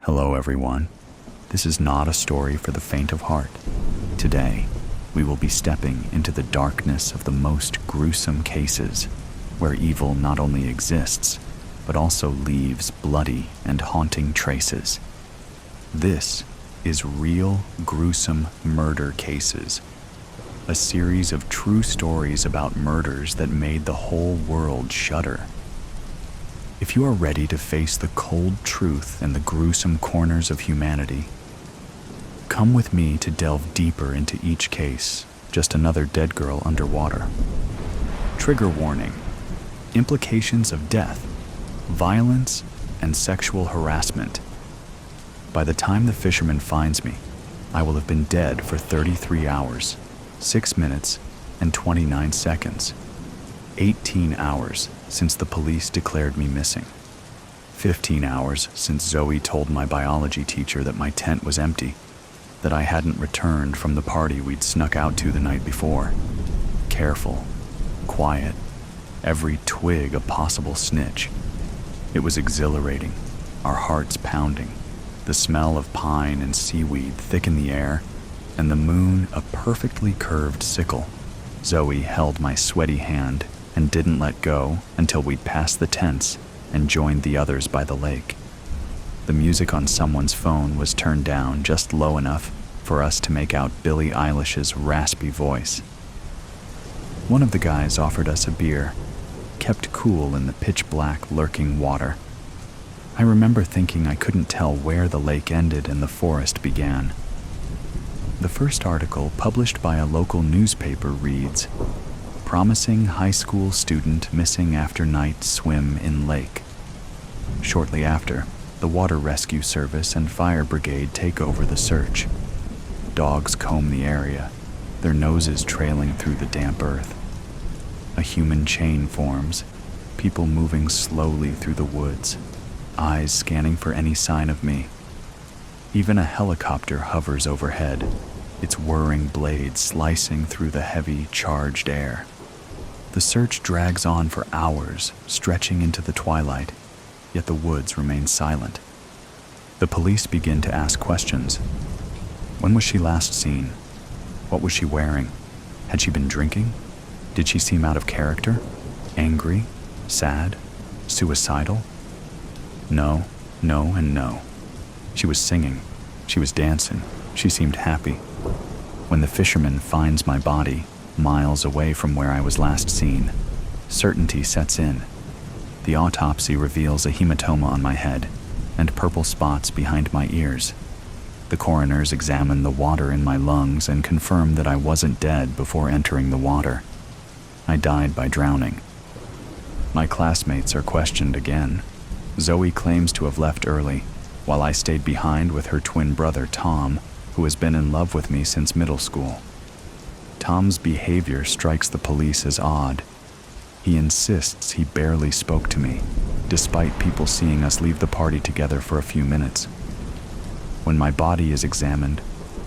Hello everyone. This is not a story for the faint of heart. Today, we will be stepping into the darkness of the most gruesome cases, where evil not only exists, but also leaves bloody and haunting traces. This is Real Gruesome Murder Cases, a series of true stories about murders that made the whole world shudder. If you are ready to face the cold truth and the gruesome corners of humanity, come with me to delve deeper into each case, just another dead girl underwater. Trigger warning: implications of death, violence, and sexual harassment. By the time the fisherman finds me, I will have been dead for 33 hours, 6 minutes, and 29 seconds. 18 hours since the police declared me missing. 15 hours since Zoe told my biology teacher that my tent was empty, that I hadn't returned from the party we'd snuck out to the night before. Careful, quiet, every twig a possible snitch. It was exhilarating, our hearts pounding, the smell of pine and seaweed thick in the air, and the moon a perfectly curved sickle. Zoe held my sweaty hand and didn't let go until we'd passed the tents and joined the others by the lake. The music on someone's phone was turned down just low enough for us to make out Billie Eilish's raspy voice. One of the guys offered us a beer, kept cool in the pitch-black lurking water. I remember thinking I couldn't tell where the lake ended and the forest began. The first article published by a local newspaper reads, "Promising high school student missing after night swim in lake." Shortly after, the Water Rescue Service and Fire Brigade take over the search. Dogs comb the area, their noses trailing through the damp earth. A human chain forms, people moving slowly through the woods, eyes scanning for any sign of me. Even a helicopter hovers overhead, its whirring blades slicing through the heavy, charged air. The search drags on for hours, stretching into the twilight, yet the woods remain silent. The police begin to ask questions. When was she last seen? What was she wearing? Had she been drinking? Did she seem out of character? Angry? Sad? Suicidal? No, and no. She was singing. She was dancing. She seemed happy. When the fisherman finds my body, miles away from where I was last seen, certainty sets in. The autopsy reveals a hematoma on my head and purple spots behind my ears. The coroners examine the water in my lungs and confirm that I wasn't dead before entering the water. I died by drowning. My classmates are questioned again. Zoe claims to have left early, while I stayed behind with her twin brother Tom, who has been in love with me since middle school. Tom's behavior strikes the police as odd. He insists he barely spoke to me, despite people seeing us leave the party together for a few minutes. When my body is examined,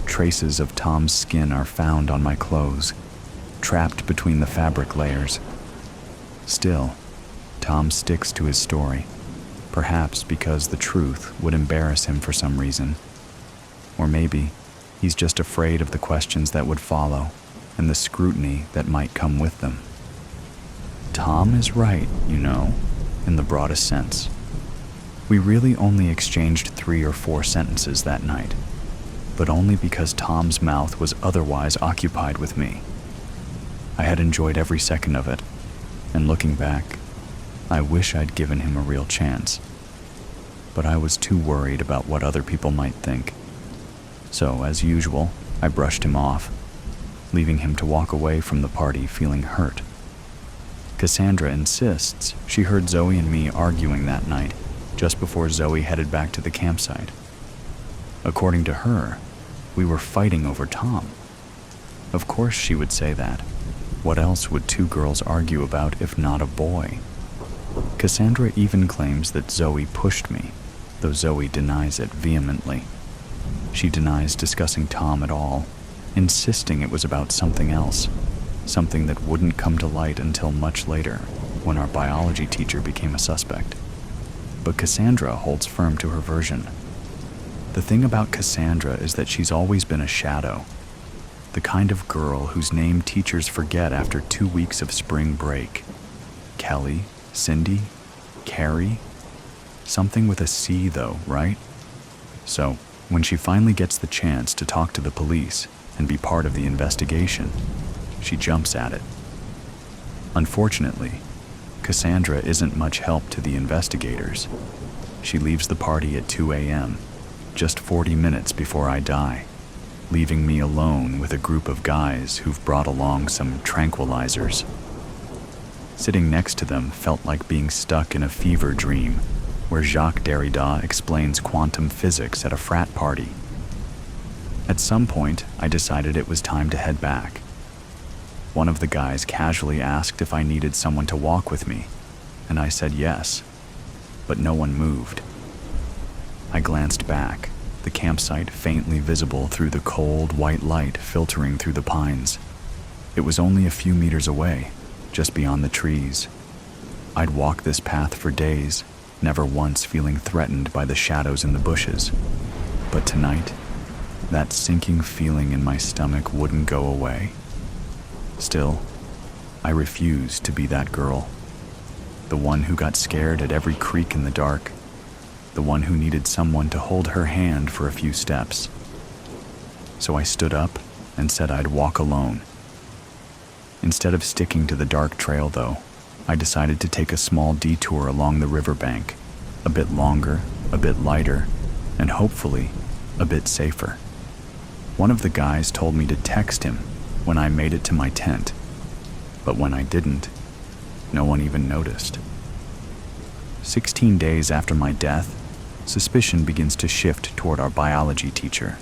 traces of Tom's skin are found on my clothes, trapped between the fabric layers. Still, Tom sticks to his story, perhaps because the truth would embarrass him for some reason. Or maybe he's just afraid of the questions that would follow and the scrutiny that might come with them. Tom is right, in the broadest sense. We really only exchanged 3 or 4 sentences that night, but only because Tom's mouth was otherwise occupied with me. I had enjoyed every second of it, and looking back, I wish I'd given him a real chance. But I was too worried about what other people might think. So, as usual, I brushed him off, leaving him to walk away from the party feeling hurt. Cassandra insists she heard Zoe and me arguing that night, just before Zoe headed back to the campsite. According to her, we were fighting over Tom. Of course she would say that. What else would 2 girls argue about if not a boy? Cassandra even claims that Zoe pushed me, though Zoe denies it vehemently. She denies discussing Tom at all, insisting it was about something else, something that wouldn't come to light until much later, when our biology teacher became a suspect. But Cassandra holds firm to her version. The thing about Cassandra is that she's always been a shadow, the kind of girl whose name teachers forget after 2 weeks of spring break. Kelly, Cindy, Carrie, something with a C though, right? So, when she finally gets the chance to talk to the police and be part of the investigation, she jumps at it. Unfortunately, Cassandra isn't much help to the investigators. She leaves the party at 2 a.m., just 40 minutes before I die, leaving me alone with a group of guys who've brought along some tranquilizers. Sitting next to them felt like being stuck in a fever dream where Jacques Derrida explains quantum physics at a frat party. At some point, I decided it was time to head back. One of the guys casually asked if I needed someone to walk with me, and I said yes, but no one moved. I glanced back, the campsite faintly visible through the cold, white light filtering through the pines. It was only a few meters away, just beyond the trees. I'd walked this path for days, never once feeling threatened by the shadows in the bushes. But tonight, that sinking feeling in my stomach wouldn't go away. Still, I refused to be that girl. The one who got scared at every creak in the dark. The one who needed someone to hold her hand for a few steps. So I stood up and said I'd walk alone. Instead of sticking to the dark trail, though, I decided to take a small detour along the riverbank, a bit longer, a bit lighter, and hopefully a bit safer. One of the guys told me to text him when I made it to my tent, but when I didn't, no one even noticed. 16 days after my death, suspicion begins to shift toward our biology teacher.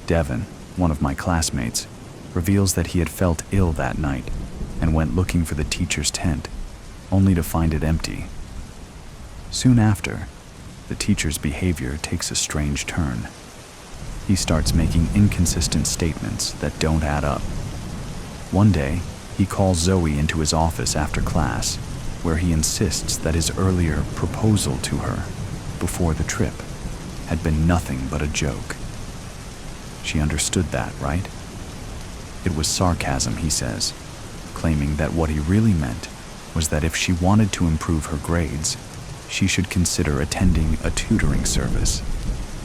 Devin, one of my classmates, reveals that he had felt ill that night and went looking for the teacher's tent, only to find it empty. Soon after, the teacher's behavior takes a strange turn. He starts making inconsistent statements that don't add up. One day, he calls Zoe into his office after class, where he insists that his earlier proposal to her, before the trip, had been nothing but a joke. She understood that, right? It was sarcasm, he says, claiming that what he really meant was that if she wanted to improve her grades, she should consider attending a tutoring service.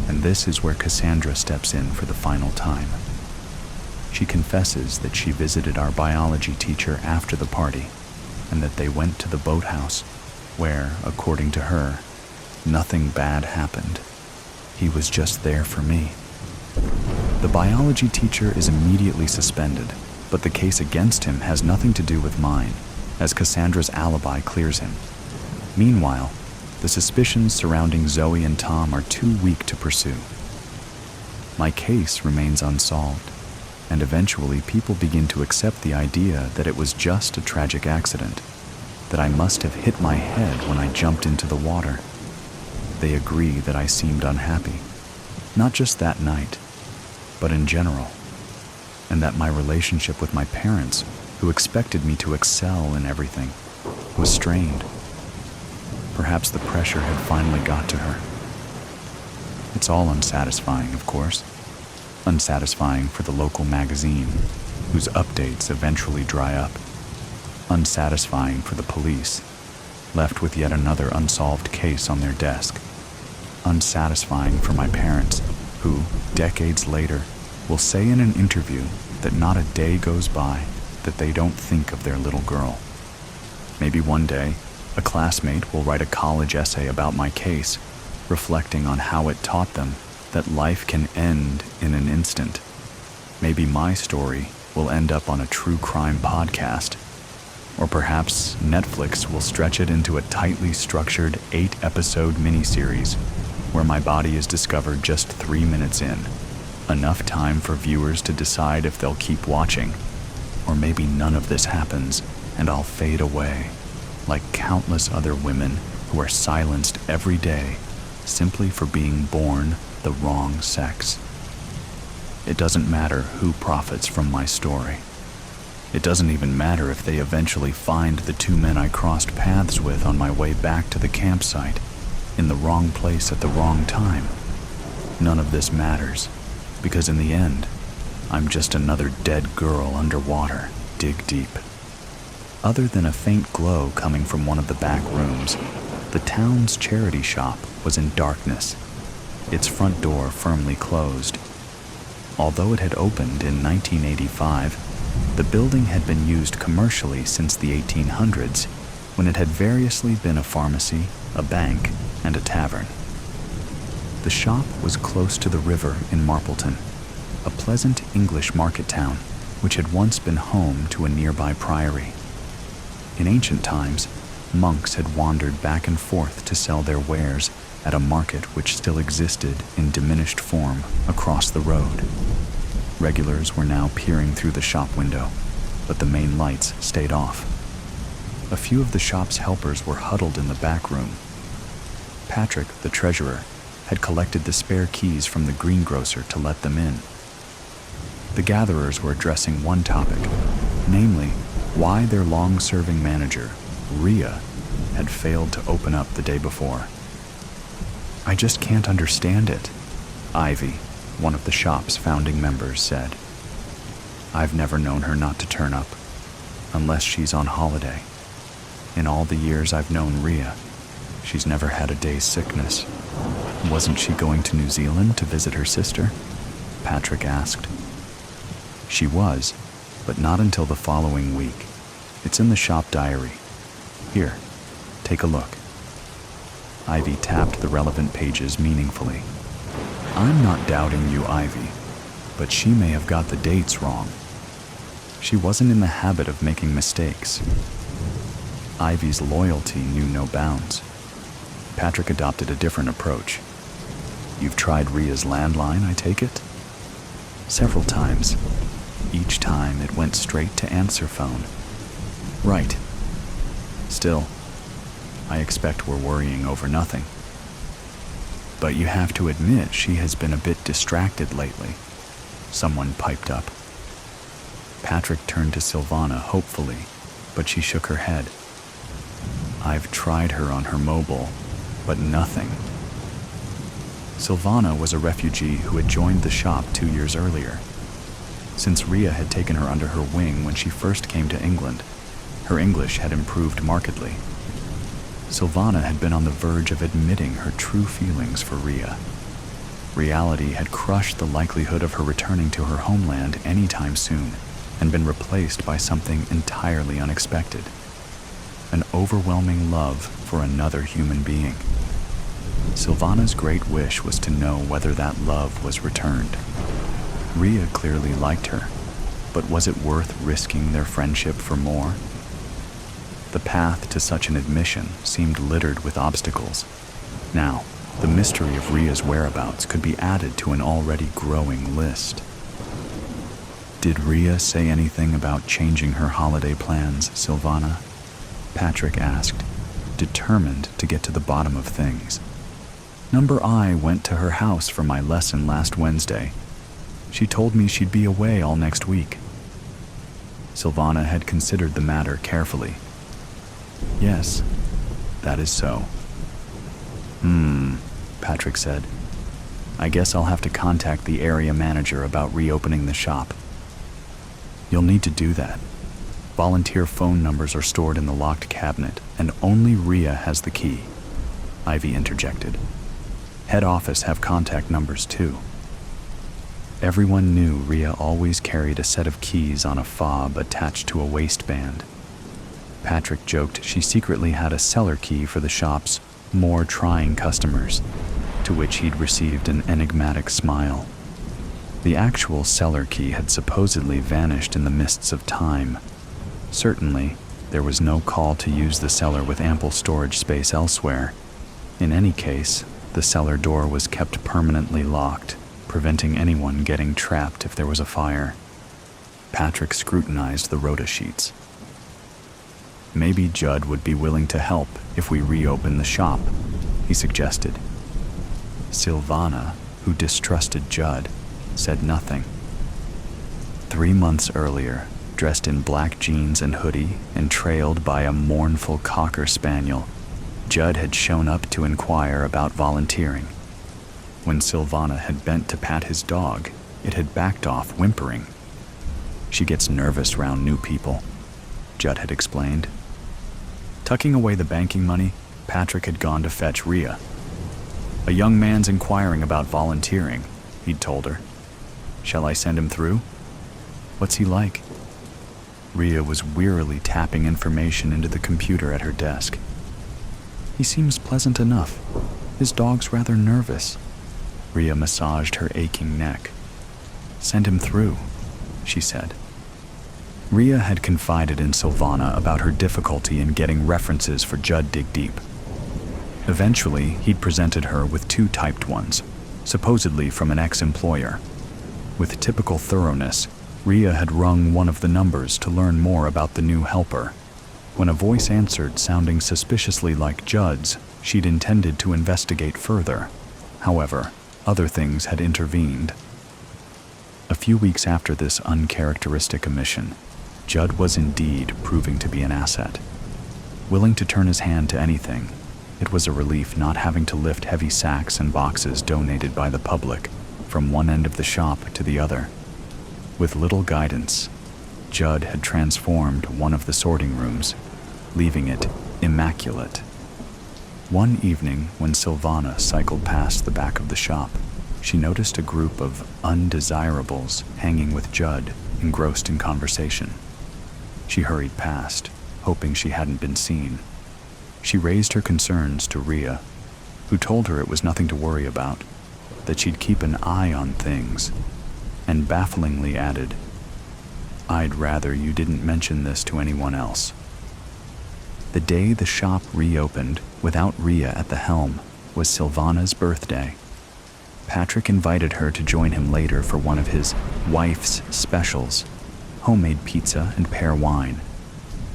And this is where Cassandra steps in for the final time. She confesses that she visited our biology teacher after the party, and that they went to the boathouse, where, according to her, nothing bad happened. He was just there for me. The biology teacher is immediately suspended, but the case against him has nothing to do with mine, as Cassandra's alibi clears him. Meanwhile, the suspicions surrounding Zoe and Tom are too weak to pursue. My case remains unsolved, and eventually people begin to accept the idea that it was just a tragic accident, that I must have hit my head when I jumped into the water. They agree that I seemed unhappy, not just that night, but in general, and that my relationship with my parents, who expected me to excel in everything, was strained. Perhaps the pressure had finally got to her. It's all unsatisfying, of course. Unsatisfying for the local magazine, whose updates eventually dry up. Unsatisfying for the police, left with yet another unsolved case on their desk. Unsatisfying for my parents, who, decades later, will say in an interview that not a day goes by that they don't think of their little girl. Maybe one day, a classmate will write a college essay about my case, reflecting on how it taught them that life can end in an instant. Maybe my story will end up on a true crime podcast, or perhaps Netflix will stretch it into a tightly structured 8-episode miniseries where my body is discovered just 3 minutes in, enough time for viewers to decide if they'll keep watching. Or maybe none of this happens and I'll fade away, like countless other women who are silenced every day simply for being born the wrong sex. It doesn't matter who profits from my story. It doesn't even matter if they eventually find the 2 men I crossed paths with on my way back to the campsite, in the wrong place at the wrong time. none of this matters, because in the end, I'm just another dead girl underwater. Dig deep. Other than a faint glow coming from one of the back rooms, the town's charity shop was in darkness, its front door firmly closed. Although it had opened in 1985, the building had been used commercially since the 1800s, when it had variously been a pharmacy, a bank, and a tavern. The shop was close to the river in Marpleton, a pleasant English market town which had once been home to a nearby priory. In ancient times, monks had wandered back and forth to sell their wares at a market which still existed in diminished form across the road. Regulars were now peering through the shop window, but the main lights stayed off. A few of the shop's helpers were huddled in the back room. Patrick, the treasurer, had collected the spare keys from the greengrocer to let them in. The gatherers were addressing one topic, namely, why their long-serving manager, Rhea, had failed to open up the day before. "I just can't understand it," Ivy, one of the shop's founding members, said. "I've never known her not to turn up, unless she's on holiday. In all the years I've known Rhea, she's never had a day's sickness." "Wasn't she going to New Zealand to visit her sister?" Patrick asked. "She was, but not until the following week. It's in the shop diary. Here, take a look." Ivy tapped the relevant pages meaningfully. "I'm not doubting you, Ivy, but she may have got the dates wrong. She wasn't in the habit of making mistakes." Ivy's loyalty knew no bounds. Patrick adopted a different approach. "You've tried Rhea's landline, I take it?" "Several times. Each time it went straight to answer phone." "Right. Still, I expect we're worrying over nothing." "But you have to admit she has been a bit distracted lately," someone piped up. Patrick turned to Silvana hopefully, but she shook her head. "I've tried her on her mobile, but nothing." Silvana was a refugee who had joined the shop 2 years earlier. Since Rhea had taken her under her wing when she first came to England, her English had improved markedly. Silvana had been on the verge of admitting her true feelings for Rhea. Reality had crushed the likelihood of her returning to her homeland anytime soon and been replaced by something entirely unexpected: an overwhelming love for another human being. Silvana's great wish was to know whether that love was returned. Rhea clearly liked her, but was it worth risking their friendship for more? The path to such an admission seemed littered with obstacles. Now, the mystery of Rhea's whereabouts could be added to an already growing list. "Did Rhea say anything about changing her holiday plans, Silvana?" Patrick asked, determined to get to the bottom of things. "Number I went to her house for my lesson last Wednesday. She told me she'd be away all next week." Silvana had considered the matter carefully. "Yes, that is so." Patrick said. "I guess I'll have to contact the area manager about reopening the shop." "You'll need to do that. Volunteer phone numbers are stored in the locked cabinet, and only Rhea has the key," Ivy interjected. "Head office have contact numbers too." Everyone knew Rhea always carried a set of keys on a fob attached to a waistband. Patrick joked she secretly had a cellar key for the shop's more trying customers, to which he'd received an enigmatic smile. The actual cellar key had supposedly vanished in the mists of time. Certainly, there was no call to use the cellar with ample storage space elsewhere. In any case, the cellar door was kept permanently locked, preventing anyone getting trapped if there was a fire. Patrick scrutinized the rota sheets. "Maybe Judd would be willing to help if we reopen the shop," he suggested. Silvana, who distrusted Judd, said nothing. 3 months earlier, dressed in black jeans and hoodie and trailed by a mournful cocker spaniel, Judd had shown up to inquire about volunteering. When Silvana had bent to pat his dog, it had backed off, whimpering. She gets nervous round new people, Judd had explained. Tucking away the banking money, Patrick had gone to fetch Rhea. A young man's inquiring about volunteering, he'd told her. Shall I send him through? What's he like? Rhea was wearily tapping information into the computer at her desk. He seems pleasant enough. His dog's rather nervous. Rhea massaged her aching neck. Send him through, she said. Rhea had confided in Silvana about her difficulty in getting references for Judd Dig Deep. Eventually, he'd presented her with 2 typed ones, supposedly from an ex-employer. With typical thoroughness, Rhea had rung one of the numbers to learn more about the new helper. When a voice answered sounding suspiciously like Judd's, she'd intended to investigate further. However, other things had intervened. A few weeks after this uncharacteristic omission, Judd was indeed proving to be an asset. Willing to turn his hand to anything, it was a relief not having to lift heavy sacks and boxes donated by the public from one end of the shop to the other. With little guidance, Judd had transformed one of the sorting rooms, leaving it immaculate. One evening, when Silvana cycled past the back of the shop, she noticed a group of undesirables hanging with Judd, engrossed in conversation. She hurried past, hoping she hadn't been seen. She raised her concerns to Rhea, who told her it was nothing to worry about, that she'd keep an eye on things, and bafflingly added, I'd rather you didn't mention this to anyone else. The day the shop reopened, without Rhea at the helm, was Silvana's birthday. Patrick invited her to join him later for one of his wife's specials, homemade pizza and pear wine.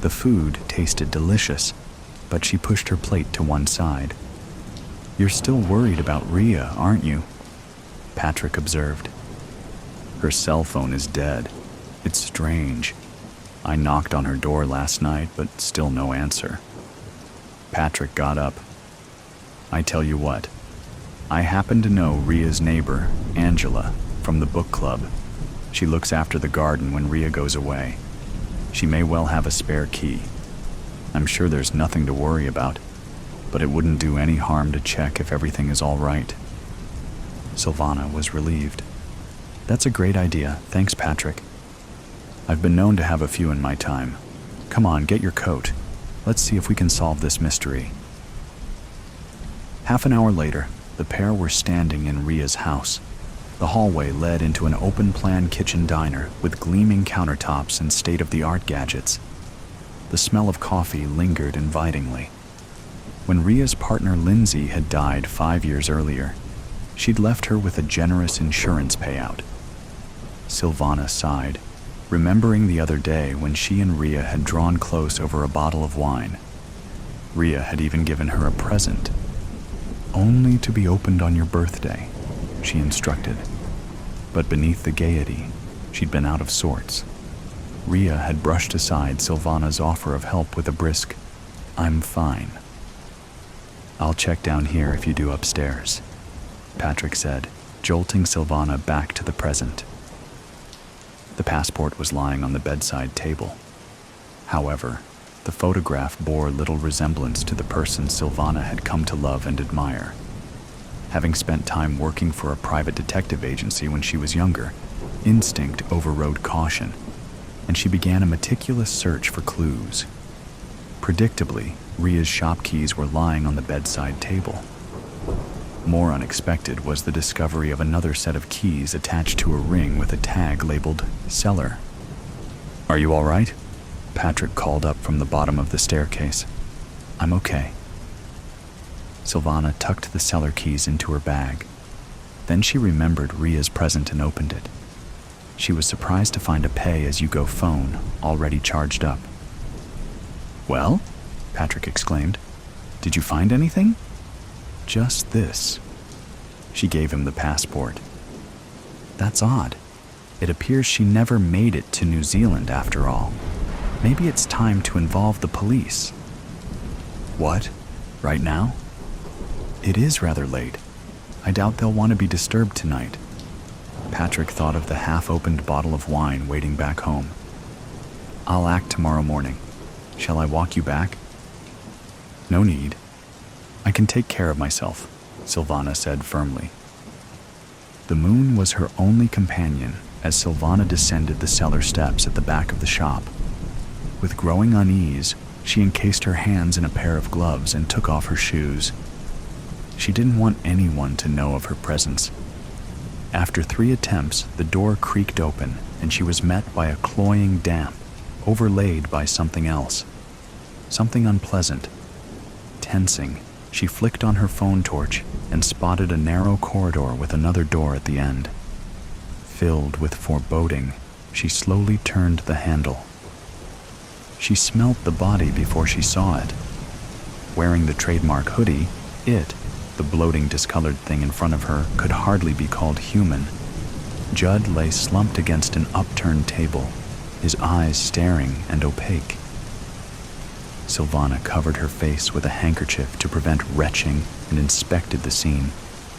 The food tasted delicious, but she pushed her plate to one side. You're still worried about Rhea, aren't you? Patrick observed. Her cell phone is dead. It's strange. I knocked on her door last night, but still no answer. Patrick got up. I tell you what, I happen to know Rhea's neighbor, Angela, from the book club. She looks after the garden when Rhea goes away. She may well have a spare key. I'm sure there's nothing to worry about, but it wouldn't do any harm to check if everything is all right. Silvana was relieved. That's a great idea. Thanks, Patrick. I've been known to have a few in my time. Come on, get your coat. Let's see if we can solve this mystery. Half an hour later, the pair were standing in Rhea's house. The hallway led into an open-plan kitchen diner with gleaming countertops and state-of-the-art gadgets. The smell of coffee lingered invitingly. When Rhea's partner Lindsay had died 5 years earlier, she'd left her with a generous insurance payout. Silvana sighed, remembering the other day when she and Rhea had drawn close over a bottle of wine. Rhea had even given her a present. Only to be opened on your birthday, she instructed. But beneath the gaiety, she'd been out of sorts. Rhea had brushed aside Silvana's offer of help with a brisk, I'm fine. I'll check down here if you do upstairs, Patrick said, jolting Silvana back to the present. The passport was lying on the bedside table. However, the photograph bore little resemblance to the person Silvana had come to love and admire. Having spent time working for a private detective agency when she was younger, instinct overrode caution, and she began a meticulous search for clues. Predictably, Rhea's shop keys were lying on the bedside table. More unexpected was the discovery of another set of keys attached to a ring with a tag labeled cellar. Are you all right? Patrick called up from the bottom of the staircase. I'm okay. Silvana tucked the cellar keys into her bag. Then she remembered Rhea's present and opened it. She was surprised to find a pay-as-you-go phone already charged up. Well? Patrick exclaimed. Did you find anything? Just this. She gave him the passport. That's odd. It appears she never made it to New Zealand after all. Maybe it's time to involve the police. What? Right now? It is rather late. I doubt they'll want to be disturbed tonight. Patrick thought of the half-opened bottle of wine waiting back home. I'll act tomorrow morning. Shall I walk you back? No need. I can take care of myself, Silvana said firmly. The moon was her only companion as Silvana descended the cellar steps at the back of the shop. With growing unease, she encased her hands in a pair of gloves and took off her shoes. She didn't want anyone to know of her presence. After 3 attempts, the door creaked open and she was met by a cloying damp, overlaid by something else. Something unpleasant. Tensing, she flicked on her phone torch and spotted a narrow corridor with another door at the end. Filled with foreboding, she slowly turned the handle. She smelt the body before she saw it. Wearing the trademark hoodie, the bloating, discolored thing in front of her, could hardly be called human. Judd lay slumped against an upturned table, his eyes staring and opaque. Silvana covered her face with a handkerchief to prevent retching and inspected the scene,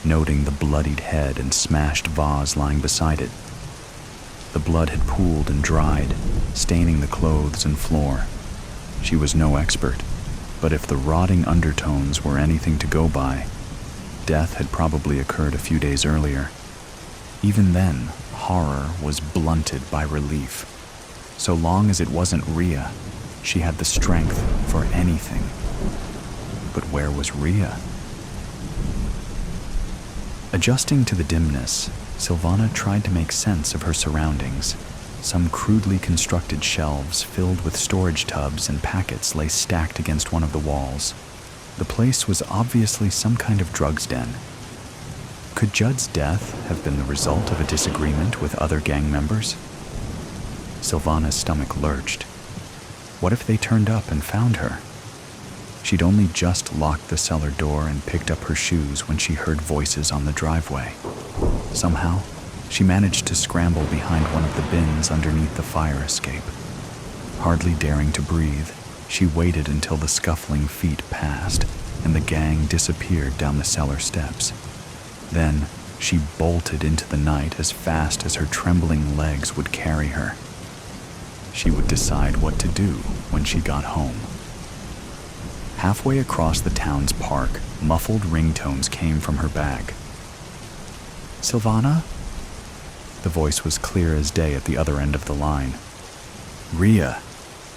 noting the bloodied head and smashed vase lying beside it. The blood had pooled and dried, staining the clothes and floor. She was no expert, but if the rotting undertones were anything to go by, death had probably occurred a few days earlier. Even then, horror was blunted by relief. So long as it wasn't Rhea, she had the strength for anything. But where was Rhea? Adjusting to the dimness, Silvana tried to make sense of her surroundings. Some crudely constructed shelves filled with storage tubs and packets lay stacked against one of the walls. The place was obviously some kind of drugs den. Could Judd's death have been the result of a disagreement with other gang members? Silvana's stomach lurched. What if they turned up and found her? She'd only just locked the cellar door and picked up her shoes when she heard voices on the driveway. Somehow, she managed to scramble behind one of the bins underneath the fire escape. Hardly daring to breathe, she waited until the scuffling feet passed and the gang disappeared down the cellar steps. Then, she bolted into the night as fast as her trembling legs would carry her. She would decide what to do when she got home. Halfway across the town's park, muffled ringtones came from her bag. Silvana? The voice was clear as day at the other end of the line. Rhea,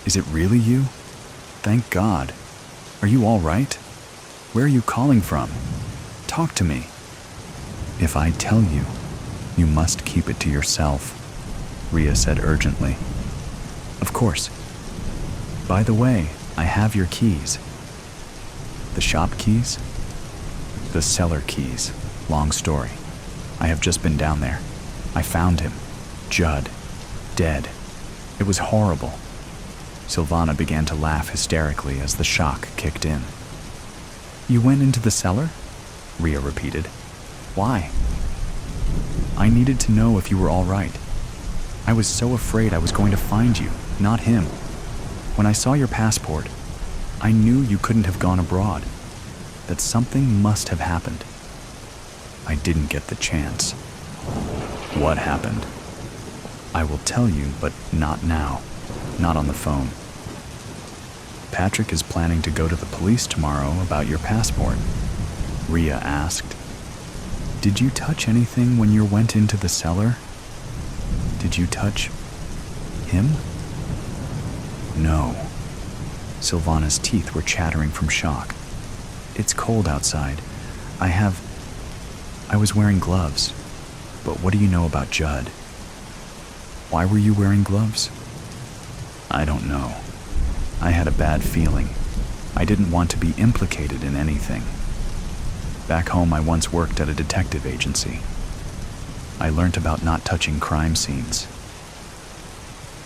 is it really you? Thank God. Are you all right? Where are you calling from? Talk to me. If I tell you, you must keep it to yourself, Rhea said urgently. Of course. By the way, I have your keys. The shop keys? The cellar keys. Long story. I have just been down there. I found him. Judd. Dead. It was horrible. Silvana began to laugh hysterically as the shock kicked in. You went into the cellar? Rhea repeated. Why? I needed to know if you were all right. I was so afraid I was going to find you, not him. When I saw your passport, I knew you couldn't have gone abroad, that something must have happened. I didn't get the chance. What happened? I will tell you, but not now, not on the phone. Patrick is planning to go to the police tomorrow about your passport, Rhea asked. Did you touch anything when you went into the cellar? Did you touch him? No. Silvana's teeth were chattering from shock. It's cold outside. I was wearing gloves. But what do you know about Judd? Why were you wearing gloves? I don't know. I had a bad feeling. I didn't want to be implicated in anything. Back home, I once worked at a detective agency. I learned about not touching crime scenes.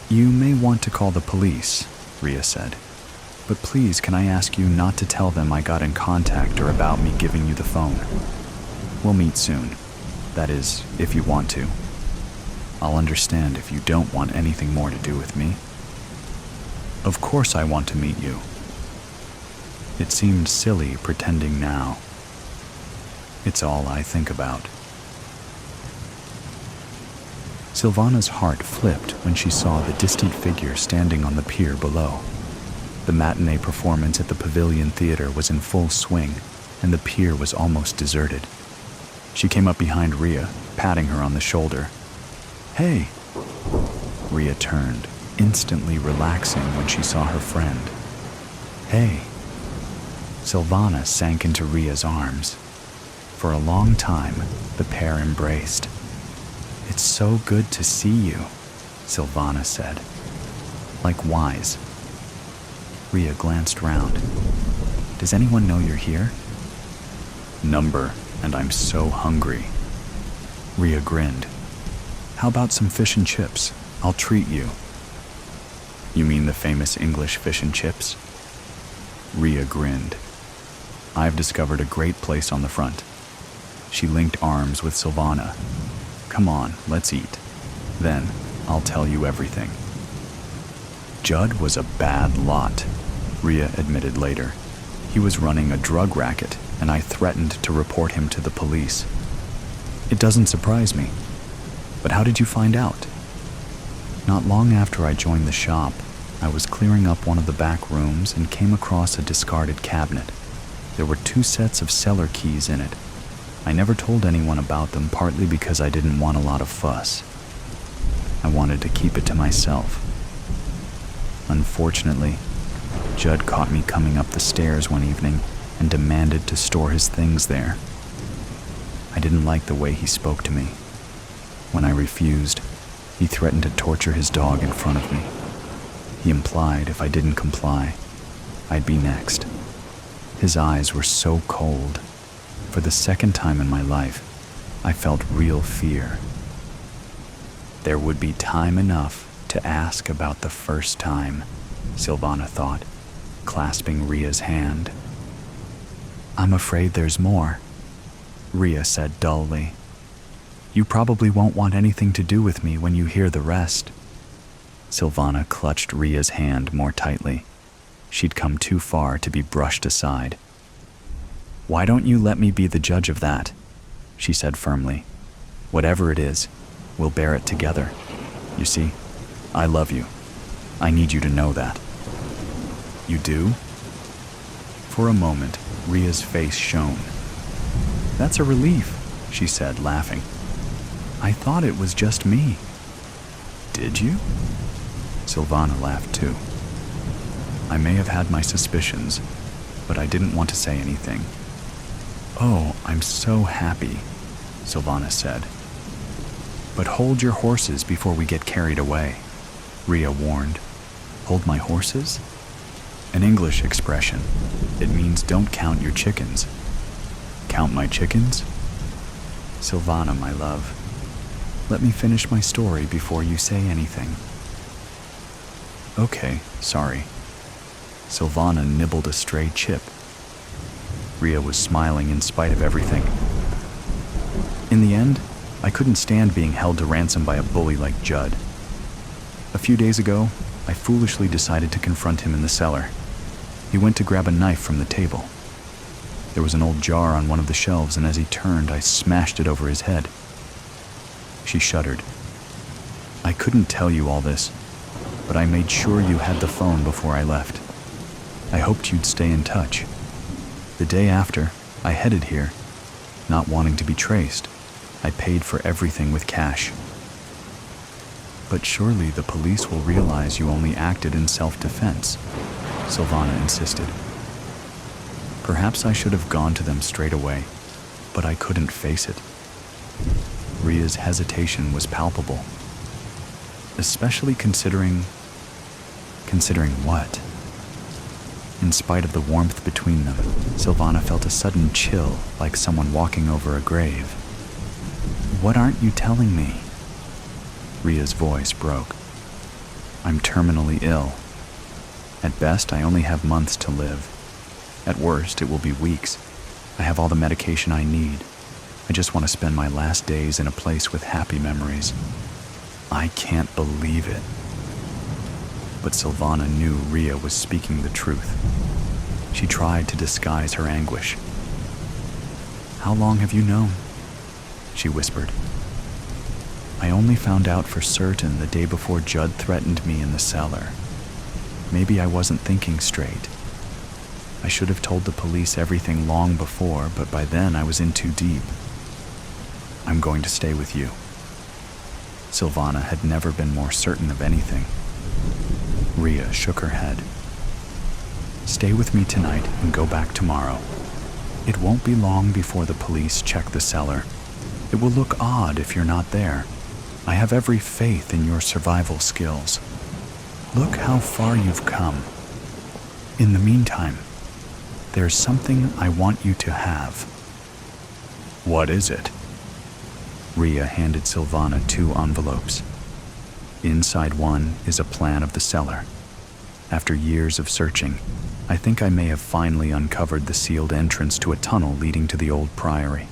You may want to call the police, Rhea said. But please, can I ask you not to tell them I got in contact or about me giving you the phone? We'll meet soon. That is, if you want to. I'll understand if you don't want anything more to do with me. Of course I want to meet you. It seemed silly pretending now. It's all I think about. Silvana's heart flipped when she saw the distant figure standing on the pier below. The matinee performance at the Pavilion Theater was in full swing, and the pier was almost deserted. She came up behind Rhea, patting her on the shoulder. "Hey!" Rhea turned, instantly relaxing when she saw her friend. "Hey!" Silvana sank into Rhea's arms. For a long time, the pair embraced. "It's so good to see you," Silvana said. "Likewise." Rhea glanced round. "Does anyone know you're here?" "Number, and I'm so hungry." Rhea grinned. "How about some fish and chips? I'll treat you." "You mean the famous English fish and chips?" Rhea grinned. "I've discovered a great place on the front." She linked arms with Silvana. "Come on, let's eat. Then, I'll tell you everything." Judd was a bad lot, Rhea admitted later. "He was running a drug racket, and I threatened to report him to the police." "It doesn't surprise me. But how did you find out?" "Not long after I joined the shop, I was clearing up one of the back rooms and came across a discarded cabinet. There were 2 sets of cellar keys in it. I never told anyone about them, partly because I didn't want a lot of fuss. I wanted to keep it to myself. Unfortunately, Judd caught me coming up the stairs one evening and demanded to store his things there. I didn't like the way he spoke to me. When I refused, he threatened to torture his dog in front of me. He implied if I didn't comply, I'd be next. His eyes were so cold. For the second time in my life, I felt real fear. There would be time enough to ask about the first time, Silvana thought, clasping Rhea's hand. "I'm afraid there's more," Rhea said dully. "You probably won't want anything to do with me when you hear the rest." Silvana clutched Rhea's hand more tightly. She'd come too far to be brushed aside. "Why don't you let me be the judge of that?" she said firmly. "Whatever it is, we'll bear it together. You see, I love you. I need you to know that." "You do?" For a moment, Rhea's face shone. "That's a relief," she said, laughing. "I thought it was just me." "Did you?" Silvana laughed too. "I may have had my suspicions, but I didn't want to say anything." "Oh, I'm so happy," Silvana said. "But hold your horses before we get carried away," Rhea warned. "Hold my horses?" An English expression. It means don't count your chickens. "Count my chickens?" "Silvana, my love, let me finish my story before you say anything." "Okay, sorry." Silvana nibbled a stray chip. Rhea was smiling in spite of everything. "In the end, I couldn't stand being held to ransom by a bully like Judd. A few days ago, I foolishly decided to confront him in the cellar. He went to grab a knife from the table. There was an old jar on one of the shelves, and as he turned, I smashed it over his head." She shuddered. "I couldn't tell you all this, but I made sure you had the phone before I left. I hoped you'd stay in touch. The day after, I headed here, not wanting to be traced. I paid for everything with cash." "But surely the police will realize you only acted in self-defense," Silvana insisted. "Perhaps I should have gone to them straight away, but I couldn't face it." Rhea's hesitation was palpable. "Especially considering what?" In spite of the warmth between them, Silvana felt a sudden chill, like someone walking over a grave. "What aren't you telling me?" Rhea's voice broke. "I'm terminally ill. At best, I only have months to live. At worst, it will be weeks. I have all the medication I need. I just want to spend my last days in a place with happy memories." "I can't believe it." But Silvana knew Rhea was speaking the truth. She tried to disguise her anguish. How long have you known? She whispered. I only found out for certain the day before Judd threatened me in the cellar. Maybe I wasn't thinking straight. I should have told the police everything long before, but by then I was in too deep. I'm going to stay with you. Silvana had never been more certain of anything. Rhea shook her head. Stay with me tonight and go back tomorrow. It won't be long before the police check the cellar. It will look odd if you're not there. I have every faith in your survival skills. Look how far you've come. In the meantime, there's something I want you to have. What is it? Rhea handed Silvana 2 envelopes. Inside one is a plan of the cellar. After years of searching, I think I may have finally uncovered the sealed entrance to a tunnel leading to the old priory.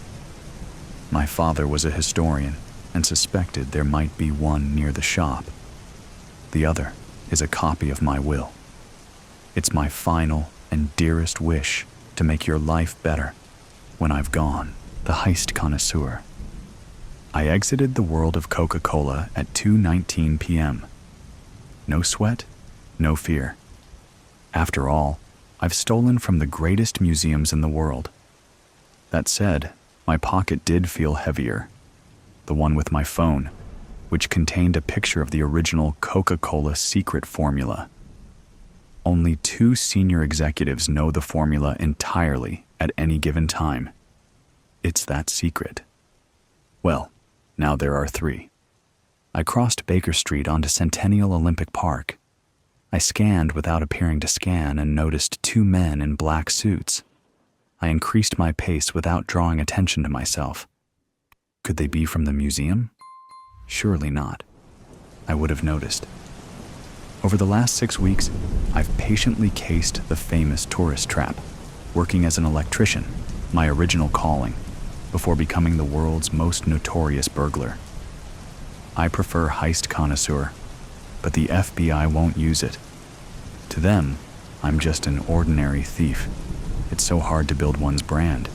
My father was a historian and suspected there might be one near the shop. The other is a copy of my will. It's my final and dearest wish to make your life better when I've gone. The heist connoisseur. I exited the world of Coca-Cola at 2:19 p.m. No sweat, no fear. After all, I've stolen from the greatest museums in the world. That said, my pocket did feel heavier. The one with my phone, which contained a picture of the original Coca-Cola secret formula. Only 2 senior executives know the formula entirely at any given time. It's that secret. Well, now there are 3. I crossed Baker Street onto Centennial Olympic Park. I scanned without appearing to scan and noticed 2 men in black suits. I increased my pace without drawing attention to myself. Could they be from the museum? Surely not. I would have noticed. Over the last 6 weeks, I've patiently cased the famous tourist trap, working as an electrician, my original calling, before becoming the world's most notorious burglar. I prefer heist connoisseur, but the FBI won't use it. To them, I'm just an ordinary thief. It's so hard to build one's brand.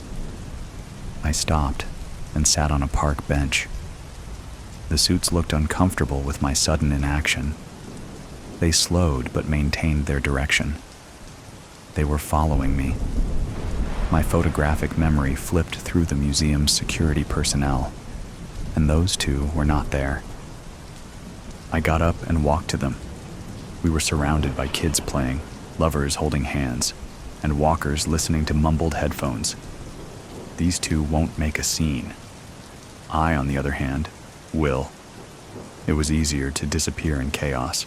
I stopped and sat on a park bench. The suits looked uncomfortable with my sudden inaction. They slowed but maintained their direction. They were following me. My photographic memory flipped through the museum's security personnel, and those 2 were not there. I got up and walked to them. We were surrounded by kids playing, lovers holding hands, and walkers listening to mumbled headphones. These 2 won't make a scene. I, on the other hand, will. It was easier to disappear in chaos.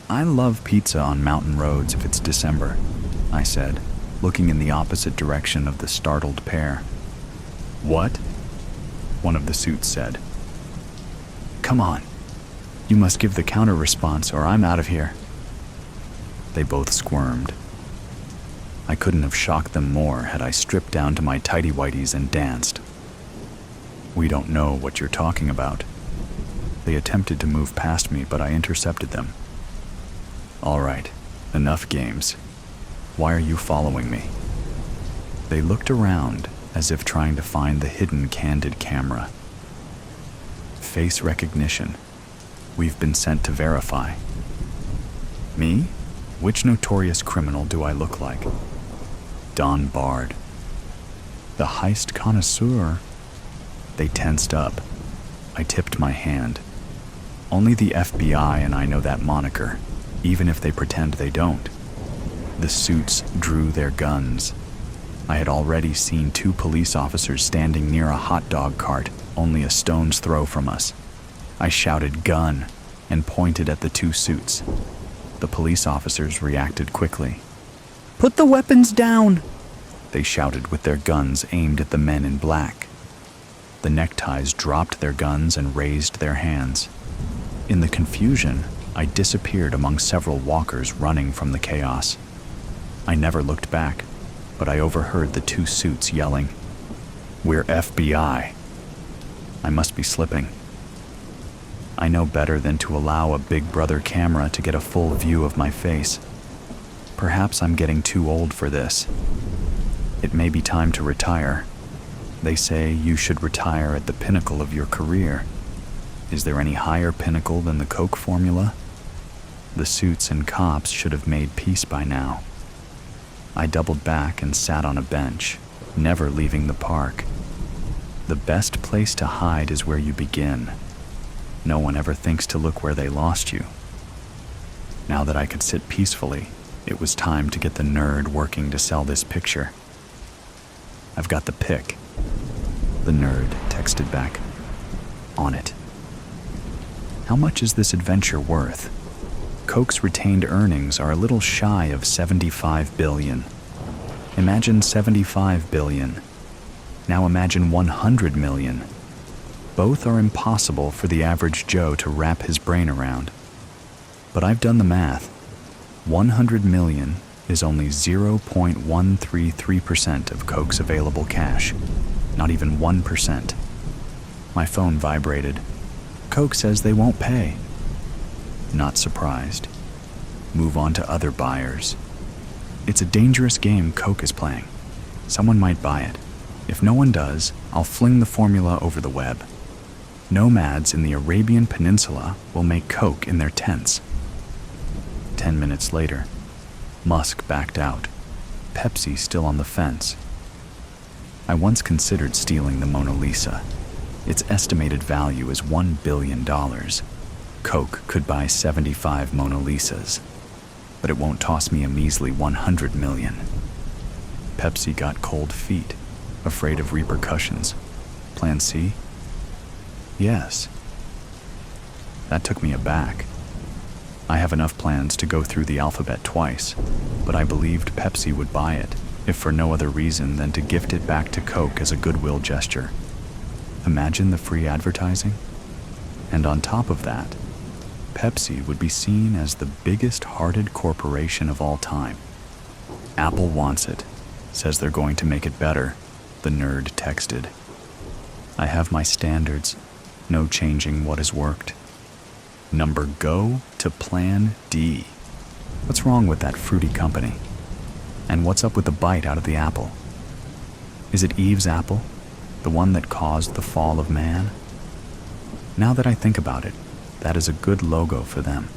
I love pizza on mountain roads if it's December, I said, looking in the opposite direction of the startled pair. What? One of the suits said. Come on. You must give the counter response or I'm out of here. They both squirmed. I couldn't have shocked them more had I stripped down to my tighty-whities and danced. We don't know what you're talking about. They attempted to move past me, but I intercepted them. All right, enough games. Why are you following me? They looked around as if trying to find the hidden candid camera. Face recognition. We've been sent to verify. Me? Which notorious criminal do I look like? Don Bard. The heist connoisseur. They tensed up. I tipped my hand. Only the FBI and I know that moniker, even if they pretend they don't. The suits drew their guns. I had already seen 2 police officers standing near a hot dog cart, only a stone's throw from us. I shouted "gun" and pointed at the 2 suits. The police officers reacted quickly. "Put the weapons down!" they shouted with their guns aimed at the men in black. The neckties dropped their guns and raised their hands. In the confusion, I disappeared among several walkers running from the chaos. I never looked back, but I overheard the 2 suits yelling, "We're FBI." I must be slipping. I know better than to allow a Big Brother camera to get a full view of my face. Perhaps I'm getting too old for this. It may be time to retire, They say you should retire at the pinnacle of your career. Is there any higher pinnacle than the Coke formula? The suits and cops should have made peace by now. I doubled back and sat on a bench, never leaving the park. The best place to hide is where you begin. No one ever thinks to look where they lost you. Now that I could sit peacefully, it was time to get the nerd working to sell this picture. I've got the pic. The nerd texted back. On it. How much is this adventure worth? Coke's retained earnings are a little shy of $75 billion. Imagine $75 billion. Now imagine $100 million. Both are impossible for the average Joe to wrap his brain around. But I've done the math. 100 million is only 0.133% of Coke's available cash. Not even 1%. My phone vibrated. Coke says they won't pay. Not surprised. Move on to other buyers. It's a dangerous game Coke is playing. Someone might buy it. If no one does, I'll fling the formula over the web. Nomads in the Arabian Peninsula will make Coke in their tents. 10 minutes later, Musk backed out. Pepsi still on the fence. I once considered stealing the Mona Lisa. Its estimated value is $1 billion. Coke could buy 75 Mona Lisas, but it won't toss me a measly 100 million. Pepsi got cold feet, afraid of repercussions. Plan C? Yes. That took me aback. I have enough plans to go through the alphabet twice, but I believed Pepsi would buy it, if for no other reason than to gift it back to Coke as a goodwill gesture. Imagine the free advertising. And on top of that, Pepsi would be seen as the biggest-hearted corporation of all time. Apple wants it, says they're going to make it better, the nerd texted. I have my standards, no changing what has worked. Number go to plan D. What's wrong with that fruity company? And what's up with the bite out of the apple? Is it Eve's apple, the one that caused the fall of man? Now that I think about it, that is a good logo for them.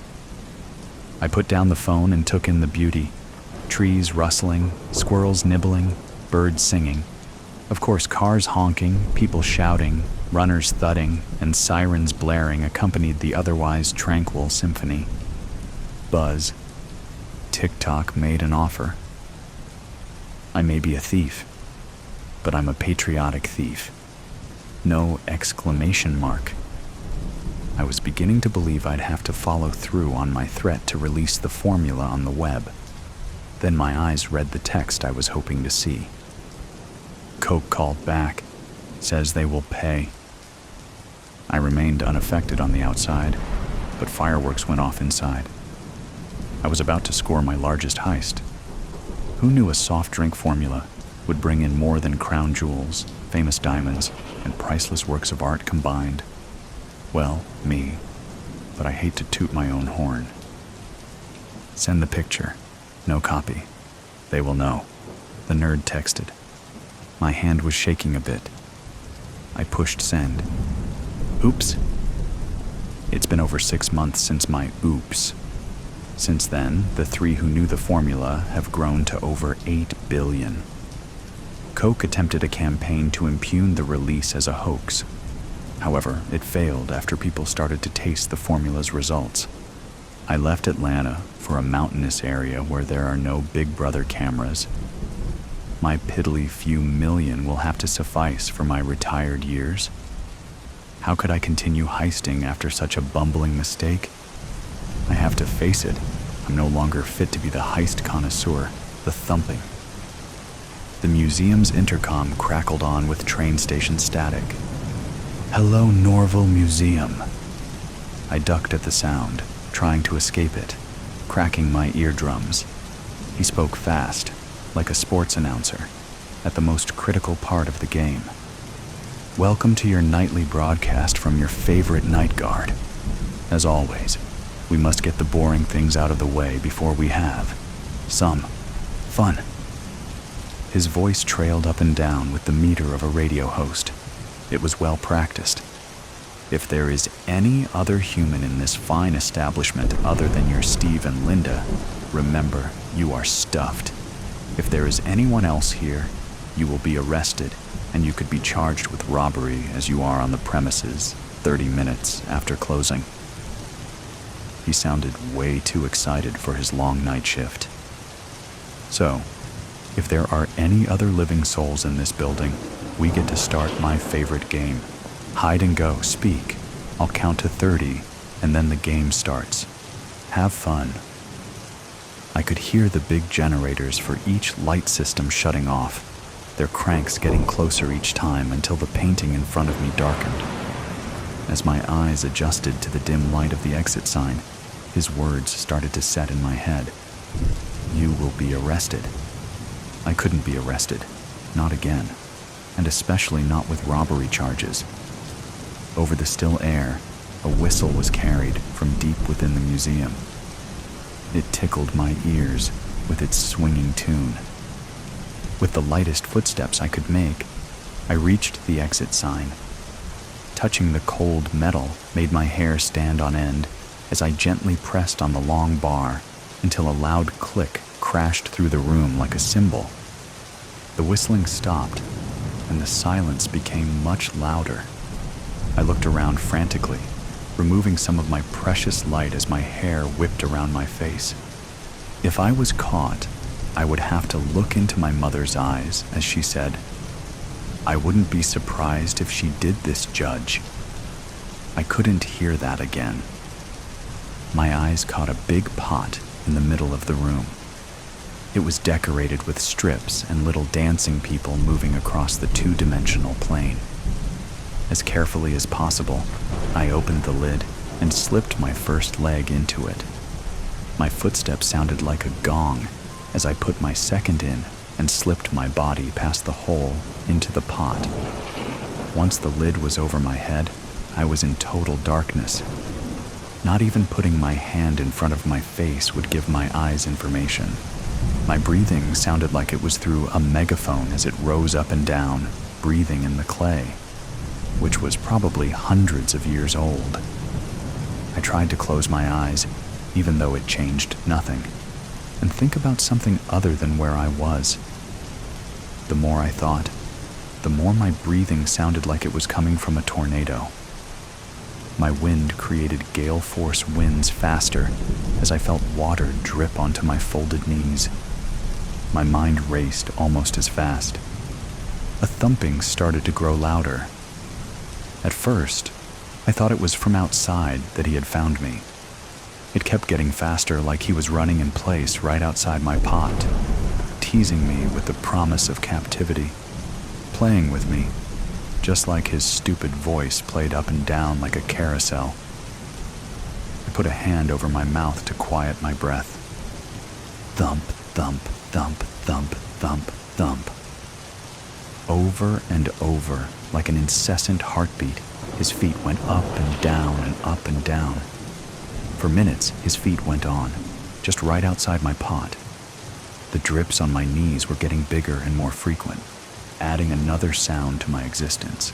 I put down the phone and took in the beauty. Trees rustling, squirrels nibbling, birds singing. Of course, cars honking, people shouting, runners thudding, and sirens blaring accompanied the otherwise tranquil symphony. Buzz. TikTok made an offer. I may be a thief, but I'm a patriotic thief. No exclamation mark. I was beginning to believe I'd have to follow through on my threat to release the formula on the web. Then my eyes read the text I was hoping to see. Coke called back, says they will pay. I remained unaffected on the outside, but fireworks went off inside. I was about to score my largest heist. Who knew a soft drink formula would bring in more than crown jewels, famous diamonds, and priceless works of art combined? Well, me, but I hate to toot my own horn. Send the picture. No copy. They will know. The nerd texted. My hand was shaking a bit. I pushed send. Oops. It's been over 6 months since my oops. Since then, the 3 who knew the formula have grown to over 8 billion. Coke attempted a campaign to impugn the release as a hoax. However, it failed after people started to taste the formula's results. I left Atlanta for a mountainous area where there are no Big Brother cameras. My piddly few million will have to suffice for my retired years. How could I continue heisting after such a bumbling mistake? I have to face it. I'm no longer fit to be the heist connoisseur, the thumping. The museum's intercom crackled on with train station static. Hello, Norval Museum. I ducked at the sound, trying to escape it, cracking my eardrums. He spoke fast, like a sports announcer, at the most critical part of the game. Welcome to your nightly broadcast from your favorite night guard. As always, we must get the boring things out of the way before we have some fun. His voice trailed up and down with the meter of a radio host. It was well practiced. If there is any other human in this fine establishment other than your Steve and Linda, remember, you are stuffed. If there is anyone else here, you will be arrested, and you could be charged with robbery as you are on the premises 30 minutes after closing. He sounded way too excited for his long night shift. So, if there are any other living souls in this building, we get to start my favorite game. Hide and go, speak. I'll count to 30, and then the game starts. Have fun. I could hear the big generators for each light system shutting off, their cranks getting closer each time until the painting in front of me darkened. As my eyes adjusted to the dim light of the exit sign, his words started to set in my head. You will be arrested. I couldn't be arrested. Not again. And especially not with robbery charges. Over the still air, a whistle was carried from deep within the museum. It tickled my ears with its swinging tune. With the lightest footsteps I could make, I reached the exit sign. Touching the cold metal made my hair stand on end as I gently pressed on the long bar until a loud click crashed through the room like a cymbal. The whistling stopped, and the silence became much louder. I looked around frantically, removing some of my precious light as my hair whipped around my face. If I was caught, I would have to look into my mother's eyes as she said, "I wouldn't be surprised if she did this, Judge." I couldn't hear that again. My eyes caught a big pot in the middle of the room. It was decorated with strips and little dancing people moving across the two-dimensional plane. As carefully as possible, I opened the lid and slipped my first leg into it. My footsteps sounded like a gong as I put my second in and slipped my body past the hole into the pot. Once the lid was over my head, I was in total darkness. Not even putting my hand in front of my face would give my eyes information. My breathing sounded like it was through a megaphone as it rose up and down, breathing in the clay, which was probably hundreds of years old. I tried to close my eyes, even though it changed nothing, and think about something other than where I was. The more I thought, the more my breathing sounded like it was coming from a tornado. My wind created gale force winds faster as I felt water drip onto my folded knees. My mind raced almost as fast. A thumping started to grow louder. At first, I thought it was from outside that he had found me. It kept getting faster, like he was running in place right outside my pot, teasing me with the promise of captivity, playing with me, just like his stupid voice played up and down like a carousel. I put a hand over my mouth to quiet my breath. Thump, thump, thump, thump, thump, thump. Over and over, like an incessant heartbeat, his feet went up and down and up and down. For minutes, his feet went on, just right outside my pot. The drips on my knees were getting bigger and more frequent, adding another sound to my existence.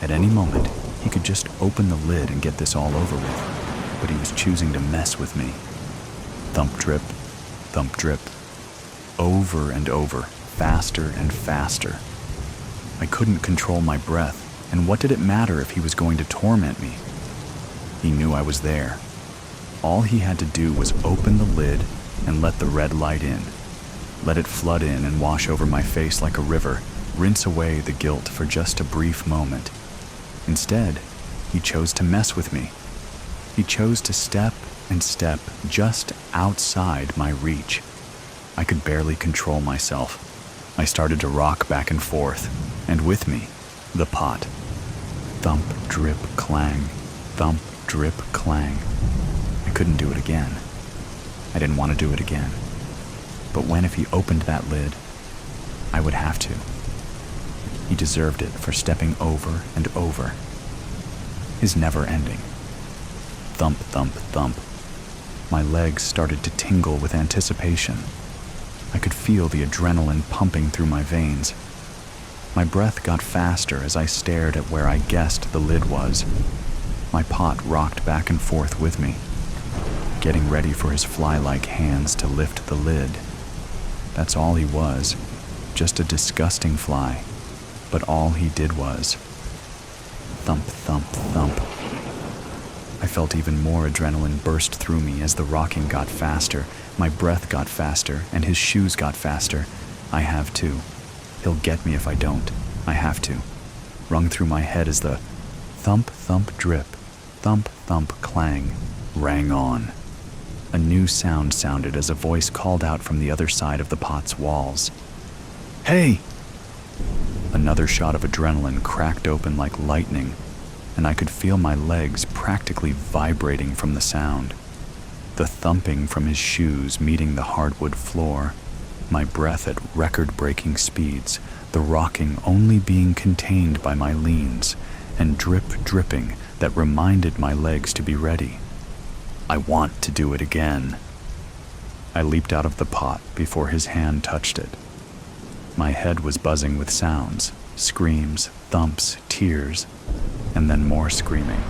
At any moment, he could just open the lid and get this all over with, but he was choosing to mess with me. Thump drip, thump drip, over and over, faster and faster. I couldn't control my breath, and what did it matter if he was going to torment me? He knew I was there. All he had to do was open the lid and let the red light in. Let it flood in and wash over my face like a river, rinse away the guilt for just a brief moment. Instead, he chose to mess with me. He chose to step and step just outside my reach. I could barely control myself. I started to rock back and forth, and with me, the pot. Thump, drip, clang. Thump, drip, clang. I couldn't do it again. I didn't want to do it again. But when if he opened that lid, I would have to. He deserved it for stepping over and over. His never ending. Thump, thump, thump. My legs started to tingle with anticipation. I could feel the adrenaline pumping through my veins. My breath got faster as I stared at where I guessed the lid was. My pot rocked back and forth with me, getting ready for his fly-like hands to lift the lid. That's all he was, just a disgusting fly. But all he did was thump, thump, thump. I felt even more adrenaline burst through me as the rocking got faster, my breath got faster, and his shoes got faster. I have to. He'll get me if I don't. I have to. Rung through my head as the thump, thump, drip, thump, thump, clang rang on. A new sound sounded as a voice called out from the other side of the pot's walls. "Hey!" Another shot of adrenaline cracked open like lightning, and I could feel my legs practically vibrating from the sound. The thumping from his shoes meeting the hardwood floor, my breath at record-breaking speeds, the rocking only being contained by my leans, and drip dripping that reminded my legs to be ready. I want to do it again. I leaped out of the pot before his hand touched it. My head was buzzing with sounds, screams, thumps, tears, and then more screaming.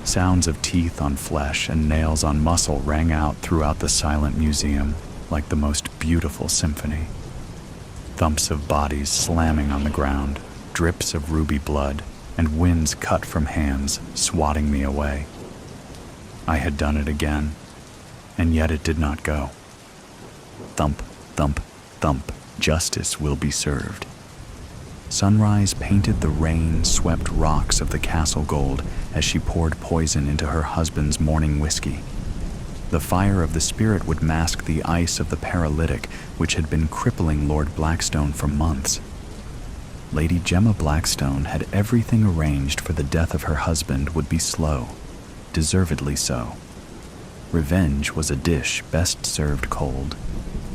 Sounds of teeth on flesh and nails on muscle rang out throughout the silent museum like the most beautiful symphony. Thumps of bodies slamming on the ground, drips of ruby blood, and winds cut from hands swatting me away. I had done it again, and yet it did not go. Thump, thump, thump, justice will be served. Sunrise painted the rain-swept rocks of the castle gold as she poured poison into her husband's morning whiskey. The fire of the spirit would mask the ice of the paralytic, which had been crippling Lord Blackstone for months. Lady Gemma Blackstone had everything arranged for the death of her husband would be slow, deservedly so. Revenge was a dish best served cold,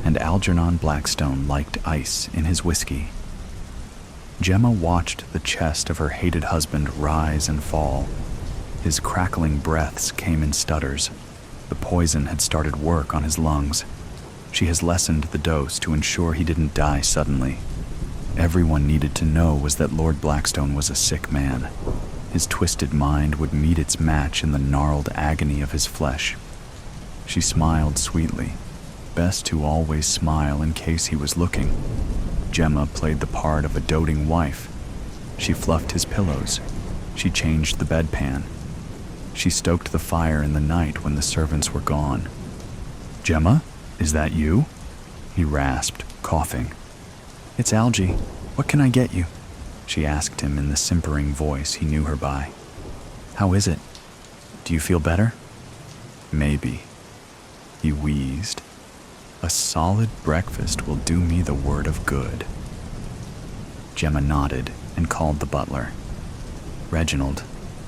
and Algernon Blackstone liked ice in his whiskey. Gemma watched the chest of her hated husband rise and fall. His crackling breaths came in stutters. The poison had started work on his lungs. She has lessened the dose to ensure he didn't die suddenly. Everyone needed to know was that Lord Blackstone was a sick man. His twisted mind would meet its match in the gnarled agony of his flesh. She smiled sweetly, best to always smile in case he was looking. Gemma played the part of a doting wife. She fluffed his pillows. She changed the bedpan. She stoked the fire in the night when the servants were gone. "Gemma, is that you?" he rasped, coughing. "It's Algie. What can I get you?" she asked him in the simpering voice he knew her by. "How is it? Do you feel better?" "Maybe," he wheezed. "A solid breakfast will do me the word of good." Gemma nodded and called the butler. "Reginald,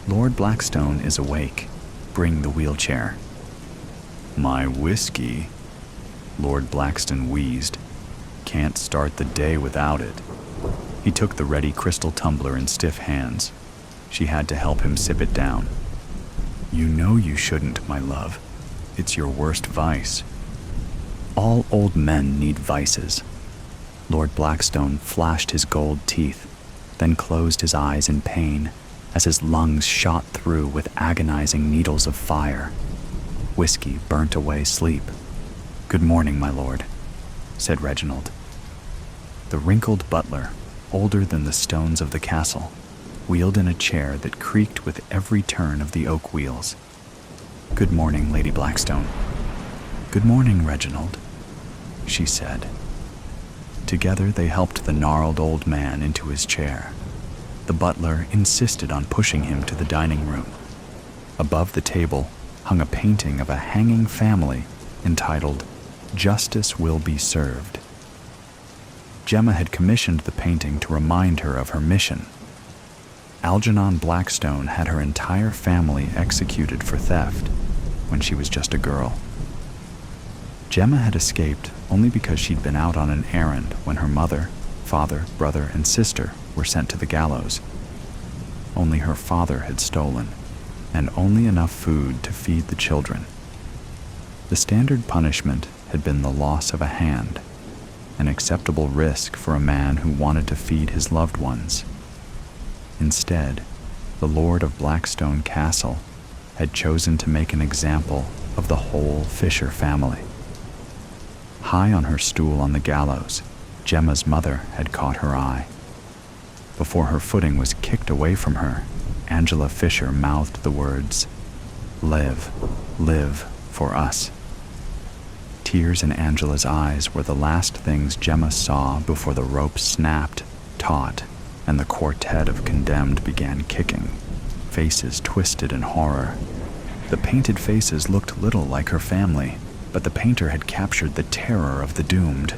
Lord Blackstone is awake. Bring the wheelchair." "My whiskey," Lord Blackstone wheezed. "Can't start the day without it." He took the ready crystal tumbler in stiff hands. She had to help him sip it down. "You know you shouldn't, my love. It's your worst vice." "All old men need vices." Lord Blackstone flashed his gold teeth, then closed his eyes in pain as his lungs shot through with agonizing needles of fire. Whiskey burnt away sleep. "Good morning, my lord," said Reginald. The wrinkled butler, older than the stones of the castle, wheeled in a chair that creaked with every turn of the oak wheels. "Good morning, Lady Blackstone." "Good morning, Reginald," she said. Together they helped the gnarled old man into his chair. The butler insisted on pushing him to the dining room. Above the table hung a painting of a hanging family entitled "Justice Will Be Served." Gemma had commissioned the painting to remind her of her mission. Algernon Blackstone had her entire family executed for theft when she was just a girl. Gemma had escaped only because she'd been out on an errand when her mother, father, brother, and sister were sent to the gallows. Only her father had stolen, and only enough food to feed the children. The standard punishment had been the loss of a hand, an acceptable risk for a man who wanted to feed his loved ones. Instead, the Lord of Blackstone Castle had chosen to make an example of the whole Fisher family. High on her stool on the gallows, Gemma's mother had caught her eye. Before her footing was kicked away from her, Angela Fisher mouthed the words, "Live, live for us." Tears in Angela's eyes were the last things Gemma saw before the rope snapped, taut, and the quartet of condemned began kicking, faces twisted in horror. The painted faces looked little like her family, but the painter had captured the terror of the doomed.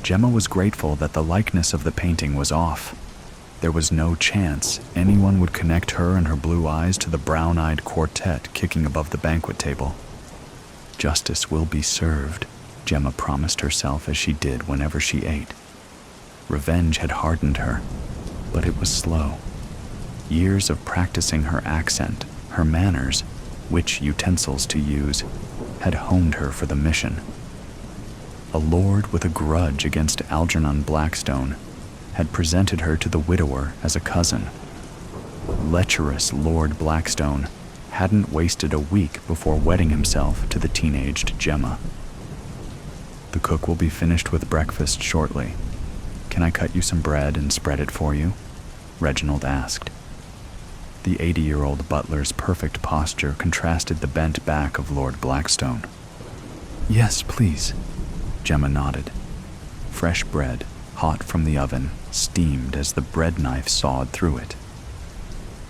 Gemma was grateful that the likeness of the painting was off. There was no chance anyone would connect her and her blue eyes to the brown-eyed quartet kicking above the banquet table. Justice will be served, Gemma promised herself as she did whenever she ate. Revenge had hardened her, but it was slow. Years of practicing her accent, her manners, which utensils to use, had honed her for the mission. A lord with a grudge against Algernon Blackstone had presented her to the widower as a cousin. Lecherous Lord Blackstone hadn't wasted a week before wedding himself to the teenaged Gemma. "The cook will be finished with breakfast shortly. Can I cut you some bread and spread it for you?" Reginald asked. The 80-year-old butler's perfect posture contrasted the bent back of Lord Blackstone. "Yes, please," Gemma nodded. Fresh bread, hot from the oven, steamed as the bread knife sawed through it.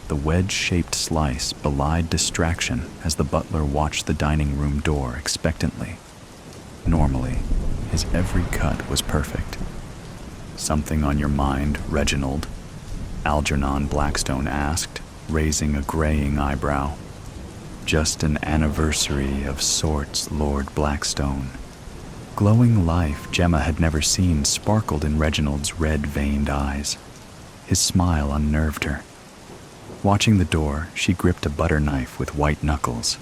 The wedge-shaped slice belied distraction as the butler watched the dining room door expectantly. Normally, his every cut was perfect. "Something on your mind, Reginald?" Algernon Blackstone asked, raising a graying eyebrow. "Just an anniversary of sorts, Lord Blackstone." Glowing life Gemma had never seen sparkled in Reginald's red-veined eyes. His smile unnerved her. Watching the door, she gripped a butter knife with white knuckles.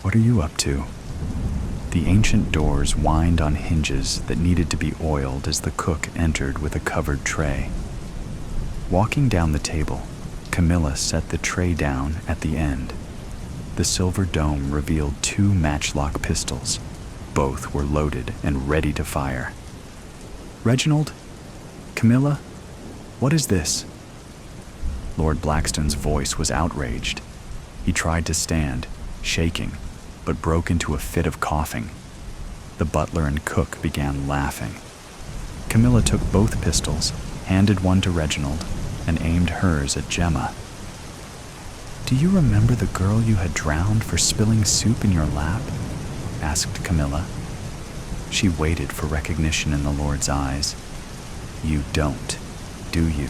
"What are you up to?" The ancient doors whined on hinges that needed to be oiled as the cook entered with a covered tray. Walking down the table, Camilla set the tray down at the end. The silver dome revealed 2 matchlock pistols. Both were loaded and ready to fire. "Reginald? Camilla? What is this?" Lord Blackstone's voice was outraged. He tried to stand, shaking, but broke into a fit of coughing. The butler and cook began laughing. Camilla took both pistols, handed one to Reginald, and aimed hers at Gemma. "Do you remember the girl you had drowned for spilling soup in your lap?" asked Camilla. She waited for recognition in the Lord's eyes. "You don't, do you?"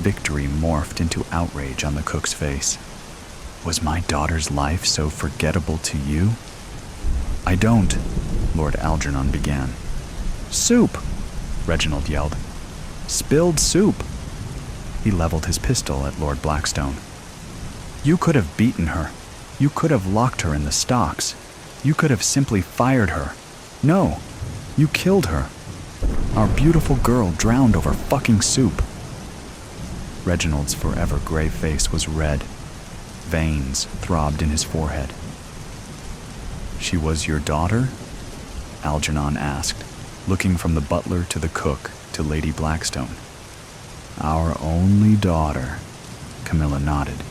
Victory morphed into outrage on the cook's face. "Was my daughter's life so forgettable to you?" "I don't," Lord Algernon began. "Soup!" Reginald yelled. "Spilled soup!" He leveled his pistol at Lord Blackstone. "You could have beaten her. You could have locked her in the stocks. You could have simply fired her. No, you killed her. Our beautiful girl drowned over fucking soup." Reginald's forever gray face was red. Veins throbbed in his forehead. "She was your daughter?" Algernon asked, looking from the butler to the cook to Lady Blackstone. "Our only daughter," Camilla nodded.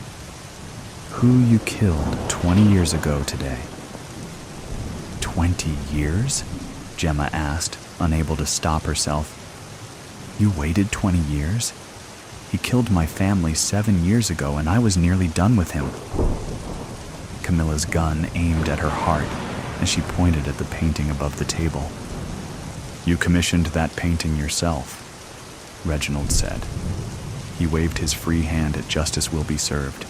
"Who you killed 20 years ago today." 20 years? Gemma asked, unable to stop herself. "You waited 20 years? He killed my family 7 years ago, and I was nearly done with him." Camilla's gun aimed at her heart as she pointed at the painting above the table. "You commissioned that painting yourself," Reginald said. He waved his free hand at Justice Will Be Served,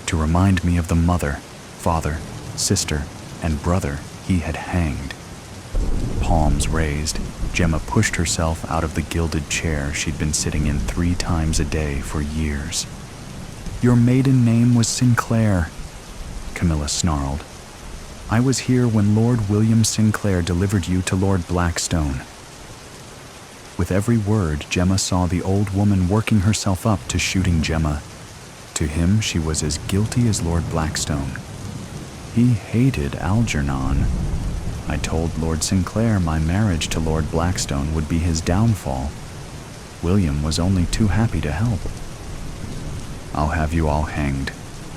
to remind me of the mother, father, sister, and brother he had hanged. Palms raised, Gemma pushed herself out of the gilded chair she'd been sitting in 3 times a day for years. "Your maiden name was Sinclair," Camilla snarled. I was here when Lord William Sinclair delivered you to Lord Blackstone." With every word, Gemma saw the old woman working herself up to shooting Gemma. To him, she was as guilty as Lord Blackstone. He hated Algernon. I told Lord Sinclair my marriage to Lord Blackstone would be his downfall. William was only too happy to help. "I'll have you all hanged,"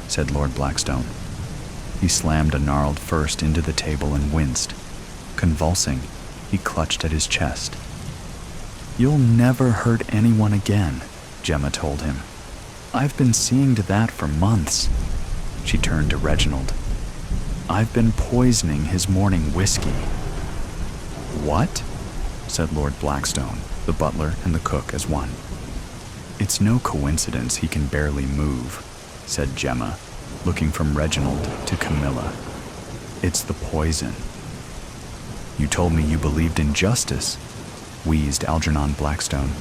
said Lord Blackstone. He slammed a gnarled fist into the table and winced. Convulsing, he clutched at his chest. "You'll never hurt anyone again," Gemma told him. "I've been seeing to that for months." She turned to Reginald. "I've been poisoning his morning whiskey." "What?" said Lord Blackstone, the butler and the cook as one. "It's no coincidence he can barely move," said Gemma, looking from Reginald to Camilla. "It's the poison." "You told me you believed in justice," wheezed Algernon Blackstone.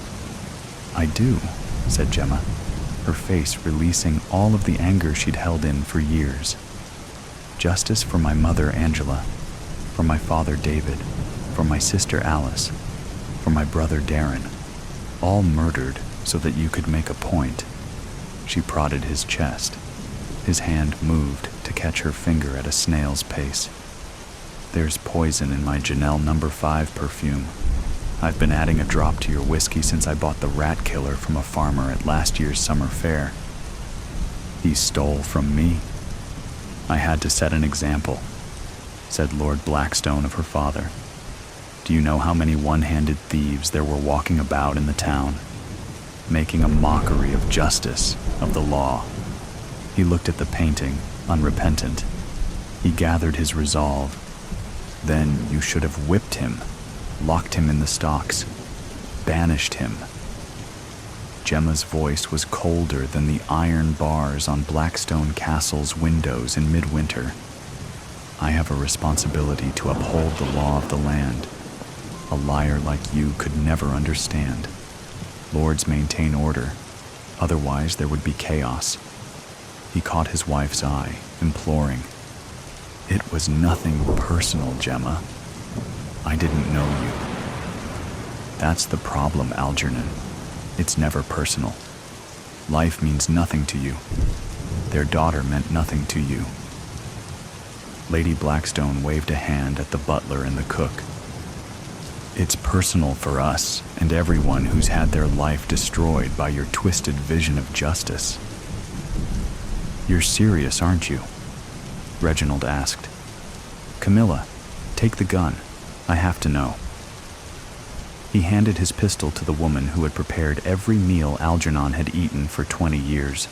"I do," said Gemma, her face releasing all of the anger she'd held in for years. "Justice for my mother Angela, for my father David, for my sister Alice, for my brother Darren, all murdered so that you could make a point." She prodded his chest. His hand moved to catch her finger at a snail's pace. "There's poison in my Janelle No. 5 perfume. I've been adding a drop to your whiskey since I bought the rat killer from a farmer at last year's summer fair." "He stole from me. I had to set an example," said Lord Blackstone of her father. "Do you know how many one-handed thieves there were walking about in the town, making a mockery of justice, of the law?" He looked at the painting, unrepentant. He gathered his resolve. "Then you should have whipped him, locked him in the stocks, banished him." Gemma's voice was colder than the iron bars on Blackstone Castle's windows in midwinter. "I have a responsibility to uphold the law of the land. A liar like you could never understand. Lords maintain order, otherwise there would be chaos." He caught his wife's eye, imploring. "It was nothing personal, Gemma. I didn't know you." "That's the problem, Algernon. It's never personal. Life means nothing to you. Their daughter meant nothing to you." Lady Blackstone waved a hand at the butler and the cook. "It's personal for us and everyone who's had their life destroyed by your twisted vision of justice." "You're serious, aren't you?" Reginald asked. "Camilla, take the gun. I have to know." He handed his pistol to the woman who had prepared every meal Algernon had eaten for 20 years.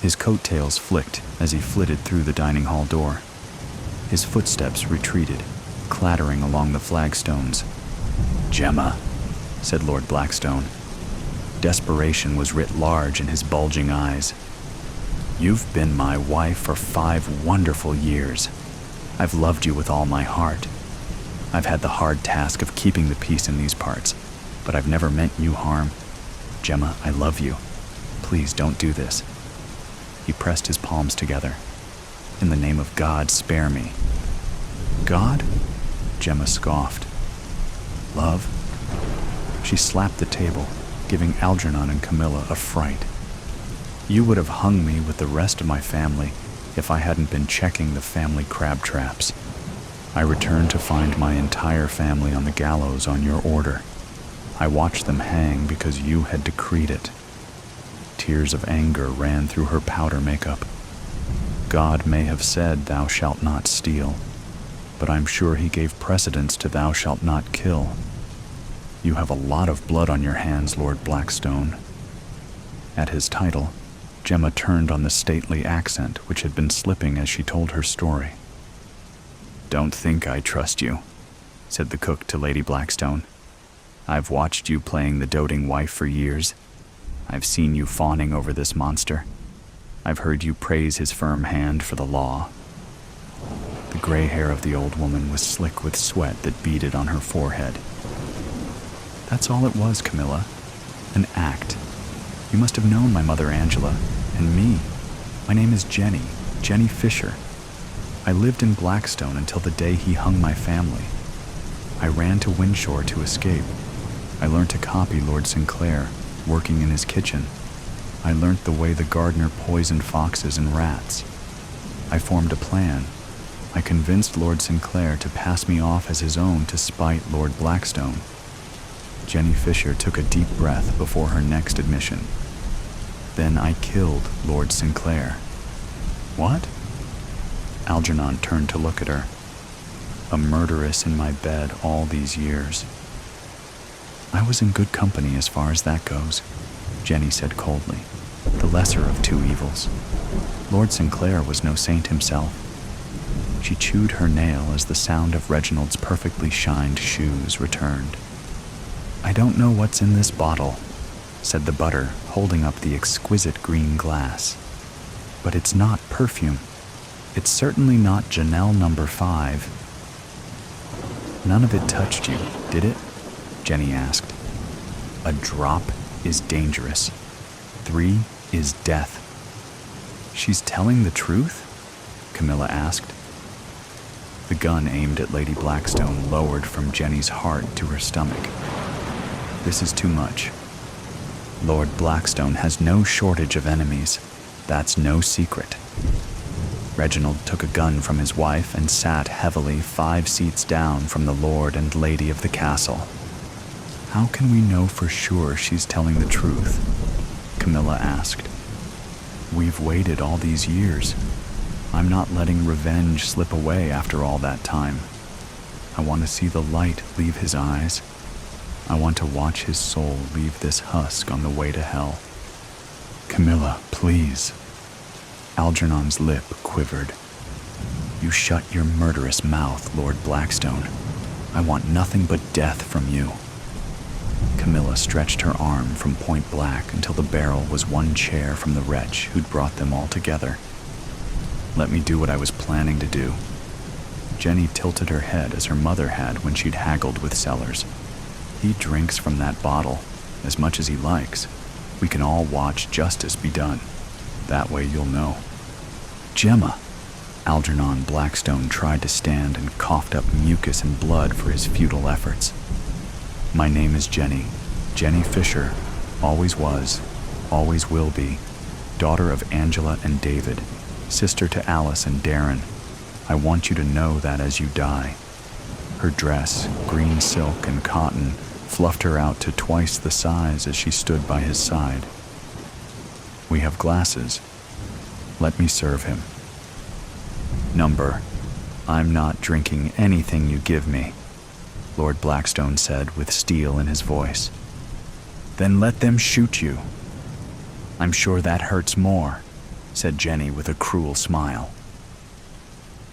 His coattails flicked as he flitted through the dining hall door. His footsteps retreated, clattering along the flagstones. "Gemma," said Lord Blackstone. Desperation was writ large in his bulging eyes. "You've been my wife for 5 wonderful years. I've loved you with all my heart. I've had the hard task of keeping the peace in these parts, but I've never meant you harm. Gemma, I love you. Please don't do this." He pressed his palms together. "In the name of God, spare me." "God?" Gemma scoffed. "Love?" She slapped the table, giving Algernon and Camilla a fright. "You would have hung me with the rest of my family if I hadn't been checking the family crab traps. I returned to find my entire family on the gallows on your order. I watched them hang because you had decreed it." Tears of anger ran through her powder makeup. "God may have said, 'Thou shalt not steal,' but I'm sure he gave precedence to 'Thou shalt not kill.' You have a lot of blood on your hands, Lord Blackstone." At his title, Gemma turned on the stately accent which had been slipping as she told her story. "Don't think I trust you," said the cook to Lady Blackstone. "I've watched you playing the doting wife for years. I've seen you fawning over this monster. I've heard you praise his firm hand for the law." The gray hair of the old woman was slick with sweat that beaded on her forehead. "That's all it was, Camilla. An act. You must have known my mother Angela, and me. My name is Jenny Fisher. I lived in Blackstone until the day he hung my family. I ran to Winshore to escape. I learned to copy Lord Sinclair, working in his kitchen. I learned the way the gardener poisoned foxes and rats. I formed a plan. I convinced Lord Sinclair to pass me off as his own to spite Lord Blackstone. Jenny Fisher took a deep breath before her next admission. Then I killed Lord Sinclair. What? Algernon turned to look at her. A murderess in my bed all these years. I was in good company as far as that goes, Jenny said coldly. The lesser of two evils. Lord Sinclair was no saint himself. She chewed her nail as the sound of Reginald's perfectly shined shoes returned. I don't know what's in this bottle, said the butter, holding up the exquisite green glass. But it's not perfume. It's certainly not Janelle number 5. None of it touched you, did it? Jenny asked. A drop is dangerous. 3 is death. She's telling the truth? Camilla asked. The gun aimed at Lady Blackstone lowered from Jenny's heart to her stomach. This is too much. Lord Blackstone has no shortage of enemies. That's no secret. Reginald took a gun from his wife and sat heavily 5 seats down from the lord and lady of the castle. How can we know for sure she's telling the truth? Camilla asked. We've waited all these years. I'm not letting revenge slip away after all that time. I want to see the light leave his eyes. I want to watch his soul leave this husk on the way to hell. Camilla, please. Algernon's lip quivered. You shut your murderous mouth, Lord Blackstone. I want nothing but death from you. Camilla stretched her arm from point blank until the barrel was 1 chair from the wretch who'd brought them all together. Let me do what I was planning to do. Jenny tilted her head as her mother had when she'd haggled with Sellers. He drinks from that bottle, as much as he likes. We can all watch justice be done. That way you'll know. Gemma! Algernon Blackstone tried to stand and coughed up mucus and blood for his futile efforts. My name is Jenny. Jenny Fisher. Always was. Always will be. Daughter of Angela and David. Sister to Alice and Darren. I want you to know that as you die. Her dress, green silk and cotton, fluffed her out to twice the size as she stood by his side. We have glasses. Let me serve him. Number, I'm not drinking anything you give me, Lord Blackstone said with steel in his voice. Then let them shoot you. I'm sure that hurts more, said Jenny with a cruel smile.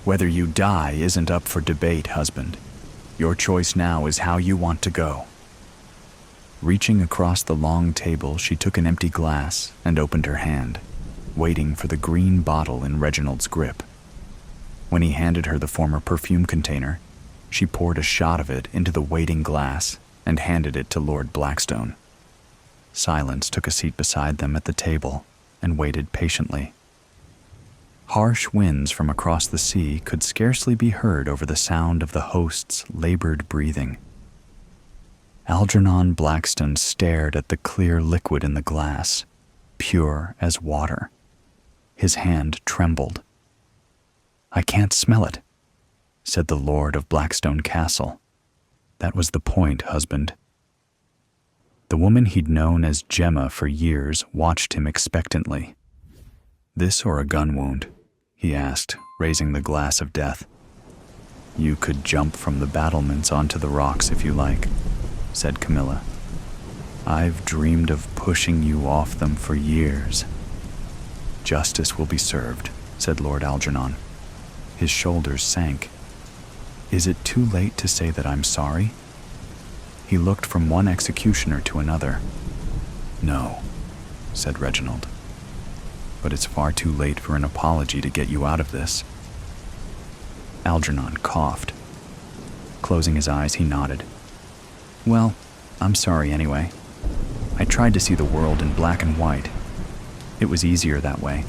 Whether you die isn't up for debate, husband. Your choice now is how you want to go. Reaching across the long table, she took an empty glass and opened her hand, waiting for the green bottle in Reginald's grip. When he handed her the former perfume container, she poured a shot of it into the waiting glass and handed it to Lord Blackstone. Silence took a seat beside them at the table and waited patiently. Harsh winds from across the sea could scarcely be heard over the sound of the host's labored breathing. Algernon Blackstone stared at the clear liquid in the glass, pure as water. His hand trembled. I can't smell it, said the Lord of Blackstone Castle. That was the point, husband. The woman he'd known as Gemma for years watched him expectantly. This or a gun wound? He asked, raising the glass of death. You could jump from the battlements onto the rocks if you like, said Camilla. I've dreamed of pushing you off them for years. Justice will be served, said Lord Algernon. His shoulders sank. Is it too late to say that I'm sorry? He looked from one executioner to another. No, said Reginald. But it's far too late for an apology to get you out of this. Algernon coughed. Closing his eyes, he nodded. Well, I'm sorry anyway. I tried to see the world in black and white. It was easier that way.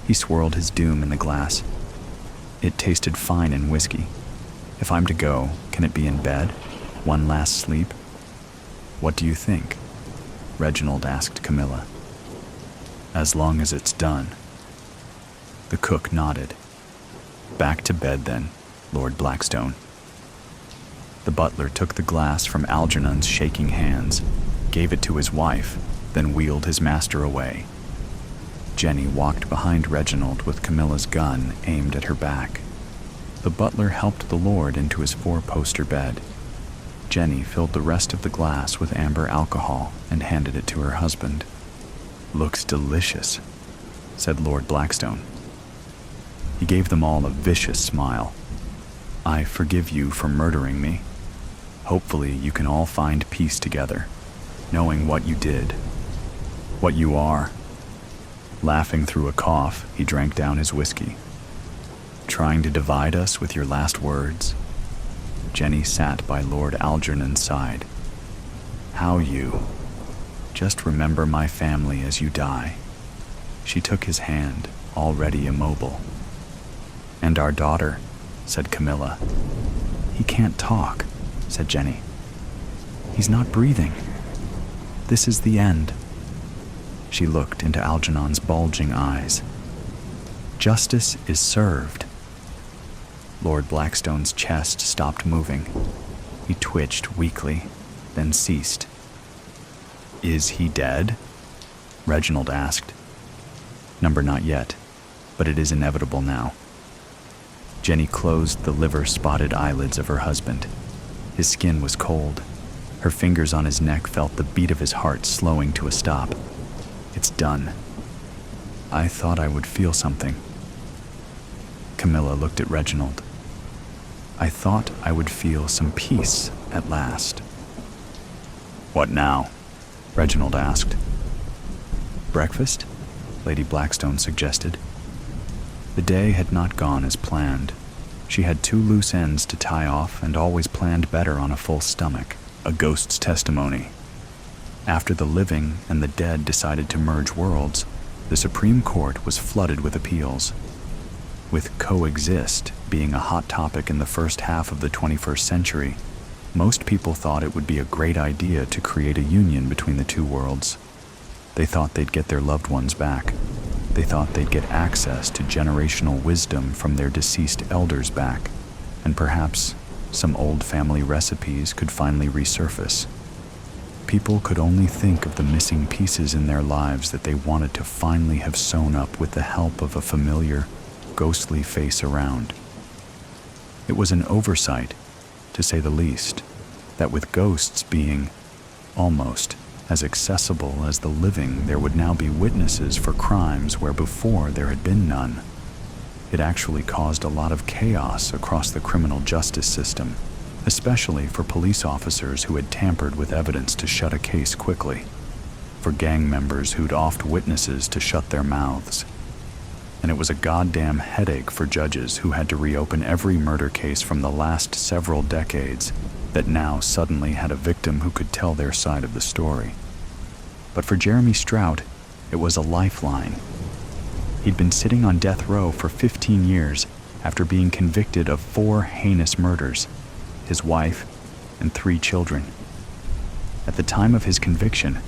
He swirled his doom in the glass. It tasted fine in whiskey. If I'm to go, can it be in bed? One last sleep? What do you think? Reginald asked Camilla. As long as it's done. The cook nodded. Back to bed then, Lord Blackstone. The butler took the glass from Algernon's shaking hands, gave it to his wife, then wheeled his master away. Jenny walked behind Reginald with Camilla's gun aimed at her back. The butler helped the lord into his four-poster bed. Jenny filled the rest of the glass with amber alcohol and handed it to her husband. Looks delicious, said Lord Blackstone. He gave them all a vicious smile. I forgive you for murdering me. Hopefully you can all find peace together, knowing what you did, what you are. Laughing through a cough, he drank down his whiskey. Trying to divide us with your last words? Jenny sat by Lord Algernon's side. How you? Just remember my family as you die. She took his hand, already immobile. And our daughter, said Camilla. He can't talk, said Jenny. He's not breathing. This is the end. She looked into Algernon's bulging eyes. Justice is served. Lord Blackstone's chest stopped moving. He twitched weakly, then ceased. Is he dead? Reginald asked. Number not yet, but it is inevitable now. Jenny closed the liver-spotted eyelids of her husband. His skin was cold. Her fingers on his neck felt the beat of his heart slowing to a stop. It's done. I thought I would feel something. Camilla looked at Reginald. I thought I would feel some peace at last. What now? Reginald asked. Breakfast? Lady Blackstone suggested. The day had not gone as planned. She had 2 loose ends to tie off and always planned better on a full stomach, a ghost's testimony. After the living and the dead decided to merge worlds, the Supreme Court was flooded with appeals. With coexist being a hot topic in the first half of the 21st century, most people thought it would be a great idea to create a union between the 2 worlds. They thought they'd get their loved ones back. They thought they'd get access to generational wisdom from their deceased elders back, and perhaps some old family recipes could finally resurface. People could only think of the missing pieces in their lives that they wanted to finally have sewn up with the help of a familiar, ghostly face around. It was an oversight, to say the least, that with ghosts being almost as accessible as the living, there would now be witnesses for crimes where before there had been none. It actually caused a lot of chaos across the criminal justice system, especially for police officers who had tampered with evidence to shut a case quickly, for gang members who'd offed witnesses to shut their mouths. And it was a goddamn headache for judges who had to reopen every murder case from the last several decades that now suddenly had a victim who could tell their side of the story. But for Jeremy Strout, it was a lifeline. He'd been sitting on death row for 15 years after being convicted of 4 heinous murders, his wife and 3 children. At the time of his conviction,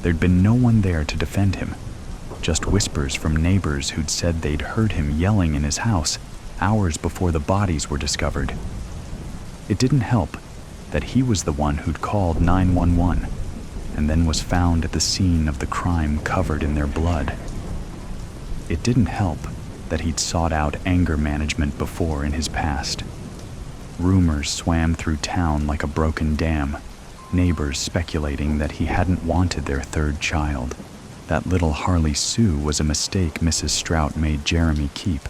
there'd been no one there to defend him, just whispers from neighbors who'd said they'd heard him yelling in his house hours before the bodies were discovered. It didn't help that he was the one who'd called 911 and then was found at the scene of the crime covered in their blood. It didn't help that he'd sought out anger management before in his past. Rumors swam through town like a broken dam, neighbors speculating that he hadn't wanted their 3rd child. That little Harley Sue was a mistake Mrs. Strout made Jeremy keep,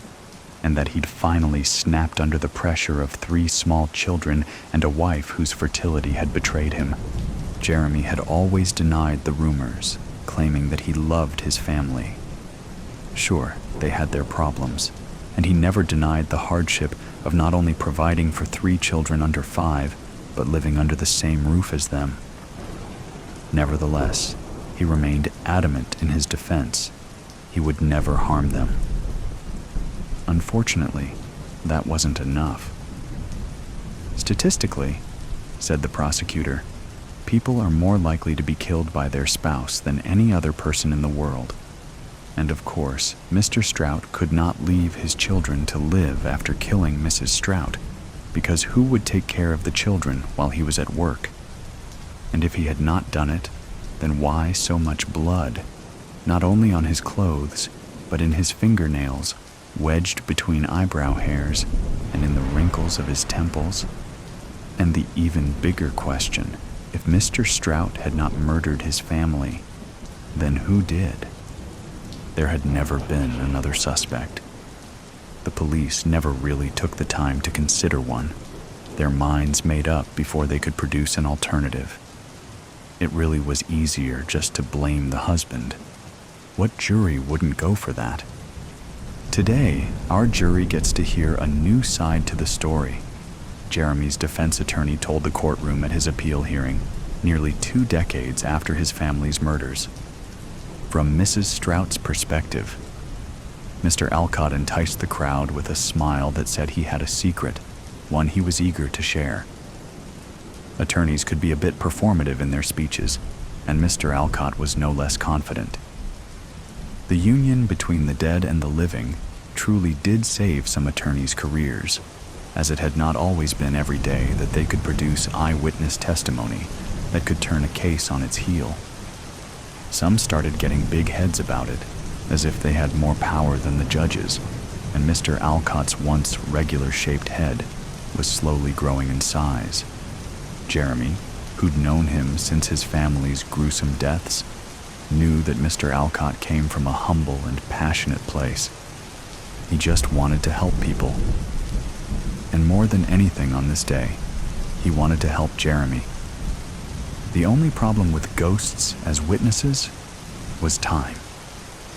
and that he'd finally snapped under the pressure of 3 small children and a wife whose fertility had betrayed him. Jeremy had always denied the rumors, claiming that he loved his family. Sure, they had their problems, and he never denied the hardship of not only providing for 3 children under 5, but living under the same roof as them. Nevertheless, he remained adamant in his defense. He would never harm them. Unfortunately, that wasn't enough. Statistically, said the prosecutor, people are more likely to be killed by their spouse than any other person in the world. And of course, Mr. Strout could not leave his children to live after killing Mrs. Strout, because who would take care of the children while he was at work? And if he had not done it, then why so much blood, not only on his clothes, but in his fingernails, wedged between eyebrow hairs, and in the wrinkles of his temples? And the even bigger question, if Mr. Strout had not murdered his family, then who did? There had never been another suspect. The police never really took the time to consider one, their minds made up before they could produce an alternative. It really was easier just to blame the husband. What jury wouldn't go for that? Today, our jury gets to hear a new side to the story. Jeremy's defense attorney told the courtroom at his appeal hearing, nearly 2 decades after his family's murders. From Mrs. Strout's perspective, Mr. Alcott enticed the crowd with a smile that said he had a secret, one he was eager to share. Attorneys could be a bit performative in their speeches, and Mr. Alcott was no less confident. The union between the dead and the living truly did save some attorneys' careers, as it had not always been every day that they could produce eyewitness testimony that could turn a case on its heel. Some started getting big heads about it, as if they had more power than the judges, and Mr. Alcott's once regular-shaped head was slowly growing in size. Jeremy, who'd known him since his family's gruesome deaths, knew that Mr. Alcott came from a humble and passionate place. He just wanted to help people. And more than anything on this day, he wanted to help Jeremy. The only problem with ghosts as witnesses was time.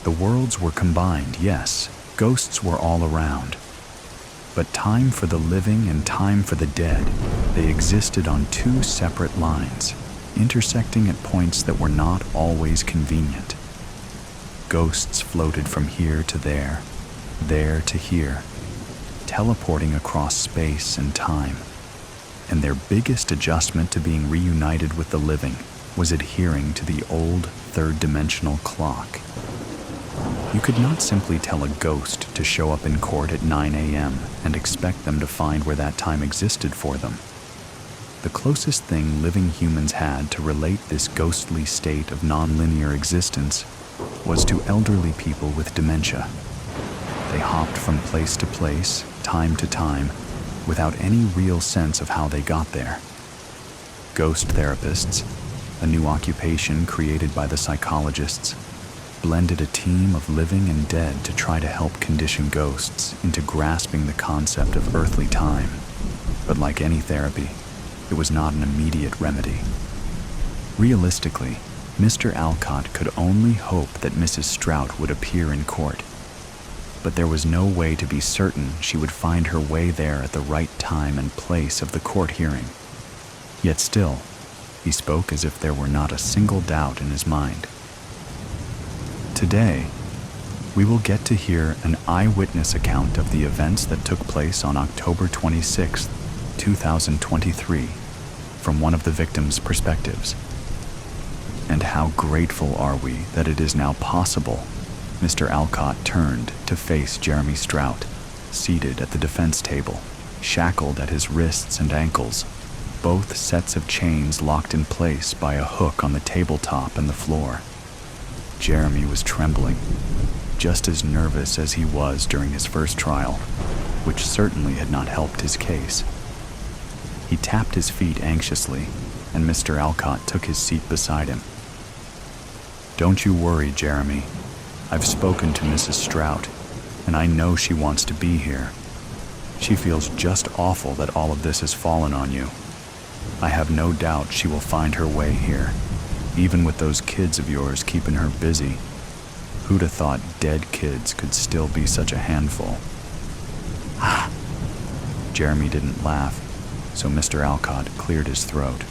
The worlds were combined, yes, ghosts were all around. But time for the living and time for the dead, they existed on 2 separate lines, intersecting at points that were not always convenient. Ghosts floated from here to there to here, teleporting across space and time. And their biggest adjustment to being reunited with the living was adhering to the old third-dimensional clock. You could not simply tell a ghost to show up in court at 9 a.m. and expect them to find where that time existed for them. The closest thing living humans had to relate this ghostly state of nonlinear existence was to elderly people with dementia. They hopped from place to place, time to time, without any real sense of how they got there. Ghost therapists, a new occupation created by the psychologists, blended a team of living and dead to try to help condition ghosts into grasping the concept of earthly time. But like any therapy, it was not an immediate remedy. Realistically, Mr. Alcott could only hope that Mrs. Strout would appear in court. But there was no way to be certain she would find her way there at the right time and place of the court hearing. Yet still, he spoke as if there were not a single doubt in his mind. Today, we will get to hear an eyewitness account of the events that took place on October 26, 2023, from one of the victims' perspectives. And how grateful are we that it is now possible. Mr. Alcott turned to face Jeremy Strout, seated at the defense table, shackled at his wrists and ankles, both sets of chains locked in place by a hook on the tabletop and the floor. Jeremy was trembling, just as nervous as he was during his first trial, which certainly had not helped his case. He tapped his feet anxiously, and Mr. Alcott took his seat beside him. "Don't you worry, Jeremy. I've spoken to Mrs. Strout, and I know she wants to be here. She feels just awful that all of this has fallen on you. I have no doubt she will find her way here, even with those kids of yours keeping her busy. Who'd have thought dead kids could still be such a handful?" Jeremy didn't laugh, so Mr. Alcott cleared his throat.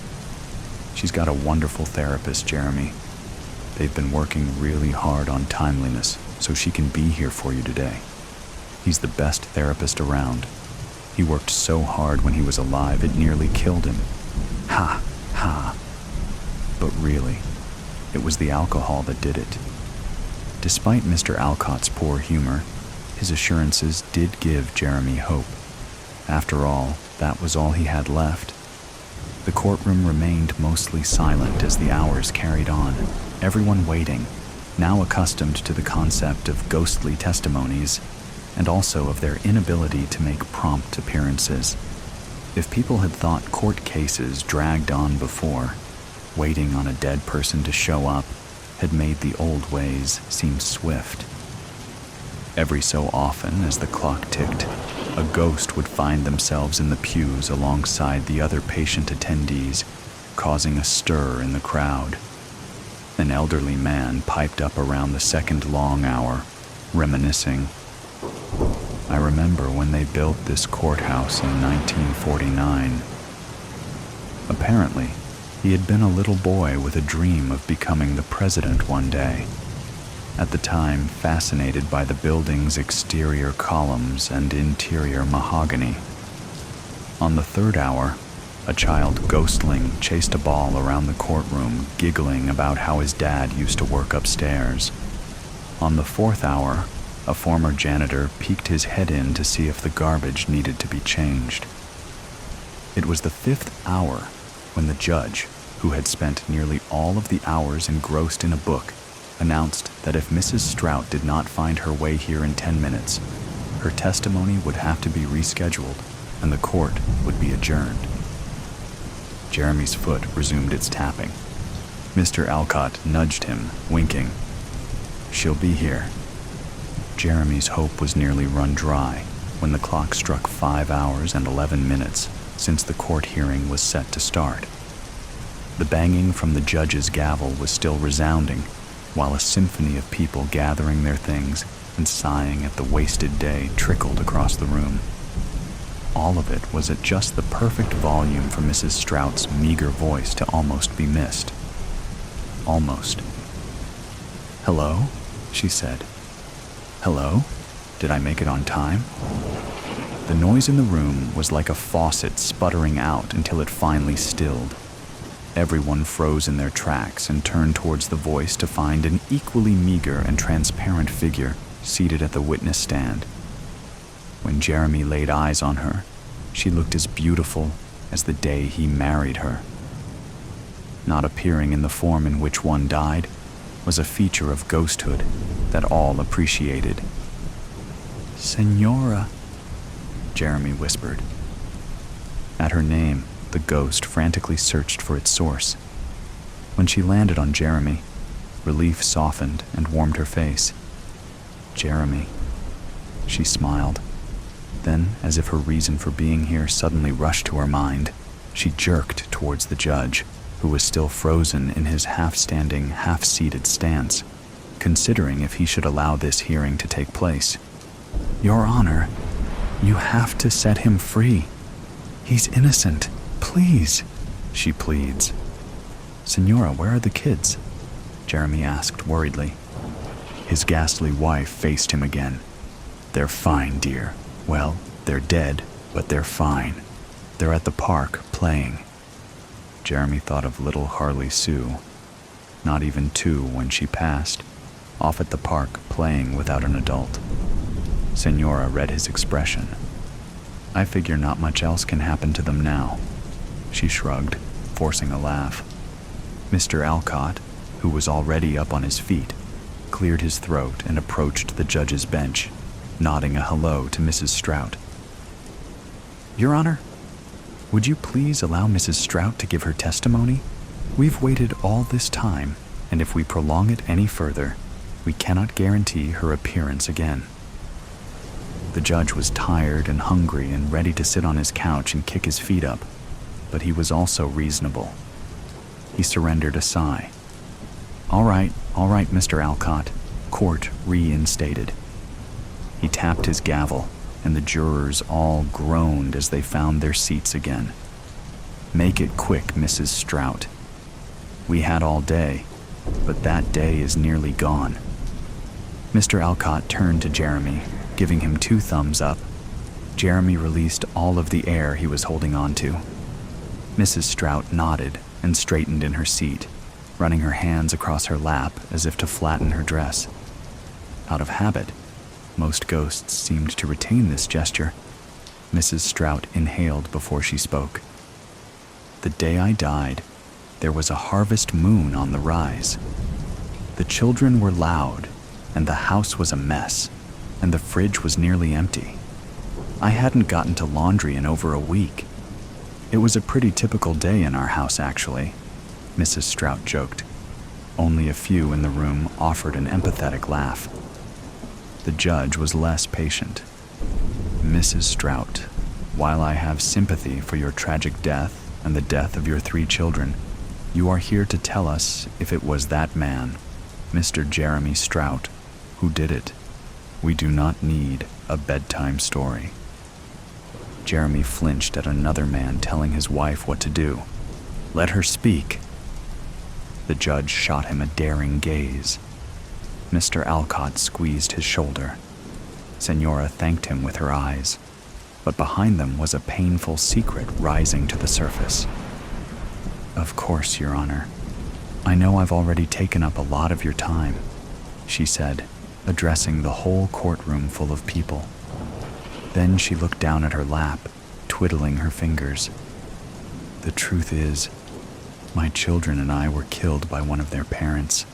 "She's got a wonderful therapist, Jeremy. They've been working really hard on timeliness so she can be here for you today. He's the best therapist around, He worked so hard when he was alive it nearly killed him. Ha, ha. But really, it was the alcohol that did it. Despite Mr. Alcott's poor humor, his assurances did give Jeremy hope. After all, that was all he had left. The courtroom remained mostly silent as the hours carried on, everyone waiting, now accustomed to the concept of ghostly testimonies, and also of their inability to make prompt appearances. If people had thought court cases dragged on before, waiting on a dead person to show up had made the old ways seem swift. Every so often, as the clock ticked, a ghost would find themselves in the pews alongside the other patient attendees, causing a stir in the crowd. An elderly man piped up around the second long hour, reminiscing. I remember when they built this courthouse in 1949. Apparently, he had been a little boy with a dream of becoming the president one day. At the time, fascinated by the building's exterior columns and interior mahogany. On the third hour, a child ghostling chased a ball around the courtroom, giggling about how his dad used to work upstairs. On the fourth hour, a former janitor peeked his head in to see if the garbage needed to be changed. It was the fifth hour when the judge, who had spent nearly all of the hours engrossed in a book, announced that if Mrs. Strout did not find her way here in 10 minutes, her testimony would have to be rescheduled and the court would be adjourned. Jeremy's foot resumed its tapping. Mr. Alcott nudged him, winking. She'll be here. Jeremy's hope was nearly run dry when the clock struck 5 hours and 11 minutes since the court hearing was set to start. The banging from the judge's gavel was still resounding, while a symphony of people gathering their things and sighing at the wasted day trickled across the room. All of it was at just the perfect volume for Mrs. Strout's meager voice to almost be missed. Almost. "Hello?" she said. "Hello? Did I make it on time?" The noise in the room was like a faucet sputtering out until it finally stilled. Everyone froze in their tracks and turned towards the voice to find an equally meager and transparent figure seated at the witness stand. When Jeremy laid eyes on her, she looked as beautiful as the day he married her. Not appearing in the form in which one died was a feature of ghosthood that all appreciated. "Senora," Jeremy whispered. At her name, the ghost frantically searched for its source. When she landed on Jeremy, relief softened and warmed her face. "Jeremy," she smiled. Then, as if her reason for being here suddenly rushed to her mind, she jerked towards the judge, who was still frozen in his half-standing, half-seated stance, considering if he should allow this hearing to take place. "Your Honor, you have to set him free. He's innocent. Please," she pleads. "Senora, where are the kids?" Jeremy asked worriedly. His ghastly wife faced him again. "They're fine, dear. Well, they're dead, but they're fine. They're at the park, playing." Jeremy thought of little Harley Sue, not even 2 when she passed, off at the park playing without an adult. Senora read his expression. "I figure not much else can happen to them now." She shrugged, forcing a laugh. Mr. Alcott, who was already up on his feet, cleared his throat and approached the judge's bench, nodding a hello to Mrs. Strout. "Your Honor, would you please allow Mrs. Strout to give her testimony? We've waited all this time, and if we prolong it any further, we cannot guarantee her appearance again." The judge was tired and hungry and ready to sit on his couch and kick his feet up, but he was also reasonable. He surrendered a sigh. All right, Mr. Alcott," court reinstated. He tapped his gavel, and the jurors all groaned as they found their seats again. "Make it quick, Mrs. Strout. We had all day, but that day is nearly gone." Mr. Alcott turned to Jeremy, giving him 2 thumbs up. Jeremy released all of the air he was holding on to. Mrs. Strout nodded and straightened in her seat, running her hands across her lap as if to flatten her dress. Out of habit, most ghosts seemed to retain this gesture. Mrs. Strout inhaled before she spoke. The day I died, there was a harvest moon on the rise. The children were loud, and the house was a mess, and the fridge was nearly empty. I hadn't gotten to laundry in over a week. It was a pretty typical day in our house, actually, Mrs. Strout joked. Only a few in the room offered an empathetic laugh. The judge was less patient. Mrs. Strout, while I have sympathy for your tragic death and the death of your 3 children, you are here to tell us if it was that man, Mr. Jeremy Strout, who did it. We do not need a bedtime story. Jeremy flinched at another man telling his wife what to do. Let her speak. The judge shot him a daring gaze. Mr. Alcott squeezed his shoulder. Senora thanked him with her eyes, but behind them was a painful secret rising to the surface. Of course, Your Honor. I know I've already taken up a lot of your time, she said, addressing the whole courtroom full of people. Then she looked down at her lap, twiddling her fingers. The truth is, my children and I were killed by one of their parents.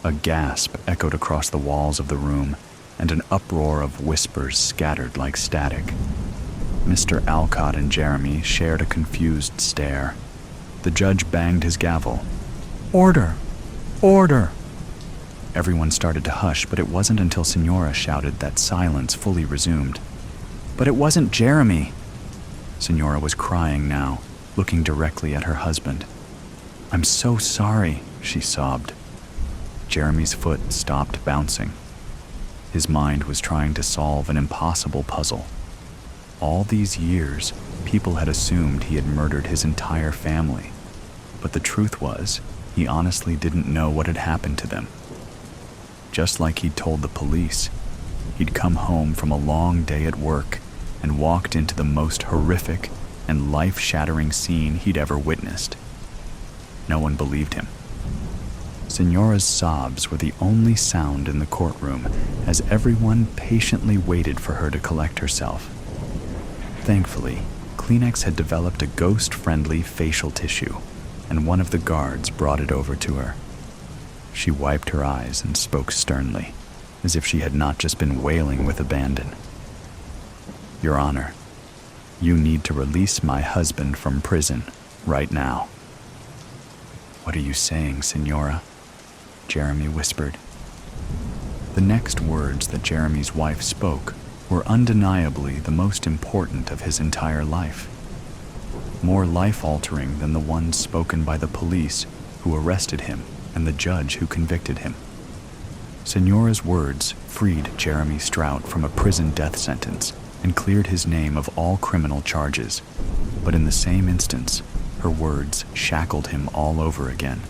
A gasp echoed across the walls of the room, and an uproar of whispers scattered like static. Mr. Alcott and Jeremy shared a confused stare. The judge banged his gavel. Order! Order! Everyone started to hush, but it wasn't until Senora shouted that silence fully resumed. But it wasn't Jeremy! Senora was crying now, looking directly at her husband. I'm so sorry, she sobbed. Jeremy's foot stopped bouncing. His mind was trying to solve an impossible puzzle. All these years, people had assumed he had murdered his entire family. But the truth was, he honestly didn't know what had happened to them. Just like he'd told the police, he'd come home from a long day at work and walked into the most horrific and life-shattering scene he'd ever witnessed. No one believed him. Senora's sobs were the only sound in the courtroom as everyone patiently waited for her to collect herself. Thankfully, Kleenex had developed a ghost-friendly facial tissue, and one of the guards brought it over to her. She wiped her eyes and spoke sternly, as if she had not just been wailing with abandon. Your Honor, you need to release my husband from prison right now. What are you saying, Senora? Jeremy whispered. The next words that Jeremy's wife spoke were undeniably the most important of his entire life. More life-altering than the ones spoken by the police who arrested him and the judge who convicted him. Senora's words freed Jeremy Strout from a prison death sentence and cleared his name of all criminal charges, but in the same instance, her words shackled him all over again,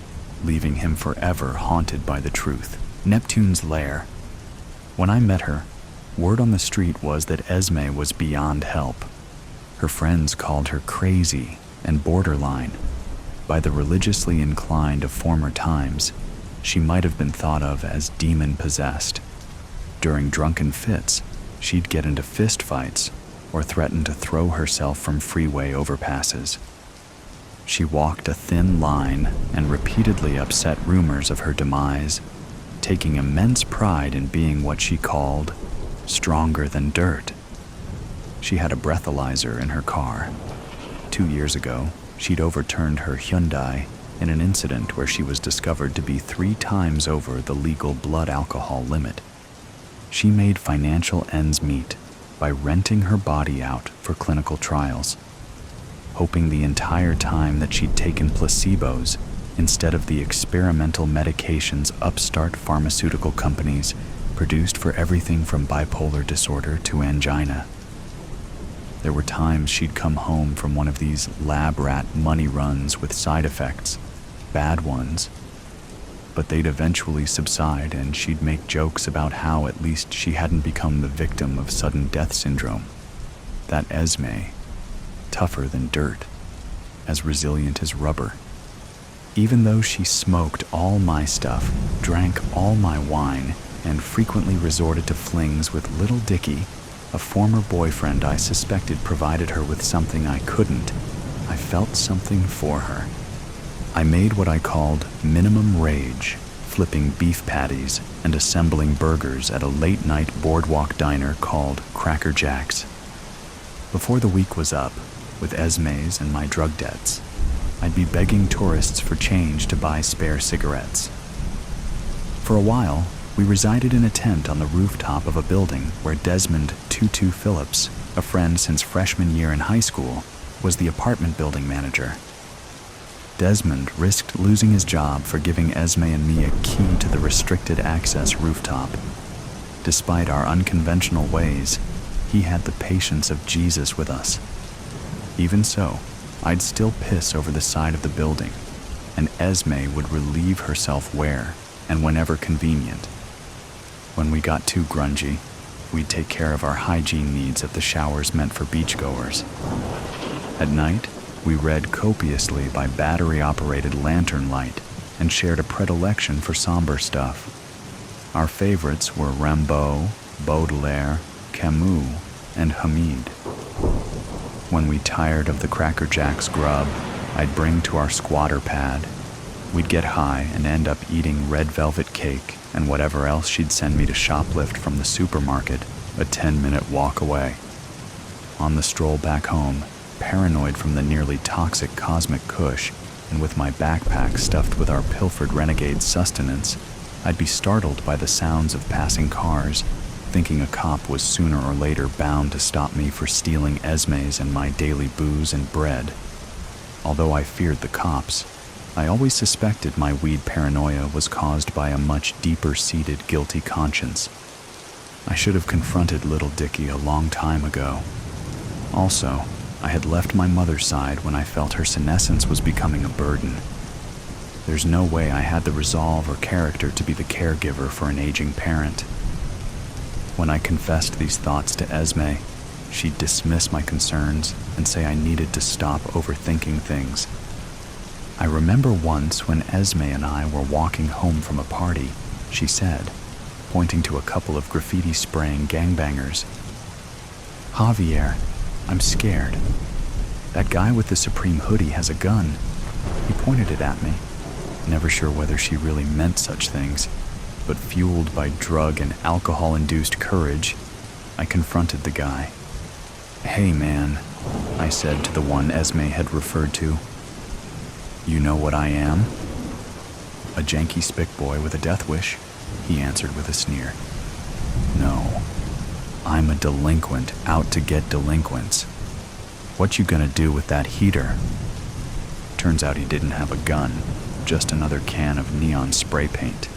leaving him forever haunted by the truth. Neptune's lair. When I met her, word on the street was that Esme was beyond help. Her friends called her crazy and borderline. By the religiously inclined of former times, she might have been thought of as demon-possessed. During drunken fits, she'd get into fistfights or threaten to throw herself from freeway overpasses. She walked a thin line and repeatedly upset rumors of her demise, taking immense pride in being what she called stronger than dirt. She had a breathalyzer in her car. 2 years ago, she'd overturned her Hyundai in an incident where she was discovered to be 3 times over the legal blood alcohol limit. She made financial ends meet by renting her body out for clinical trials, hoping the entire time that she'd taken placebos instead of the experimental medications upstart pharmaceutical companies produced for everything from bipolar disorder to angina. There were times she'd come home from one of these lab rat money runs with side effects, bad ones, but they'd eventually subside and she'd make jokes about how at least she hadn't become the victim of sudden death syndrome. That Esme, tougher than dirt, as resilient as rubber. Even though she smoked all my stuff, drank all my wine, and frequently resorted to flings with Little Dicky, a former boyfriend I suspected provided her with something I couldn't, I felt something for her. I made what I called minimum rage, flipping beef patties and assembling burgers at a late-night boardwalk diner called Cracker Jack's. Before the week was up, with Esme's and my drug debts, I'd be begging tourists for change to buy spare cigarettes. For a while, we resided in a tent on the rooftop of a building where Desmond Tutu Phillips, a friend since freshman year in high school, was the apartment building manager. Desmond risked losing his job for giving Esme and me a key to the restricted access rooftop. Despite our unconventional ways, he had the patience of Jesus with us. Even so, I'd still piss over the side of the building, and Esme would relieve herself where and whenever convenient. When we got too grungy, we'd take care of our hygiene needs at the showers meant for beachgoers. At night, we read copiously by battery-operated lantern light and shared a predilection for somber stuff. Our favorites were Rimbaud, Baudelaire, Camus, and Hamid. When we tired of the Cracker Jack's grub, I'd bring to our squatter pad. We'd get high and end up eating red velvet cake and whatever else she'd send me to shoplift from the supermarket, a 10-minute walk away. On the stroll back home, paranoid from the nearly toxic cosmic kush, and with my backpack stuffed with our pilfered renegade sustenance, I'd be startled by the sounds of passing cars, thinking a cop was sooner or later bound to stop me for stealing Esme's and my daily booze and bread. Although I feared the cops, I always suspected my weed paranoia was caused by a much deeper-seated guilty conscience. I should have confronted Little Dicky a long time ago. Also, I had left my mother's side when I felt her senescence was becoming a burden. There's no way I had the resolve or character to be the caregiver for an aging parent. When I confessed these thoughts to Esme, she'd dismiss my concerns and say I needed to stop overthinking things. I remember once when Esme and I were walking home from a party, she said, pointing to a couple of graffiti-spraying gangbangers, "Javier, I'm scared. That guy with the Supreme hoodie has a gun." He pointed it at me, never sure whether she really meant such things, but fueled by drug and alcohol-induced courage, I confronted the guy. "Hey man," I said to the one Esme had referred to. "You know what I am?" "A janky spick boy with a death wish," he answered with a sneer. "No. I'm a delinquent out to get delinquents. What you gonna do with that heater?" Turns out he didn't have a gun, just another can of neon spray paint,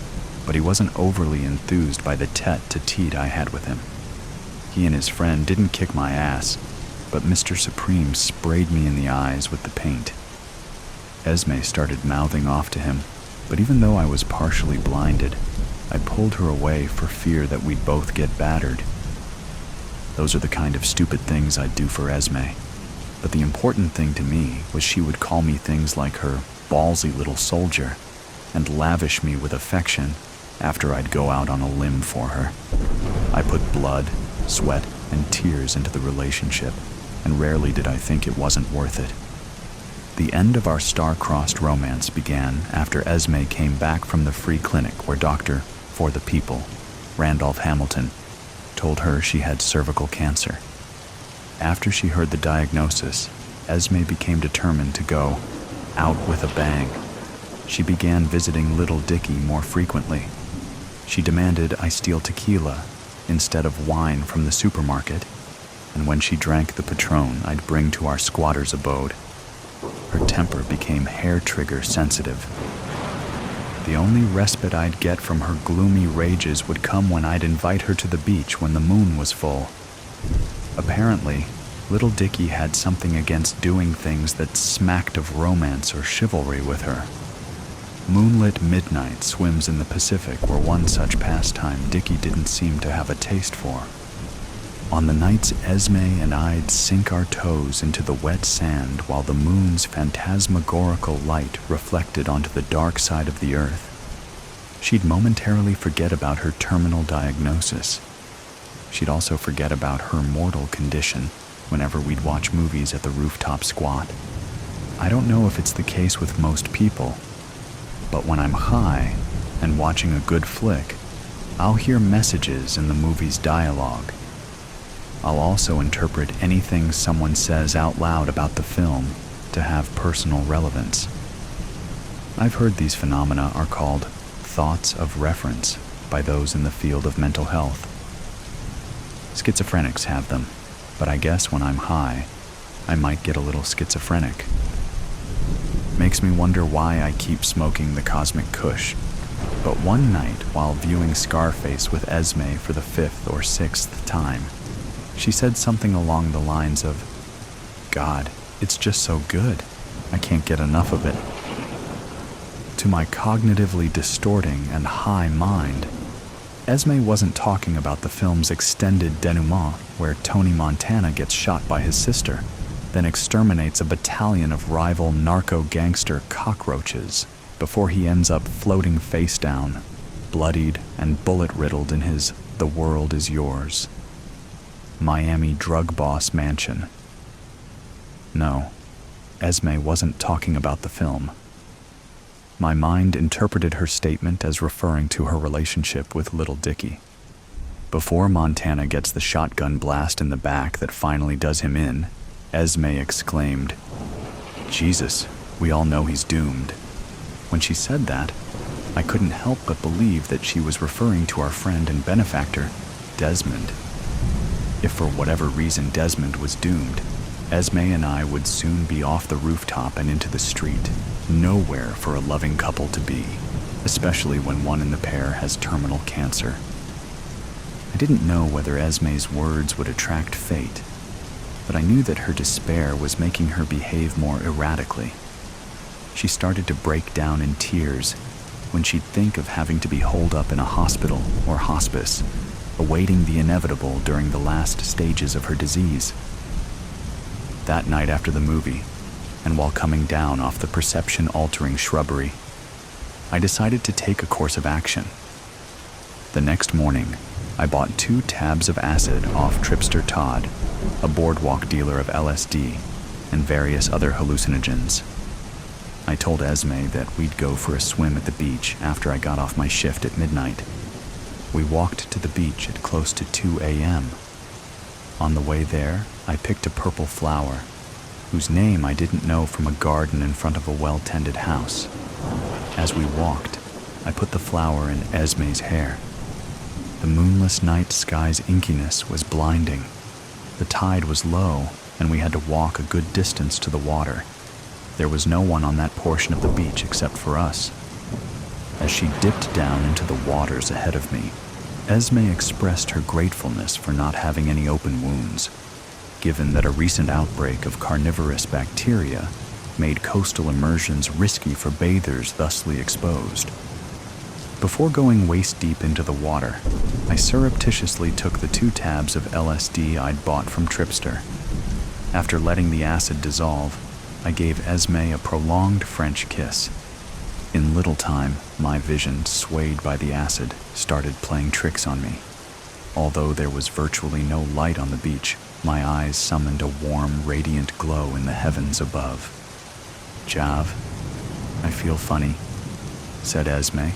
but he wasn't overly enthused by the tete-to-tete I had with him. He and his friend didn't kick my ass, but Mr. Supreme sprayed me in the eyes with the paint. Esme started mouthing off to him, but even though I was partially blinded, I pulled her away for fear that we'd both get battered. Those are the kind of stupid things I'd do for Esme, but the important thing to me was she would call me things like her ballsy little soldier and lavish me with affection after I'd go out on a limb for her. I put blood, sweat, and tears into the relationship, and rarely did I think it wasn't worth it. The end of our star-crossed romance began after Esme came back from the free clinic where Dr. For the People, Randolph Hamilton, told her she had cervical cancer. After she heard the diagnosis, Esme became determined to go out with a bang. She began visiting Little Dicky more frequently. She demanded I steal tequila instead of wine from the supermarket, and when she drank the Patron I'd bring to our squatter's abode, her temper became hair-trigger sensitive. The only respite I'd get from her gloomy rages would come when I'd invite her to the beach when the moon was full. Apparently, Little Dicky had something against doing things that smacked of romance or chivalry with her. Moonlit midnight swims in the Pacific were one such pastime Dickie didn't seem to have a taste for. On the nights Esme and I'd sink our toes into the wet sand while the moon's phantasmagorical light reflected onto the dark side of the earth, she'd momentarily forget about her terminal diagnosis. She'd also forget about her mortal condition whenever we'd watch movies at the rooftop squat. I don't know if it's the case with most people, but when I'm high and watching a good flick, I'll hear messages in the movie's dialogue. I'll also interpret anything someone says out loud about the film to have personal relevance. I've heard these phenomena are called thoughts of reference by those in the field of mental health. Schizophrenics have them, but I guess when I'm high, I might get a little schizophrenic. Makes me wonder why I keep smoking the cosmic kush. But one night, while viewing Scarface with Esme for the 5th or 6th time, she said something along the lines of, "God, it's just so good. I can't get enough of it." To my cognitively distorting and high mind, Esme wasn't talking about the film's extended denouement where Tony Montana gets shot by his sister, then exterminates a battalion of rival narco-gangster cockroaches before he ends up floating face down, bloodied and bullet-riddled in his "The World Is Yours" Miami drug boss mansion. No, Esme wasn't talking about the film. My mind interpreted her statement as referring to her relationship with little Dickie. Before Montana gets the shotgun blast in the back that finally does him in, Esme exclaimed, "Jesus, we all know he's doomed." When she said that, I couldn't help but believe that she was referring to our friend and benefactor, Desmond. If for whatever reason Desmond was doomed, Esme and I would soon be off the rooftop and into the street, nowhere for a loving couple to be, especially when one in the pair has terminal cancer. I didn't know whether Esme's words would attract fate, but I knew that her despair was making her behave more erratically. She started to break down in tears when she'd think of having to be holed up in a hospital or hospice, awaiting the inevitable during the last stages of her disease. That night after the movie, and while coming down off the perception-altering shrubbery, I decided to take a course of action. The next morning, I bought 2 tabs of acid off Tripster Todd, a boardwalk dealer of LSD, and various other hallucinogens. I told Esme that we'd go for a swim at the beach after I got off my shift at midnight. We walked to the beach at close to 2 a.m. On the way there, I picked a purple flower, whose name I didn't know from a garden in front of a well-tended house. As we walked, I put the flower in Esme's hair. The moonless night sky's inkiness was blinding. The tide was low, and we had to walk a good distance to the water. There was no one on that portion of the beach except for us. As she dipped down into the waters ahead of me, Esme expressed her gratefulness for not having any open wounds, given that a recent outbreak of carnivorous bacteria made coastal immersions risky for bathers thusly exposed. Before going waist-deep into the water, I surreptitiously took the 2 tabs of LSD I'd bought from Tripster. After letting the acid dissolve, I gave Esme a prolonged French kiss. In little time, my vision, swayed by the acid, started playing tricks on me. Although there was virtually no light on the beach, my eyes summoned a warm, radiant glow in the heavens above. "Jav, I feel funny," said Esme.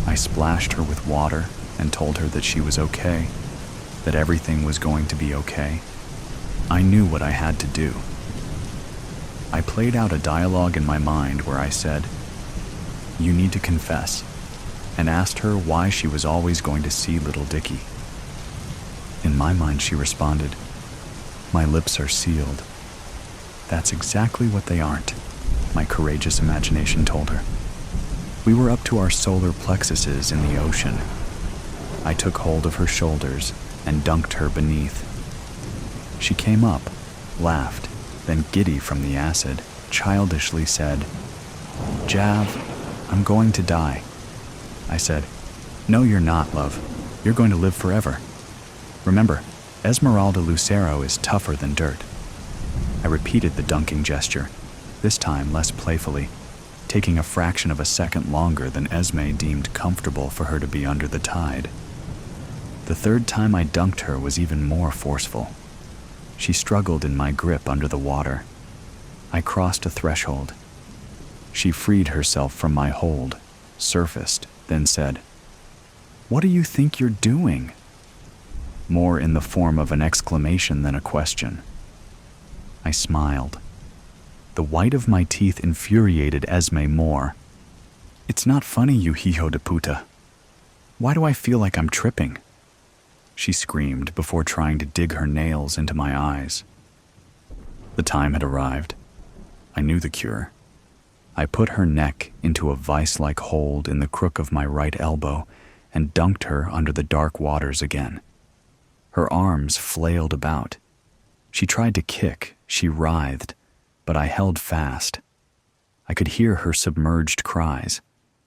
I splashed her with water and told her that she was okay, that everything was going to be okay. I knew what I had to do. I played out a dialogue in my mind where I said, "You need to confess," and asked her why she was always going to see little Dickie. In my mind, she responded, "My lips are sealed." "That's exactly what they aren't," my courageous imagination told her. We were up to our solar plexuses in the ocean. I took hold of her shoulders and dunked her beneath. She came up, laughed, then, giddy from the acid, childishly said, "Jav, I'm going to die." I said, "No, you're not, love. You're going to live forever. Remember, Esmeralda Lucero is tougher than dirt." I repeated the dunking gesture, this time less playfully, taking a fraction of a second longer than Esme deemed comfortable for her to be under the tide. The third time I dunked her was even more forceful. She struggled in my grip under the water. I crossed a threshold. She freed herself from my hold, surfaced, then said, "What do you think you're doing?" More in the form of an exclamation than a question. I smiled. The white of my teeth infuriated Esme more. "It's not funny, you hijo de puta. Why do I feel like I'm tripping?" She screamed before trying to dig her nails into my eyes. The time had arrived. I knew the cure. I put her neck into a vice-like hold in the crook of my right elbow and dunked her under the dark waters again. Her arms flailed about. She tried to kick, she writhed, but I held fast. I could hear her submerged cries,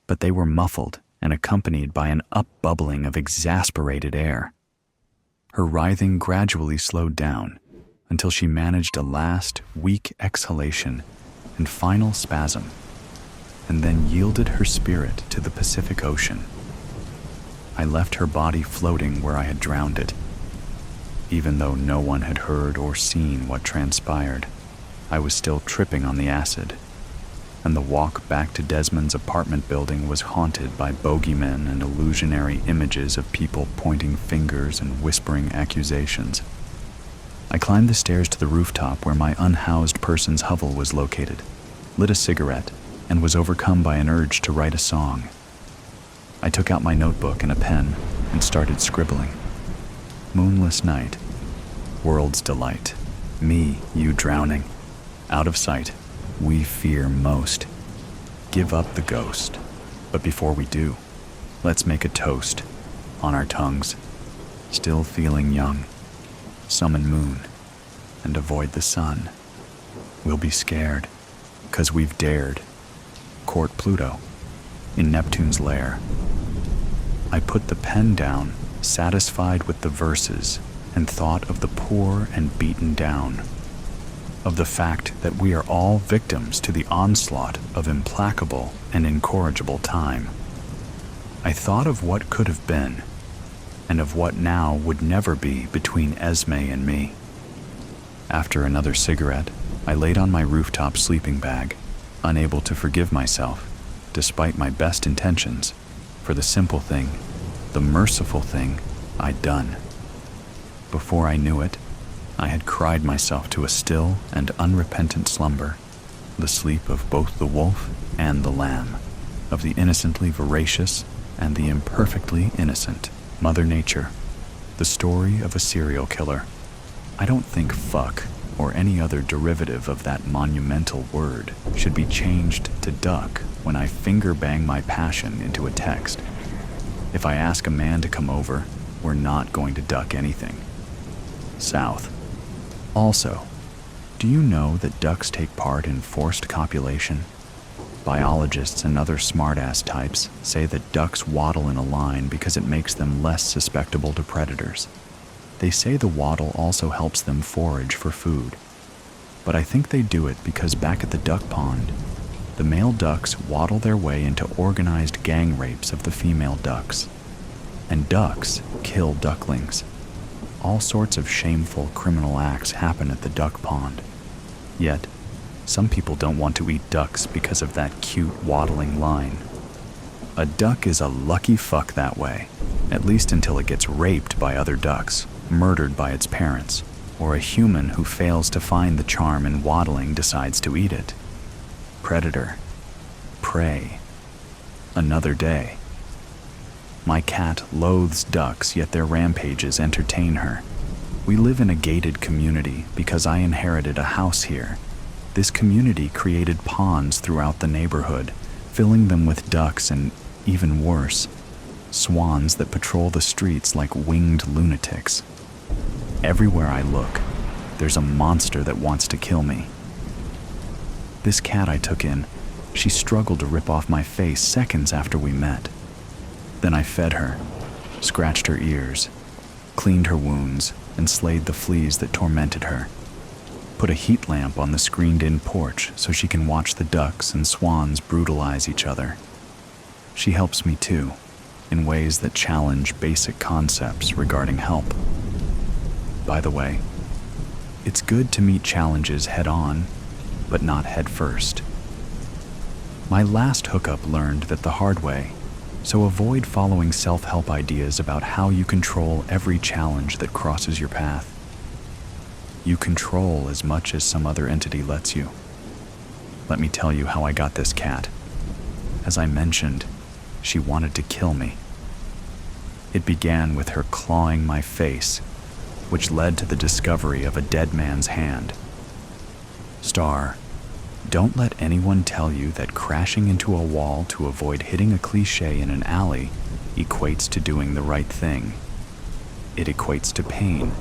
but they were muffled and accompanied by an upbubbling of exasperated air. Her writhing gradually slowed down until she managed a last, weak exhalation and final spasm, and then yielded her spirit to the Pacific Ocean. I left her body floating where I had drowned it. Even though no one had heard or seen what transpired, I was still tripping on the acid, and the walk back to Desmond's apartment building was haunted by bogeymen and illusionary images of people pointing fingers and whispering accusations. I climbed the stairs to the rooftop where my unhoused person's hovel was located, lit a cigarette, and was overcome by an urge to write a song. I took out my notebook and a pen and started scribbling. Moonless night, world's delight, me, you drowning, out of sight, we fear most. Give up the ghost, but before we do, let's make a toast on our tongues. Still feeling young, summon moon, and avoid the sun. We'll be scared, 'cause we've dared. Court Pluto, in Neptune's lair. I put the pen down, satisfied with the verses, and thought of the poor and beaten down, of the fact that we are all victims to the onslaught of implacable and incorrigible time. I thought of what could have been, and of what now would never be between Esme and me. After another cigarette, I laid on my rooftop sleeping bag, unable to forgive myself, despite my best intentions, for the simple thing, the merciful thing I'd done. Before I knew it, I had cried myself to a still and unrepentant slumber, the sleep of both the wolf and the lamb, of the innocently voracious and the imperfectly innocent. Mother Nature, the story of a serial killer. I don't think fuck, or any other derivative of that monumental word, should be changed to duck when I finger bang my passion into a text. If I ask a man to come over, we're not going to duck anything. South. Also, do you know that ducks take part in forced copulation? Biologists and other smartass types say that ducks waddle in a line because it makes them less susceptible to predators. They say the waddle also helps them forage for food. But I think they do it because back at the duck pond, the male ducks waddle their way into organized gang rapes of the female ducks. And ducks kill ducklings. All sorts of shameful criminal acts happen at the duck pond. Yet, some people don't want to eat ducks because of that cute waddling line. A duck is a lucky fuck that way, at least until it gets raped by other ducks, murdered by its parents, or a human who fails to find the charm in waddling decides to eat it. Predator. Prey. Another day. My cat loathes ducks, yet their rampages entertain her. We live in a gated community because I inherited a house here. This community created ponds throughout the neighborhood, filling them with ducks and, even worse, swans that patrol the streets like winged lunatics. Everywhere I look, there's a monster that wants to kill me. This cat I took in She struggled to rip off my face seconds after we met. Then I fed her, scratched her ears, cleaned her wounds, and slayed the fleas that tormented her. Put a heat lamp on the screened-in porch so she can watch the ducks and swans brutalize each other. She helps me too, in ways that challenge basic concepts regarding help. By the way, it's good to meet challenges head-on, but not head-first. My last hookup learned that the hard way, so avoid following self-help ideas about how you control every challenge that crosses your path. You control as much as some other entity lets you. Let me tell you how I got this cat. As I mentioned, she wanted to kill me. It began with her clawing my face, which led to the discovery of a dead man's hand. Star, don't let anyone tell you that crashing into a wall to avoid hitting a cliché in an alley equates to doing the right thing. It equates to pain,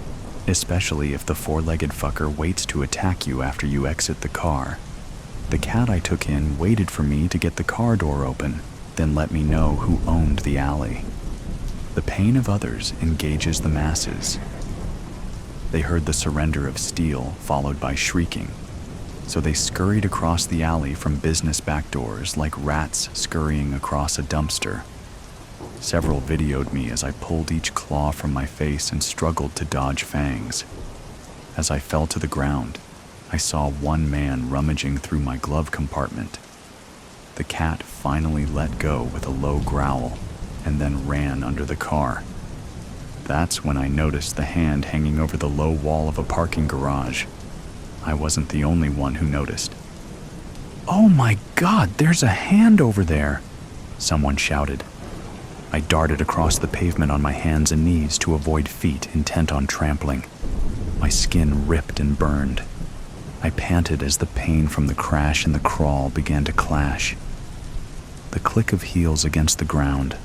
especially if the four-legged fucker waits to attack you after you exit the car. The cat I took in waited for me to get the car door open, then let me know who owned the alley. The pain of others engages the masses. They heard the surrender of steel, followed by shrieking, so they scurried across the alley from business back doors like rats scurrying across a dumpster. Several videoed me as I pulled each claw from my face and struggled to dodge fangs. As I fell to the ground, I saw one man rummaging through my glove compartment. The cat finally let go with a low growl and then ran under the car. That's when I noticed the hand hanging over the low wall of a parking garage. I wasn't the only one who noticed. "Oh my God, there's a hand over there!" someone shouted. I darted across the pavement on my hands and knees to avoid feet intent on trampling. My skin ripped and burned. I panted as the pain from the crash and the crawl began to clash. The click of heels against the ground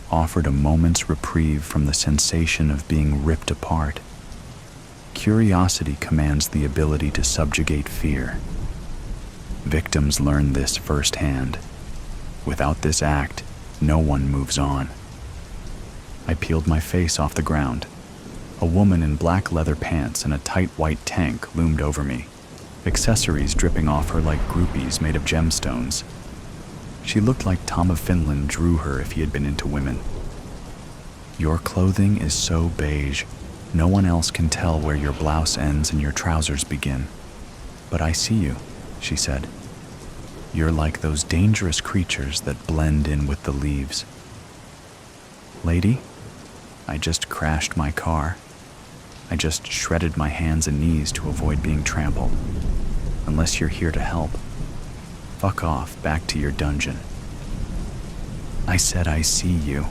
offered a moment's reprieve from the sensation of being ripped apart. Curiosity commands the ability to subjugate fear. Victims learn this firsthand. Without this act, no one moves on. I peeled my face off the ground. A woman in black leather pants and a tight white tank loomed over me, accessories dripping off her like groupies made of gemstones. She looked like Tom of Finland drew her if he had been into women. "Your clothing is so beige, no one else can tell where your blouse ends and your trousers begin. But I see you," she said. "You're like those dangerous creatures that blend in with the leaves." "Lady, I just crashed my car. I just shredded my hands and knees to avoid being trampled. Unless you're here to help, fuck off back to your dungeon." I said I see you.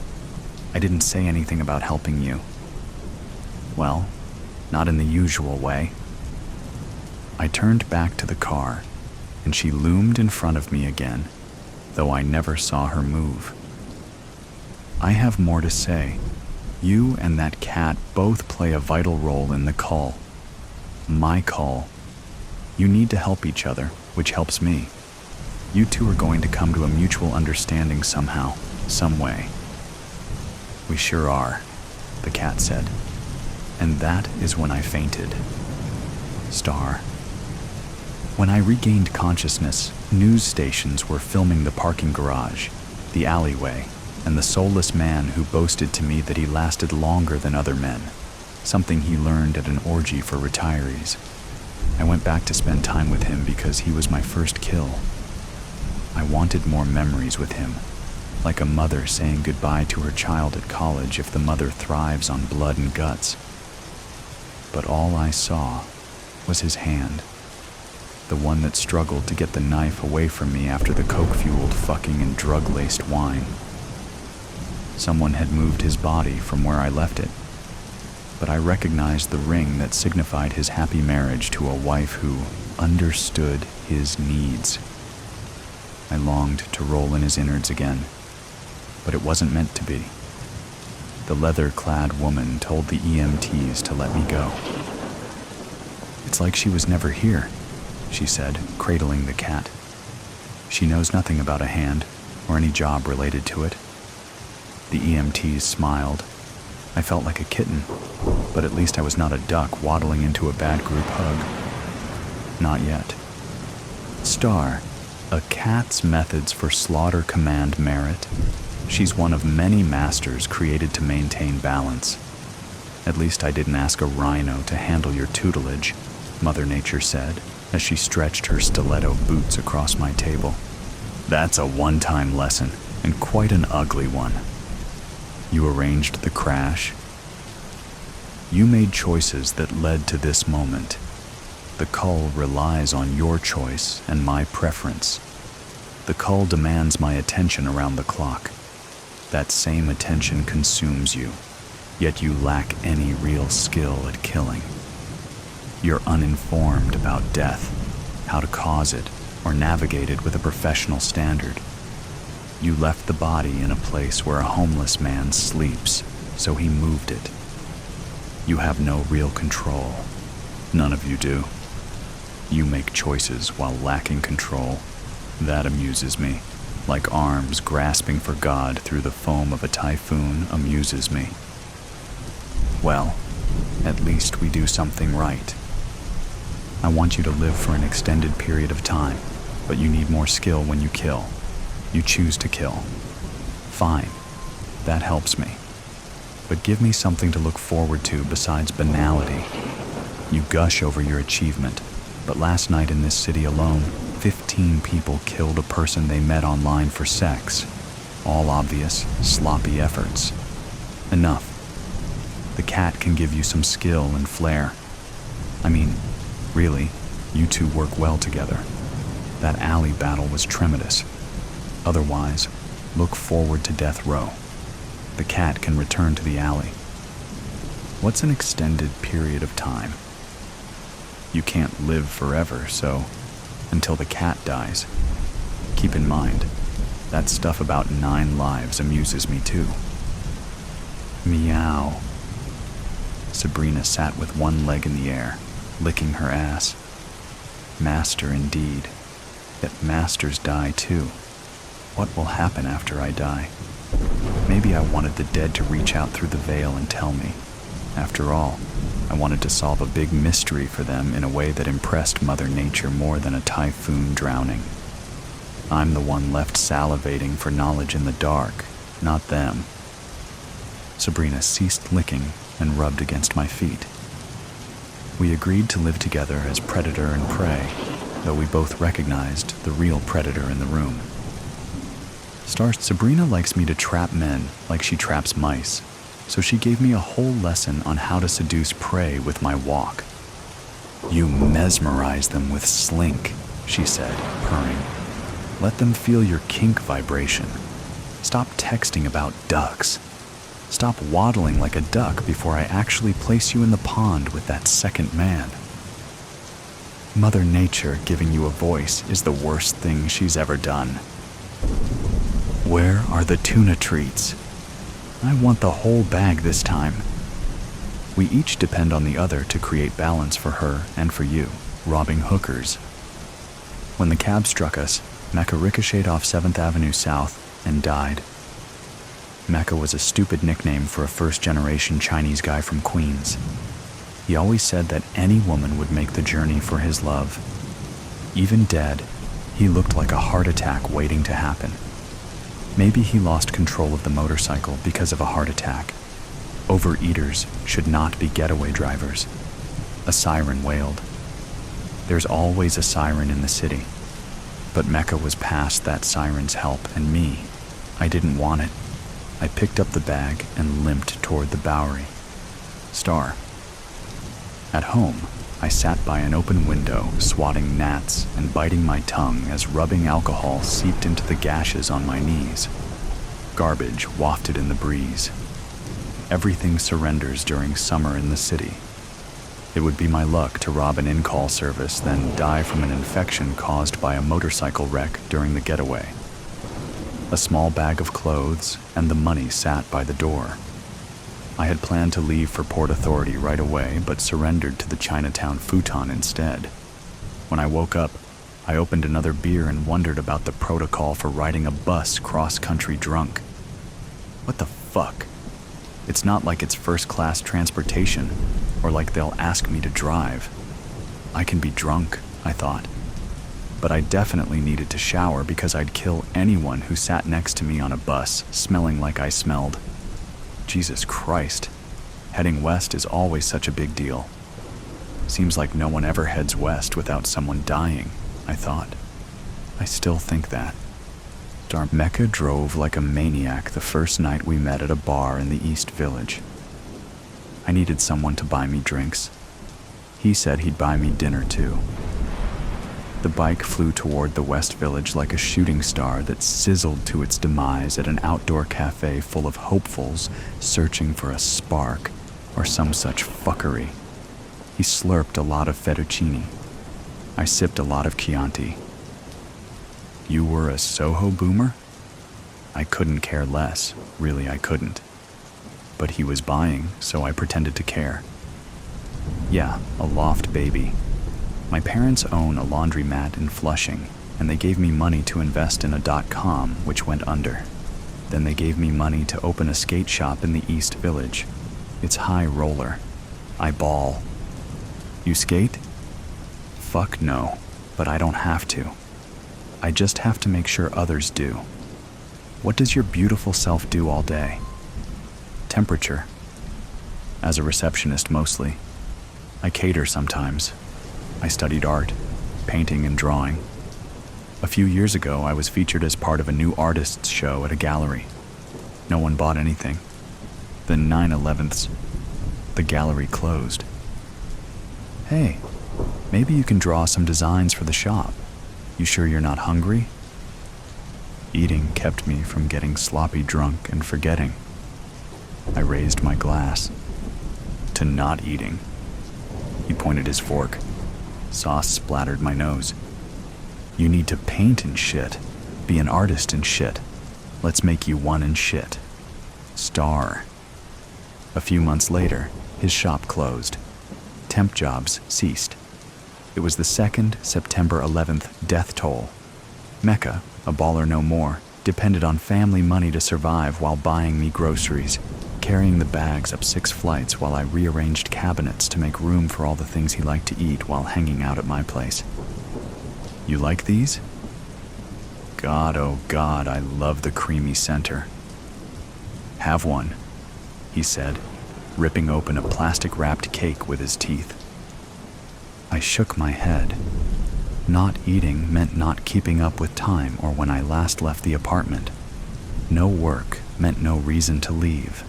I didn't say anything about helping you. Well, not in the usual way. I turned back to the car, and she loomed in front of me again, though I never saw her move. "I have more to say. You and that cat both play a vital role in the call. My call. You need to help each other, which helps me. You two are going to come to a mutual understanding somehow, some way." "We sure are," the cat said. And that is when I fainted. Star. When I regained consciousness, news stations were filming the parking garage, the alleyway, and the soulless man who boasted to me that he lasted longer than other men, something he learned at an orgy for retirees. I went back to spend time with him because he was my first kill. I wanted more memories with him, like a mother saying goodbye to her child at college if the mother thrives on blood and guts. But all I saw was his hand, the one that struggled to get the knife away from me after the coke-fueled fucking and drug-laced wine. Someone had moved his body from where I left it, but I recognized the ring that signified his happy marriage to a wife who understood his needs. I longed to roll in his innards again, but it wasn't meant to be. The leather-clad woman told the EMTs to let me go. "It's like she was never here," she said, cradling the cat. She knows nothing about a hand or any job related to it. The EMTs smiled. I felt like a kitten, but at least I was not a duck waddling into a bad group hug. Not yet. Star, a cat's methods for slaughter command merit. She's one of many masters created to maintain balance. At least I didn't ask a rhino to handle your tutelage, Mother Nature said, as she stretched her stiletto boots across my table. That's a one-time lesson, and quite an ugly one. You arranged the crash. You made choices that led to this moment. The cull relies on your choice and my preference. The cull demands my attention around the clock. That same attention consumes you, yet you lack any real skill at killing. You're uninformed about death, how to cause it, or navigate it with a professional standard. You left the body in a place where a homeless man sleeps, so he moved it. You have no real control. None of you do. You make choices while lacking control. That amuses me. Like arms grasping for God through the foam of a typhoon amuses me. Well, at least we do something right. I want you to live for an extended period of time, but you need more skill when you kill. You choose to kill. Fine, that helps me. But give me something to look forward to besides banality. You gush over your achievement, but last night in this city alone, 15 people killed a person they met online for sex. All obvious, sloppy efforts. Enough. The cat can give you some skill and flair. I mean, really, you two work well together. That alley battle was tremendous. Otherwise, look forward to death row. The cat can return to the alley. What's an extended period of time? You can't live forever, so until the cat dies. Keep in mind, that stuff about 9 lives amuses me too. Meow. Sabrina sat with one leg in the air, licking her ass. Master indeed. Yet masters die too. What will happen after I die? Maybe I wanted the dead to reach out through the veil and tell me. After all, I wanted to solve a big mystery for them in a way that impressed Mother Nature more than a typhoon drowning. I'm the one left salivating for knowledge in the dark, not them. Sabrina ceased licking and rubbed against my feet. We agreed to live together as predator and prey, though we both recognized the real predator in the room. Sabrina likes me to trap men like she traps mice, so she gave me a whole lesson on how to seduce prey with my walk. You mesmerize them with slink, she said, purring. Let them feel your kink vibration. Stop texting about ducks. Stop waddling like a duck before I actually place you in the pond with that second man. Mother Nature giving you a voice is the worst thing she's ever done. Where are the tuna treats? I want the whole bag this time. We each depend on the other to create balance for her and for you, robbing hookers. When the cab struck us, Mecca ricocheted off 7th Avenue South and died. Mecca was a stupid nickname for a first-generation Chinese guy from Queens. He always said that any woman would make the journey for his love. Even dead, he looked like a heart attack waiting to happen. Maybe he lost control of the motorcycle because of a heart attack. Overeaters should not be getaway drivers. A siren wailed. There's always a siren in the city. But Mecca was past that siren's help, and me, I didn't want it. I picked up the bag and limped toward the Bowery. Star. At home, I sat by an open window, swatting gnats and biting my tongue as rubbing alcohol seeped into the gashes on my knees. Garbage wafted in the breeze. Everything surrenders during summer in the city. It would be my luck to rob an in-call service, then die from an infection caused by a motorcycle wreck during the getaway. A small bag of clothes and the money sat by the door. I had planned to leave for Port Authority right away, but surrendered to the Chinatown futon instead. When I woke up, I opened another beer and wondered about the protocol for riding a bus cross-country drunk. What the fuck? It's not like it's first-class transportation, or like they'll ask me to drive. I can be drunk, I thought. But I definitely needed to shower because I'd kill anyone who sat next to me on a bus smelling like I smelled. Jesus Christ. Heading west is always such a big deal. Seems like no one ever heads west without someone dying, I thought. I still think that. Mecca drove like a maniac the first night we met at a bar in the East Village. I needed someone to buy me drinks. He said he'd buy me dinner too. The bike flew toward the West Village like a shooting star that sizzled to its demise at an outdoor cafe full of hopefuls searching for a spark or some such fuckery. He slurped a lot of fettuccine. I sipped a lot of Chianti. You were a Soho boomer? I couldn't care less, really I couldn't. But he was buying, so I pretended to care. Yeah, a loft baby. My parents own a laundromat in Flushing, and they gave me money to invest in a .com, which went under. Then they gave me money to open a skate shop in the East Village. It's high roller. I ball. You skate? Fuck no, but I don't have to. I just have to make sure others do. What does your beautiful self do all day? Temperature. As a receptionist mostly. I cater sometimes. I studied art, painting and drawing. A few years ago, I was featured as part of a new artists show at a gallery. No one bought anything. Then 9/11ths, the gallery closed. Hey, maybe you can draw some designs for the shop. You sure you're not hungry? Eating kept me from getting sloppy drunk and forgetting. I raised my glass. To not eating. He pointed his fork. Sauce splattered my nose. You need to paint and shit. Be an artist and shit. Let's make you one and shit. Star. A few months later, his shop closed. Temp jobs ceased. It was the second September 11th death toll. Mecca, a baller no more, depended on family money to survive while buying me groceries, carrying the bags up 6 flights while I rearranged cabinets to make room for all the things he liked to eat while hanging out at my place. You like these? God, oh God, I love the creamy center. Have one, he said, ripping open a plastic-wrapped cake with his teeth. I shook my head. Not eating meant not keeping up with time or when I last left the apartment. No work meant no reason to leave.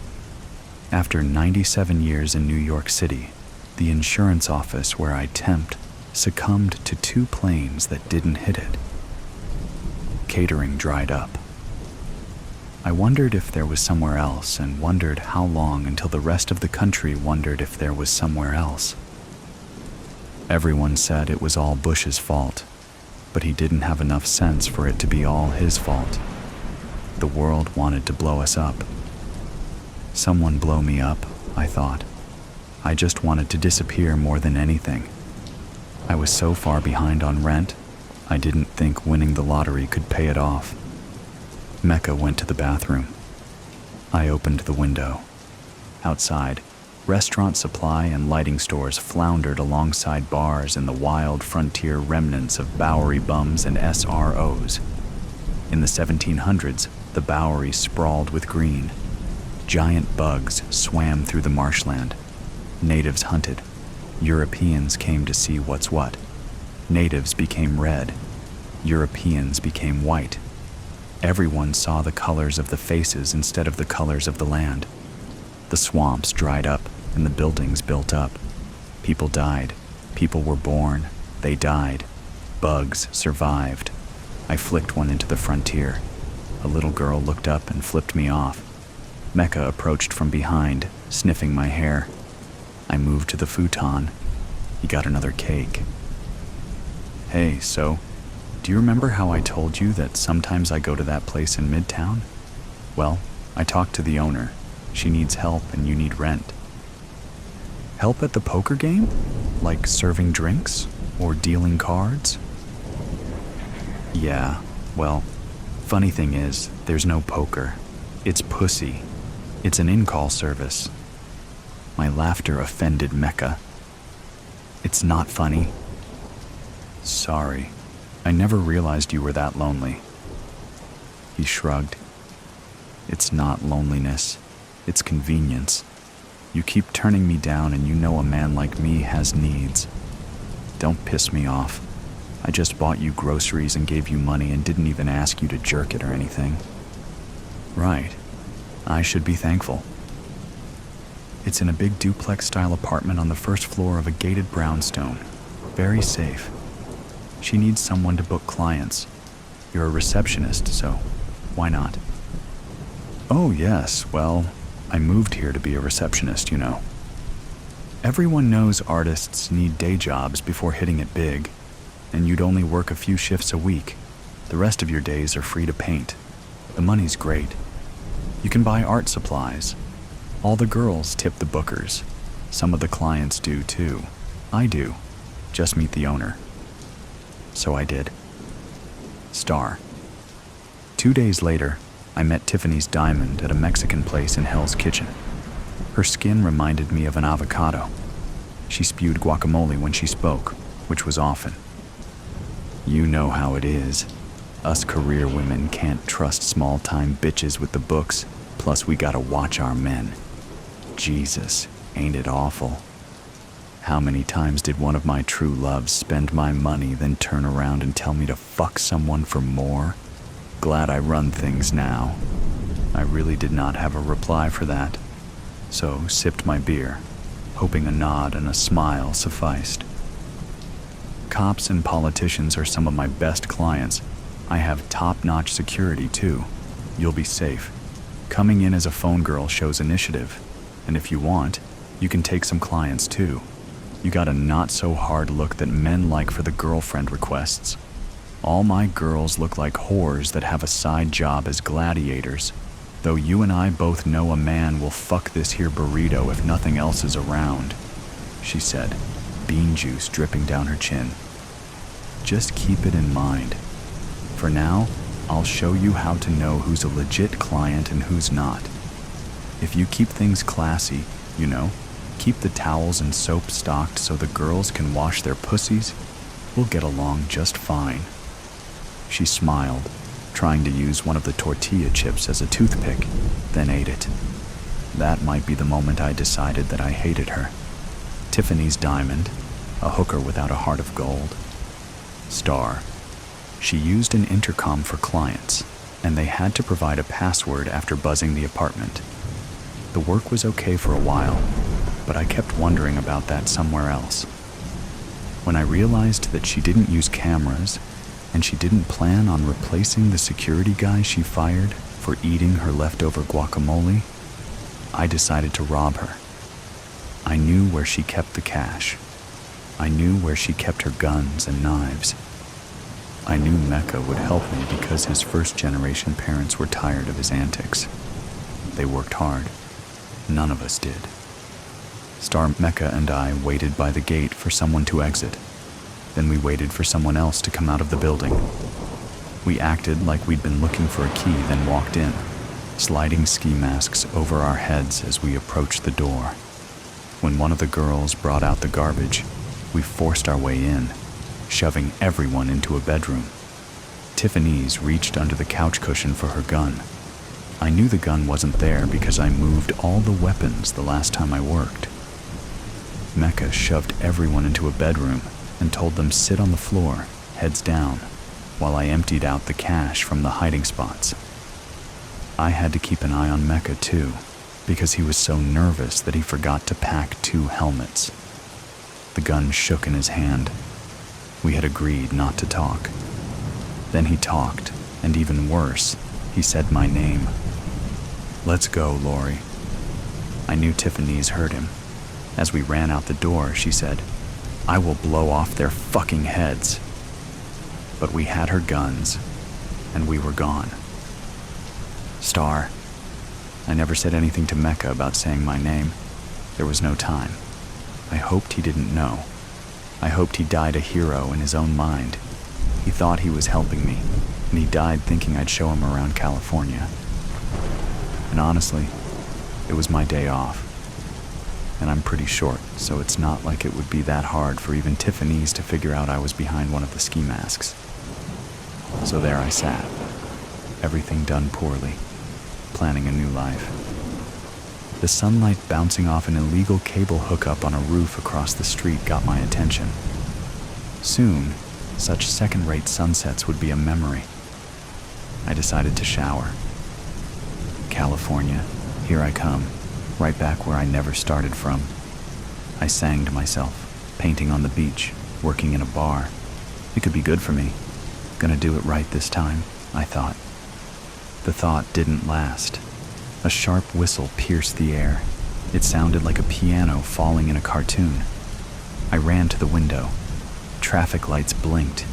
After 97 years in New York City, the insurance office where I temped succumbed to 2 planes that didn't hit it. Catering dried up. I wondered if there was somewhere else and wondered how long until the rest of the country wondered if there was somewhere else. Everyone said it was all Bush's fault, but he didn't have enough sense for it to be all his fault. The world wanted to blow us up. Someone blow me up, I thought. I just wanted to disappear more than anything. I was so far behind on rent, I didn't think winning the lottery could pay it off. Mecca went to the bathroom. I opened the window. Outside, restaurant supply and lighting stores floundered alongside bars in the wild frontier remnants of Bowery bums and SROs. In the 1700s, the Bowery sprawled with green. Giant bugs swam through the marshland. Natives hunted. Europeans came to see what's what. Natives became red. Europeans became white. Everyone saw the colors of the faces instead of the colors of the land. The swamps dried up and the buildings built up. People died. People were born. They died. Bugs survived. I flicked one into the frontier. A little girl looked up and flipped me off. Mecca approached from behind, sniffing my hair. I moved to the futon. He got another cake. Hey, so, do you remember how I told you that sometimes I go to that place in Midtown? Well, I talked to the owner. She needs help and you need rent. Help at the poker game? Like serving drinks? Or dealing cards? Yeah, well, funny thing is, there's no poker. It's pussy. It's an in-call service. My laughter offended Mecca. It's not funny. Sorry. I never realized you were that lonely. He shrugged. It's not loneliness. It's convenience. You keep turning me down and you know a man like me has needs. Don't piss me off. I just bought you groceries and gave you money and didn't even ask you to jerk it or anything. Right. I should be thankful. It's in a big duplex-style apartment on the first floor of a gated brownstone. Very safe. She needs someone to book clients. You're a receptionist, so why not? Oh, yes, well, I moved here to be a receptionist, you know. Everyone knows artists need day jobs before hitting it big, and you'd only work a few shifts a week. The rest of your days are free to paint. The money's great. You can buy art supplies. All the girls tip the bookers. Some of the clients do too. I do. Just meet the owner. So I did. Star. 2 days later, I met Tiffany's diamond at a Mexican place in Hell's Kitchen. Her skin reminded me of an avocado. She spewed guacamole when she spoke, which was often. You know how it is. Us career women can't trust small-time bitches with the books, plus we gotta watch our men. Jesus, ain't it awful? How many times did one of my true loves spend my money, then turn around and tell me to fuck someone for more? Glad I run things now. I really did not have a reply for that, so sipped my beer, hoping a nod and a smile sufficed. Cops and politicians are some of my best clients. I have top-notch security, too. You'll be safe. Coming in as a phone girl shows initiative, and if you want, you can take some clients, too. You got a not-so-hard look that men like for the girlfriend requests. All my girls look like whores that have a side job as gladiators, though you and I both know a man will fuck this here burrito if nothing else is around, she said, bean juice dripping down her chin. Just keep it in mind. For now, I'll show you how to know who's a legit client and who's not. If you keep things classy, you know, keep the towels and soap stocked so the girls can wash their pussies, we'll get along just fine. She smiled, trying to use one of the tortilla chips as a toothpick, then ate it. That might be the moment I decided that I hated her. Tiffany's diamond, a hooker without a heart of gold. Star. She used an intercom for clients, and they had to provide a password after buzzing the apartment. The work was okay for a while, but I kept wondering about that somewhere else. When I realized that she didn't use cameras, and she didn't plan on replacing the security guy she fired for eating her leftover guacamole, I decided to rob her. I knew where she kept the cash. I knew where she kept her guns and knives. I knew Mecca would help me because his first-generation parents were tired of his antics. They worked hard. None of us did. Star, Mecca, and I waited by the gate for someone to exit. Then we waited for someone else to come out of the building. We acted like we'd been looking for a key, then walked in, sliding ski masks over our heads as we approached the door. When one of the girls brought out the garbage, we forced our way in, shoving everyone into a bedroom. Tiffany's reached under the couch cushion for her gun. I knew the gun wasn't there because I moved all the weapons the last time I worked. Mecca shoved everyone into a bedroom and told them sit on the floor, heads down, while I emptied out the cash from the hiding spots. I had to keep an eye on Mecca too, because he was so nervous that he forgot to pack 2 helmets. The gun shook in his hand. We had agreed not to talk. Then he talked, and even worse, he said my name. Let's go, Lori. I knew Tiffany's heard him. As we ran out the door, she said, I will blow off their fucking heads. But we had her guns, and we were gone. Star. I never said anything to Mecca about saying my name. There was no time. I hoped he didn't know. I hoped he died a hero in his own mind. He thought he was helping me, and he died thinking I'd show him around California. And honestly, it was my day off. And I'm pretty short, so it's not like it would be that hard for even Tiffany's to figure out I was behind one of the ski masks. So there I sat, everything done poorly, planning a new life. The sunlight bouncing off an illegal cable hookup on a roof across the street got my attention. Soon, such second-rate sunsets would be a memory. I decided to shower. California, here I come, right back where I never started from. I sang to myself, painting on the beach, working in a bar. It could be good for me. Gonna do it right this time, I thought. The thought didn't last. A sharp whistle pierced the air. It sounded like a piano falling in a cartoon. I ran to the window. Traffic lights blinked.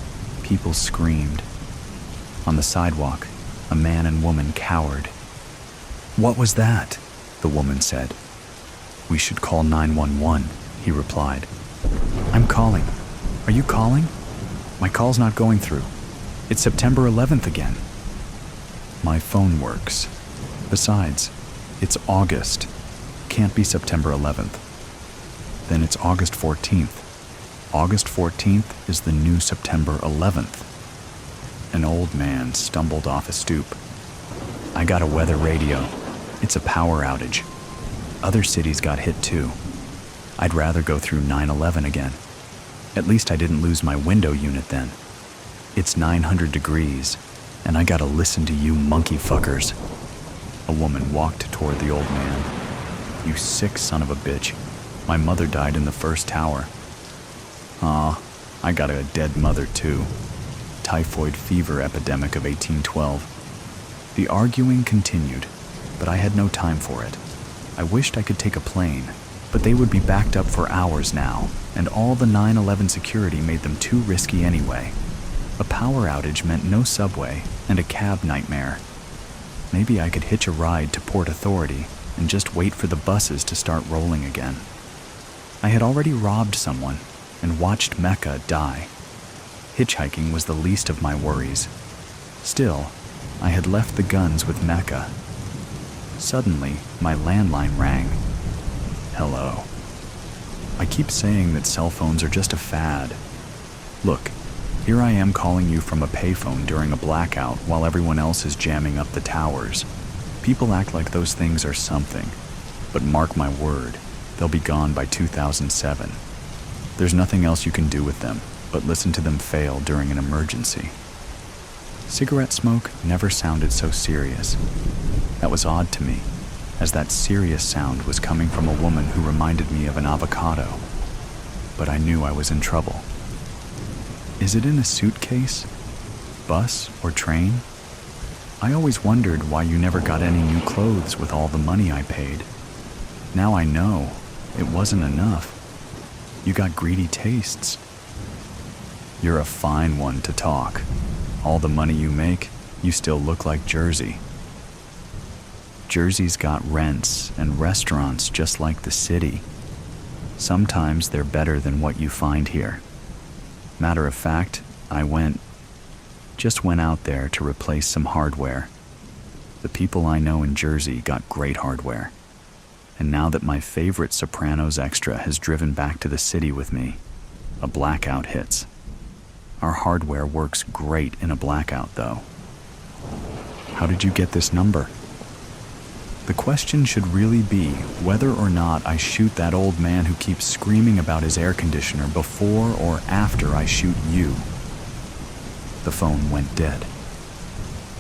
People screamed. On the sidewalk, a man and woman cowered. "What was that?" the woman said. "We should call 911, he replied. "I'm calling. Are you calling? My call's not going through. It's September 11th again." "My phone works. Besides, it's August. Can't be September 11th. Then it's August 14th. August 14th is the new September 11th. An old man stumbled off a stoop. "I got a weather radio. It's a power outage. Other cities got hit too. I'd rather go through 9/11 again. At least I didn't lose my window unit then. It's 900 degrees, and I gotta listen to you monkey fuckers." A woman walked toward the old man. "You sick son of a bitch. My mother died in the first tower." "Aw, I got a dead mother too. Typhoid fever epidemic of 1812. The arguing continued, but I had no time for it. I wished I could take a plane, but they would be backed up for hours now, and all the 9/11 security made them too risky anyway. A power outage meant no subway and a cab nightmare. Maybe I could hitch a ride to Port Authority and just wait for the buses to start rolling again. I had already robbed someone and watched Mecca die. Hitchhiking was the least of my worries. Still, I had left the guns with Mecca. Suddenly, my landline rang. Hello. I keep saying that cell phones are just a fad. Look, here I am calling you from a payphone during a blackout while everyone else is jamming up the towers. People act like those things are something, but mark my word, they'll be gone by 2007. There's nothing else you can do with them but listen to them fail during an emergency. Cigarette smoke never sounded so serious. That was odd to me, as that serious sound was coming from a woman who reminded me of an avocado. But I knew I was in trouble. Is it in a suitcase? Bus or train? I always wondered why you never got any new clothes with all the money I paid. Now I know, it wasn't enough. You got greedy tastes. You're a fine one to talk. All the money you make, you still look like Jersey. Jersey's got rents and restaurants just like the city. Sometimes they're better than what you find here. Matter of fact, I went out there to replace some hardware. The people I know in Jersey got great hardware. And now that my favorite Sopranos extra has driven back to the city with me, a blackout hits. Our hardware works great in a blackout, though. How did you get this number? The question should really be whether or not I shoot that old man who keeps screaming about his air conditioner before or after I shoot you. The phone went dead.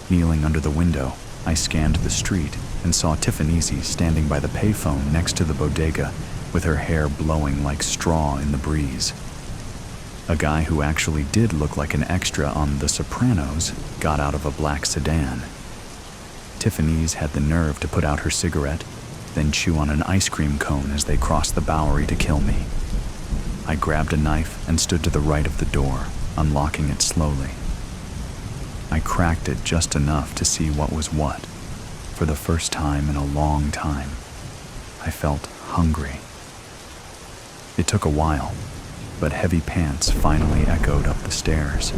Kneeling under the window, I scanned the street and saw Tiffany's standing by the payphone next to the bodega with her hair blowing like straw in the breeze. A guy who actually did look like an extra on The Sopranos got out of a black sedan. Tiffany's had the nerve to put out her cigarette, then chew on an ice cream cone as they crossed the Bowery to kill me. I grabbed a knife and stood to the right of the door, unlocking it slowly. I cracked it just enough to see what was what. For the first time in a long time, I felt hungry. It took a while, but heavy pants finally echoed up the stairs.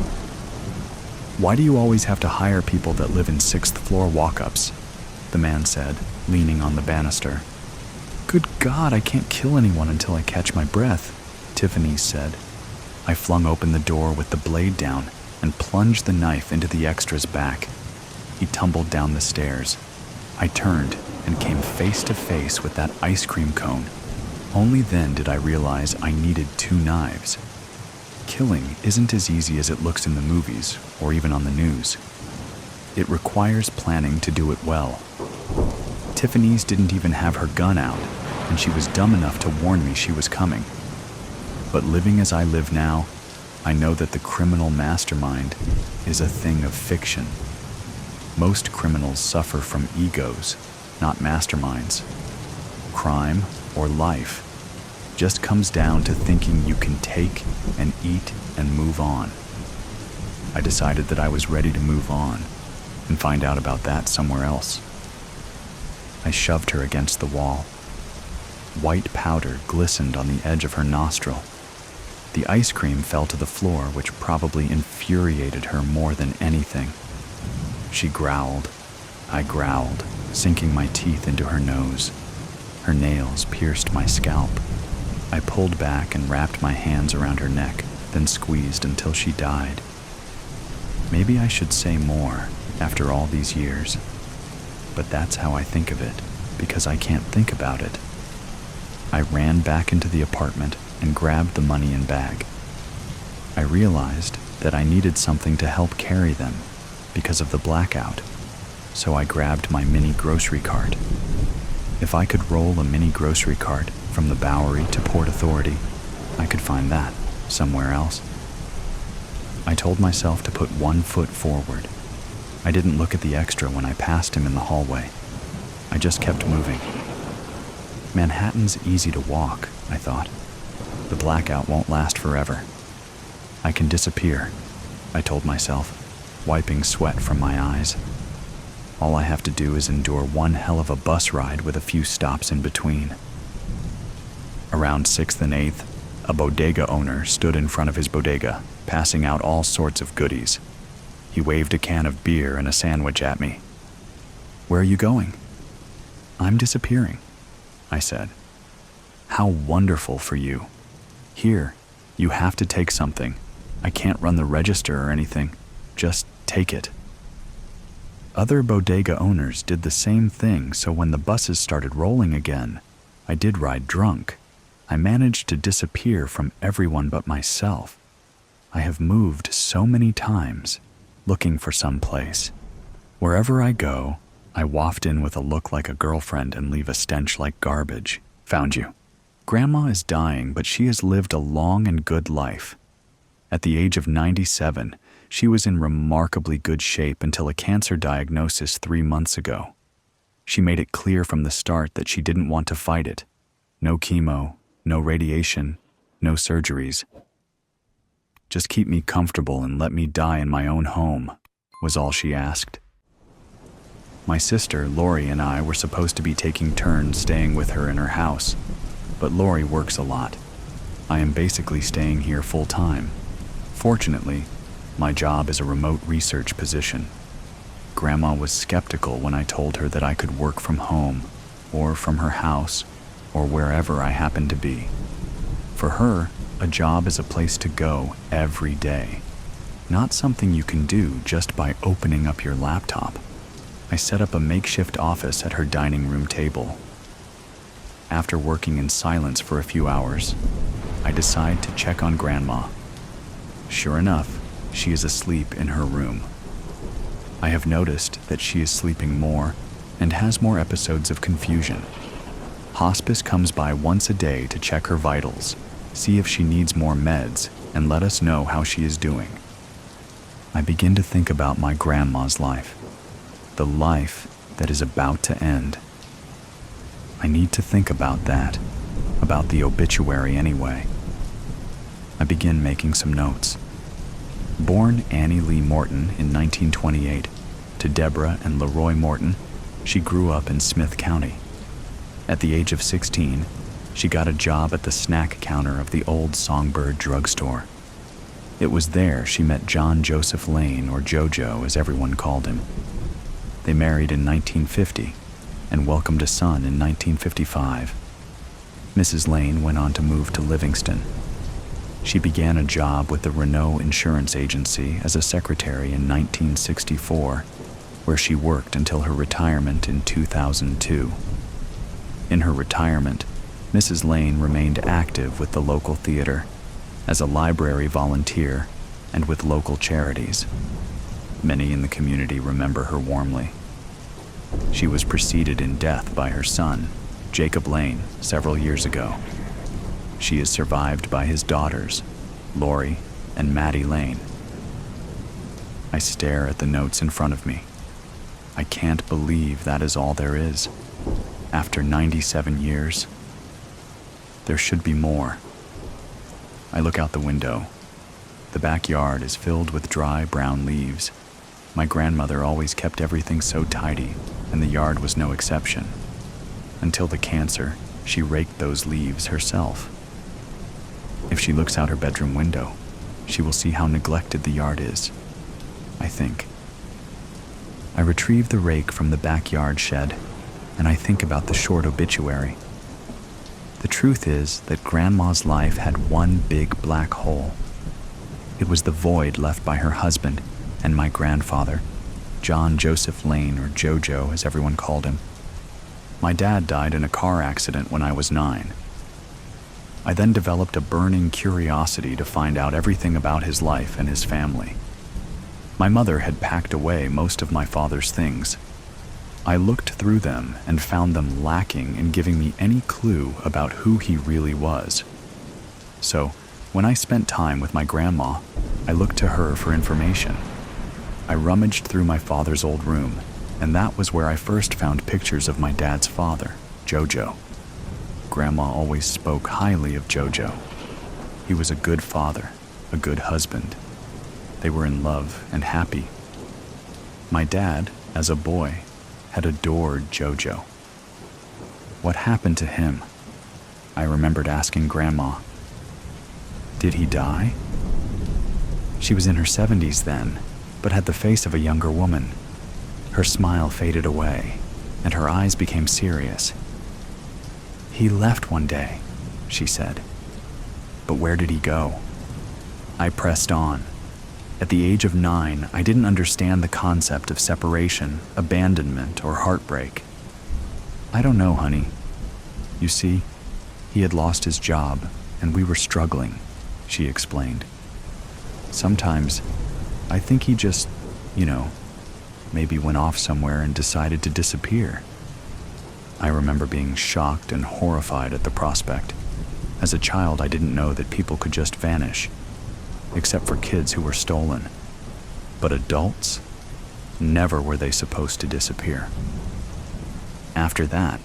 Why do you always have to hire people that live in 6th floor walk-ups? The man said, leaning on the banister. Good God, I can't kill anyone until I catch my breath, Tiffany said. I flung open the door with the blade down and plunged the knife into the extra's back. He tumbled down the stairs. I turned and came face to face with that ice cream cone. Only then did I realize I needed 2 knives. Killing isn't as easy as it looks in the movies or even on the news. It requires planning to do it well. Tiffany's didn't even have her gun out, and she was dumb enough to warn me she was coming. But living as I live now, I know that the criminal mastermind is a thing of fiction. Most criminals suffer from egos, not masterminds. Crime or life just comes down to thinking you can take and eat and move on. I decided that I was ready to move on and find out about that somewhere else. I shoved her against the wall. White powder glistened on the edge of her nostril. The ice cream fell to the floor, which probably infuriated her more than anything. She growled. I growled, sinking my teeth into her nose. Her nails pierced my scalp. I pulled back and wrapped my hands around her neck, then squeezed until she died. Maybe I should say more after all these years, but that's how I think of it, because I can't think about it. I ran back into the apartment and grabbed the money and bag. I realized that I needed something to help carry them because of the blackout, so I grabbed my mini grocery cart. If I could roll a mini grocery cart from the Bowery to Port Authority, I could find that somewhere else. I told myself to put 1 foot forward. I didn't look at the extra when I passed him in the hallway. I just kept moving. Manhattan's easy to walk, I thought. The blackout won't last forever. I can disappear, I told myself, wiping sweat from my eyes. All I have to do is endure one hell of a bus ride with a few stops in between. Around 6th and 8th, a bodega owner stood in front of his bodega, passing out all sorts of goodies. He waved a can of beer and a sandwich at me. Where are you going? I'm disappearing, I said. How wonderful for you. Here, you have to take something. I can't run the register or anything. Just take it. Other bodega owners did the same thing, so when the buses started rolling again, I did ride drunk. I managed to disappear from everyone but myself. I have moved so many times, looking for some place. Wherever I go, I waft in with a look like a girlfriend and leave a stench like garbage. Found you. Grandma is dying, but she has lived a long and good life. At the age of 97, she was in remarkably good shape until a cancer diagnosis 3 months ago. She made it clear from the start that she didn't want to fight it. No chemo, no radiation, no surgeries. Just keep me comfortable and let me die in my own home, was all she asked. My sister, Lori, and I were supposed to be taking turns staying with her in her house, but Lori works a lot. I am basically staying here full time. Fortunately, my job is a remote research position. Grandma was skeptical when I told her that I could work from home, or from her house, or wherever I happened to be. For her, a job is a place to go every day, not something you can do just by opening up your laptop. I set up a makeshift office at her dining room table. After working in silence for a few hours, I decide to check on Grandma. Sure enough, she is asleep in her room. I have noticed that she is sleeping more and has more episodes of confusion. Hospice comes by once a day to check her vitals, see if she needs more meds, and let us know how she is doing. I begin to think about my grandma's life, the life that is about to end. I need to think about that, about the obituary anyway. I begin making some notes. Born Annie Lee Morton in 1928 to Deborah and Leroy Morton, she grew up in Smith County. At the age of 16, she got a job at the snack counter of the old Songbird drugstore. It was there she met John Joseph Lane, or Jojo as everyone called him. They married in 1950 and welcomed a son in 1955. Mrs. Lane went on to move to Livingston. She began a job with the Renault Insurance Agency as a secretary in 1964, where she worked until her retirement in 2002. In her retirement, Mrs. Lane remained active with the local theater, as a library volunteer, and with local charities. Many in the community remember her warmly. She was preceded in death by her son, Jacob Lane, several years ago. She is survived by his daughters, Lori and Maddie Lane. I stare at the notes in front of me. I can't believe that is all there is. After 97 years, there should be more. I look out the window. The backyard is filled with dry brown leaves. My grandmother always kept everything so tidy, and the yard was no exception. Until the cancer, she raked those leaves herself. If she looks out her bedroom window, she will see how neglected the yard is, I think. I retrieve the rake from the backyard shed, and I think about the short obituary. The truth is that Grandma's life had one big black hole. It was the void left by her husband and my grandfather, John Joseph Lane, or Jojo as everyone called him. My dad died in a car accident when I was 9. I then developed a burning curiosity to find out everything about his life and his family. My mother had packed away most of my father's things. I looked through them and found them lacking in giving me any clue about who he really was. So, when I spent time with my grandma, I looked to her for information. I rummaged through my father's old room, and that was where I first found pictures of my dad's father, Jojo. Grandma always spoke highly of Jojo. He was a good father, a good husband. They were in love and happy. My dad, as a boy, had adored Jojo. What happened to him? I remembered asking Grandma. Did he die? She was in her 70s then, but had the face of a younger woman. Her smile faded away, and her eyes became serious. He left one day, she said. But where did he go? I pressed on. At the age of 9, I didn't understand the concept of separation, abandonment, or heartbreak. I don't know, honey. You see, he had lost his job, and we were struggling, she explained. Sometimes, I think he just, maybe went off somewhere and decided to disappear. I remember being shocked and horrified at the prospect. As a child, I didn't know that people could just vanish, except for kids who were stolen. But adults, never were they supposed to disappear. After that,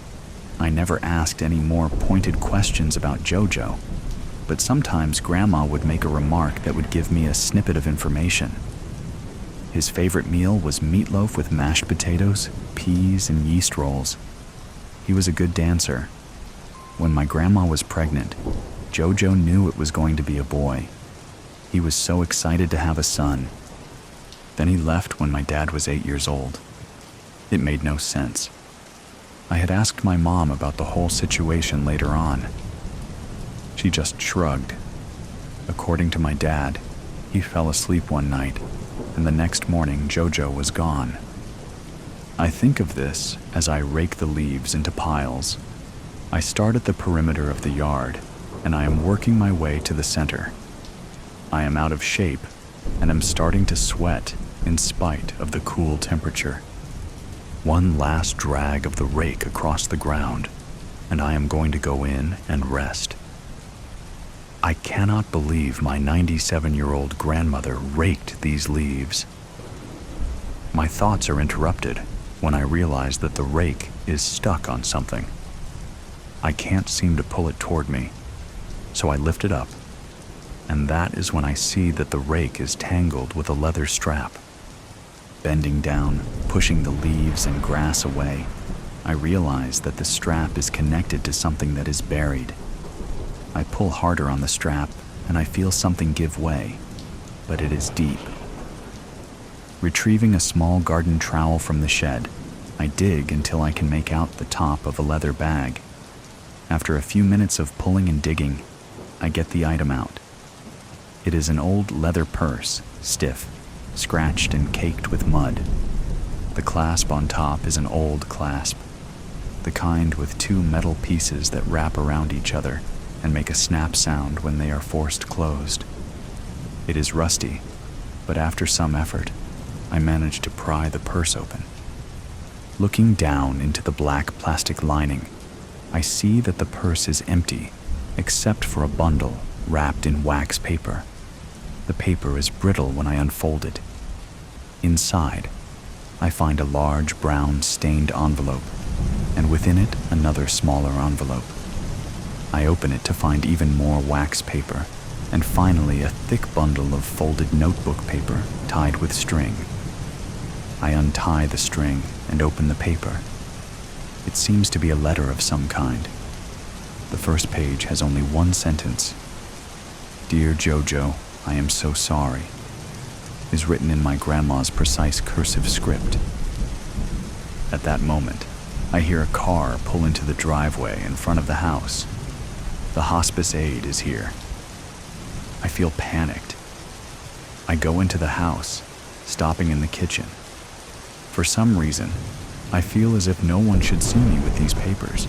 I never asked any more pointed questions about Jojo, but sometimes Grandma would make a remark that would give me a snippet of information. His favorite meal was meatloaf with mashed potatoes, peas, and yeast rolls. He was a good dancer. When my grandma was pregnant, Jojo knew it was going to be a boy. He was so excited to have a son. Then he left when my dad was 8 years old. It made no sense. I had asked my mom about the whole situation later on. She just shrugged. According to my dad, he fell asleep one night, and the next morning Jojo was gone. I think of this as I rake the leaves into piles. I start at the perimeter of the yard, and I am working my way to the center. I am out of shape, and am starting to sweat in spite of the cool temperature. One last drag of the rake across the ground, and I am going to go in and rest. I cannot believe my 97-year-old grandmother raked these leaves. My thoughts are interrupted when I realize that the rake is stuck on something. I can't seem to pull it toward me, so I lift it up, and that is when I see that the rake is tangled with a leather strap. Bending down, pushing the leaves and grass away, I realize that the strap is connected to something that is buried. I pull harder on the strap, and I feel something give way. but it is deep. Retrieving a small garden trowel from the shed, I dig until I can make out the top of a leather bag. After a few minutes of pulling and digging, I get the item out. It is an old leather purse, stiff, scratched and caked with mud. The clasp on top is an old clasp, the kind with two metal pieces that wrap around each other and make a snap sound when they are forced closed. It is rusty, but after some effort, I manage to pry the purse open. Looking down into the black plastic lining, I see that the purse is empty, except for a bundle wrapped in wax paper. The paper is brittle when I unfold it. Inside, I find a large brown stained envelope, and within it another smaller envelope. I open it to find even more wax paper, and finally a thick bundle of folded notebook paper tied with string. I untie the string and open the paper. It seems to be a letter of some kind. The first page has only one sentence. "Dear Jojo, I am so sorry," is written in my grandma's precise cursive script. At that moment, I hear a car pull into the driveway in front of the house. The hospice aide is here. I feel panicked. I go into the house, stopping in the kitchen. For some reason, I feel as if no one should see me with these papers.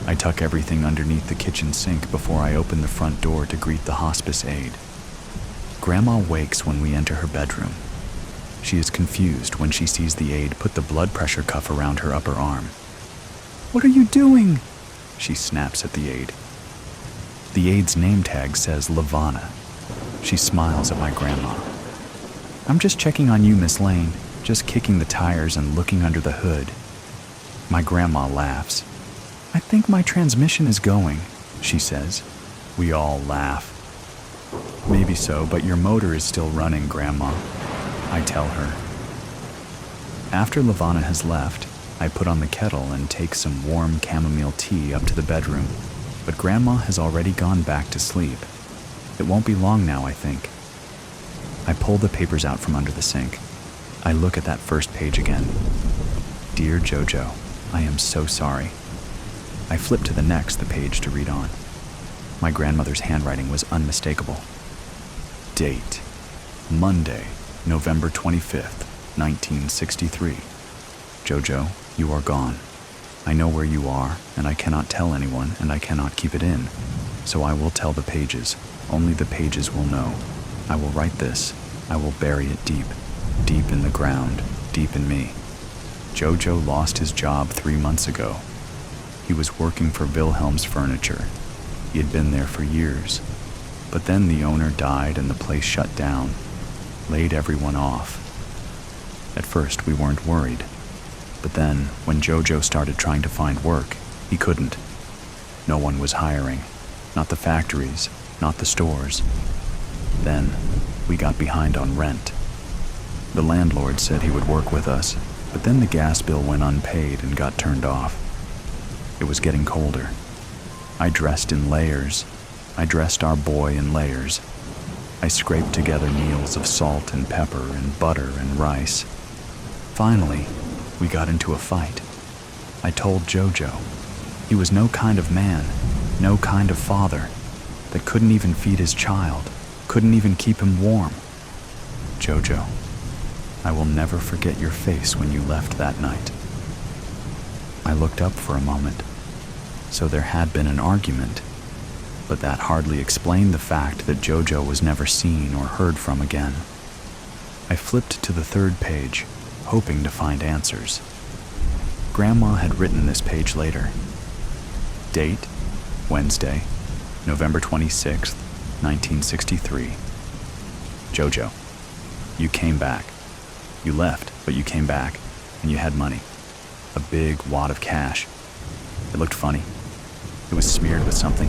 I tuck everything underneath the kitchen sink before I open the front door to greet the hospice aide. Grandma wakes when we enter her bedroom. She is confused when she sees the aide put the blood pressure cuff around her upper arm. "What are you doing?" she snaps at the aide. The aide's name tag says Lavana. She smiles at my grandma. "I'm just checking on you, Miss Lane, just kicking the tires and looking under the hood." My grandma laughs. "I think my transmission is going," she says. We all laugh. "Maybe so, but your motor is still running, Grandma," I tell her. After Lavana has left, I put on the kettle and take some warm chamomile tea up to the bedroom, but Grandma has already gone back to sleep. It won't be long now, I think. I pull the papers out from under the sink. I look at that first page again. "Dear Jojo, I am so sorry." I flip to the page to read on. My grandmother's handwriting was unmistakable. Date: Monday, November 25th, 1963. Jojo, you are gone. I know where you are, and I cannot tell anyone, and I cannot keep it in. So I will tell the pages. Only the pages will know. I will write this. I will bury it deep, deep in the ground, deep in me. Jojo lost his job 3 months ago. He was working for Wilhelm's Furniture. He had been there for years. But then the owner died and the place shut down, laid everyone off. At first we weren't worried. But then, when Jojo started trying to find work, he couldn't. No one was hiring. Not the factories, not the stores. Then, we got behind on rent. The landlord said he would work with us, but then the gas bill went unpaid and got turned off. It was getting colder. I dressed in layers. I dressed our boy in layers. I scraped together meals of salt and pepper and butter and rice. Finally, we got into a fight. I told Jojo. He was no kind of man, no kind of father, that couldn't even feed his child, couldn't even keep him warm. Jojo, I will never forget your face when you left that night. I looked up for a moment. So there had been an argument, but that hardly explained the fact that Jojo was never seen or heard from again. I flipped to the third page, hoping to find answers. Grandma had written this page later. Date: Wednesday, November 26th, 1963. Jojo, you came back. You left, but you came back, and you had money. A big wad of cash. It looked funny. It was smeared with something,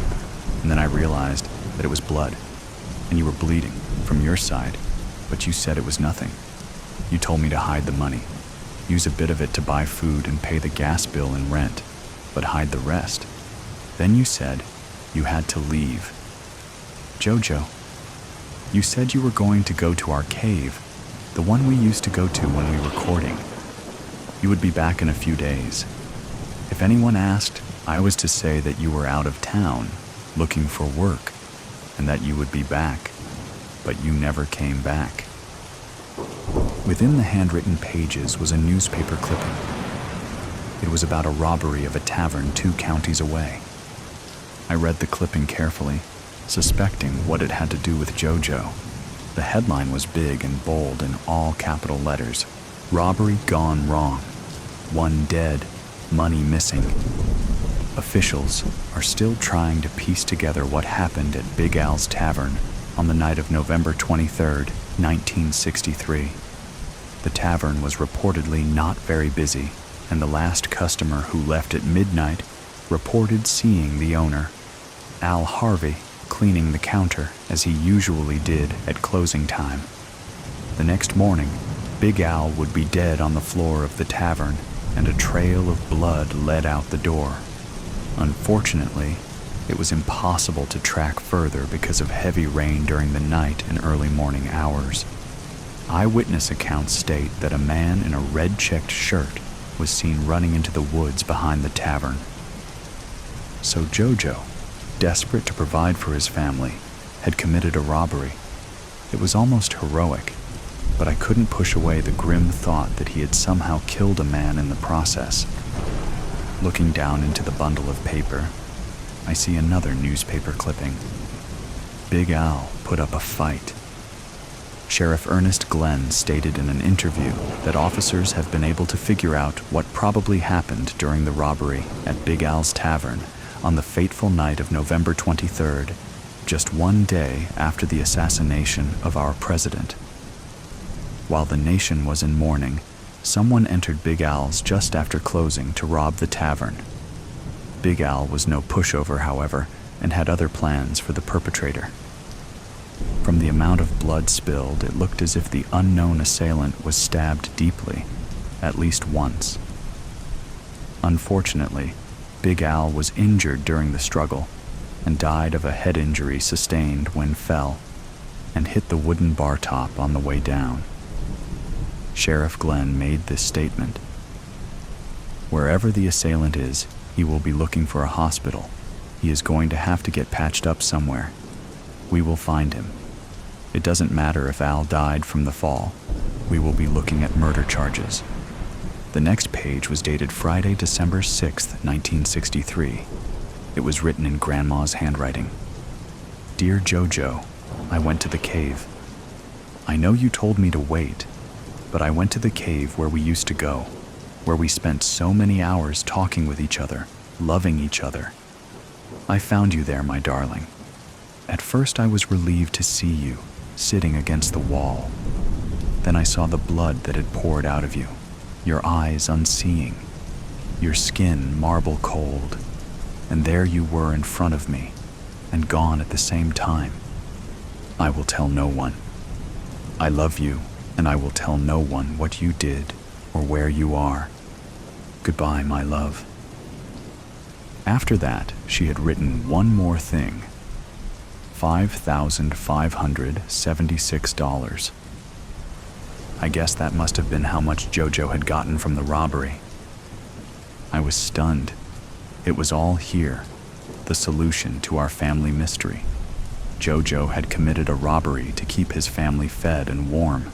and then I realized that it was blood, and you were bleeding from your side, but you said it was nothing. You told me to hide the money, use a bit of it to buy food and pay the gas bill and rent, but hide the rest. Then you said you had to leave. Jojo, You said you were going to go to our cave, the one we used to go to when we were courting. You would be back in a few days. If anyone asked, I was to say that you were out of town, looking for work, and that you would be back, but you never came back. Within the handwritten pages was a newspaper clipping. It was about a robbery of a tavern 2 counties away. I read the clipping carefully, suspecting what it had to do with JoJo. The headline was big and bold in all capital letters. Robbery gone wrong. 1 dead, money missing. Officials are still trying to piece together what happened at Big Al's Tavern on the night of November 23rd, 1963. The tavern was reportedly not very busy, and the last customer who left at midnight reported seeing the owner, Al Harvey, cleaning the counter as he usually did at closing time. The next morning, Big Al would be dead on the floor of the tavern, and a trail of blood led out the door. Unfortunately, it was impossible to track further because of heavy rain during the night and early morning hours. Eyewitness accounts state that a man in a red-checked shirt was seen running into the woods behind the tavern. So JoJo, desperate to provide for his family, had committed a robbery. It was almost heroic, but I couldn't push away the grim thought that he had somehow killed a man in the process. Looking down into the bundle of paper, I see another newspaper clipping. Big Al put up a fight. Sheriff Ernest Glenn stated in an interview that officers have been able to figure out what probably happened during the robbery at Big Al's Tavern on the fateful night of November 23rd, just 1 day after the assassination of our president. While the nation was in mourning, someone entered Big Al's just after closing to rob the tavern. Big Al was no pushover, however, and had other plans for the perpetrator. From the amount of blood spilled, it looked as if the unknown assailant was stabbed deeply, at least once. Unfortunately, Big Al was injured during the struggle and died of a head injury sustained when fell and hit the wooden bar top on the way down. Sheriff Glenn made this statement: "Wherever the assailant is, he will be looking for a hospital. He is going to have to get patched up somewhere. We will find him. It doesn't matter if Al died from the fall. We will be looking at murder charges." The next page was dated Friday, December 6th, 1963. It was written in Grandma's handwriting. "Dear JoJo, I went to the cave. I know you told me to wait, but I went to the cave where we used to go, where we spent so many hours talking with each other, loving each other. I found you there, my darling. At first I was relieved to see you, sitting against the wall. Then I saw the blood that had poured out of you, your eyes unseeing, your skin marble cold, and there you were in front of me, and gone at the same time. I will tell no one. I love you, and I will tell no one what you did or where you are. Goodbye, my love." After that, she had written one more thing: $5,576. I guess that must have been how much JoJo had gotten from the robbery. I was stunned. It was all here, the solution to our family mystery. JoJo had committed a robbery to keep his family fed and warm.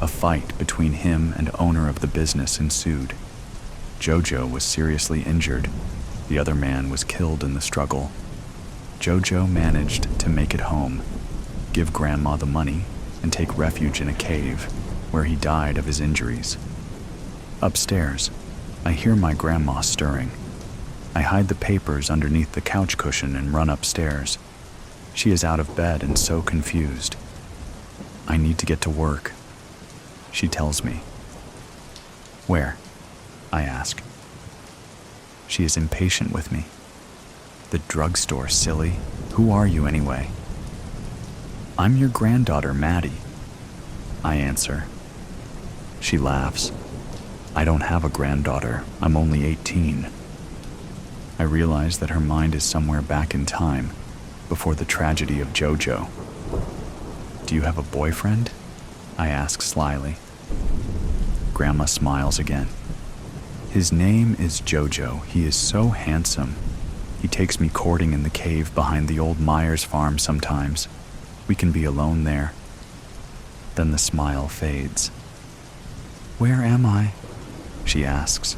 A fight between him and owner of the business ensued. JoJo was seriously injured. The other man was killed in the struggle. JoJo managed to make it home, give Grandma the money, and take refuge in a cave, where he died of his injuries. Upstairs, I hear my grandma stirring. I hide the papers underneath the couch cushion and run upstairs. She is out of bed and so confused. I need to get to work, she tells me. "Where?" I ask. She is impatient with me. "The drugstore, silly. Who are you anyway?" "I'm your granddaughter, Maddie," I answer. She laughs. "I don't have a granddaughter. I'm only 18. I realize that her mind is somewhere back in time, before the tragedy of JoJo. Do you have a boyfriend? I ask slyly. Grandma smiles again. His name is Jojo. He is so handsome. He takes me courting in the cave behind the old Myers farm sometimes. We can be alone there. Then the smile fades. Where am I? She asks.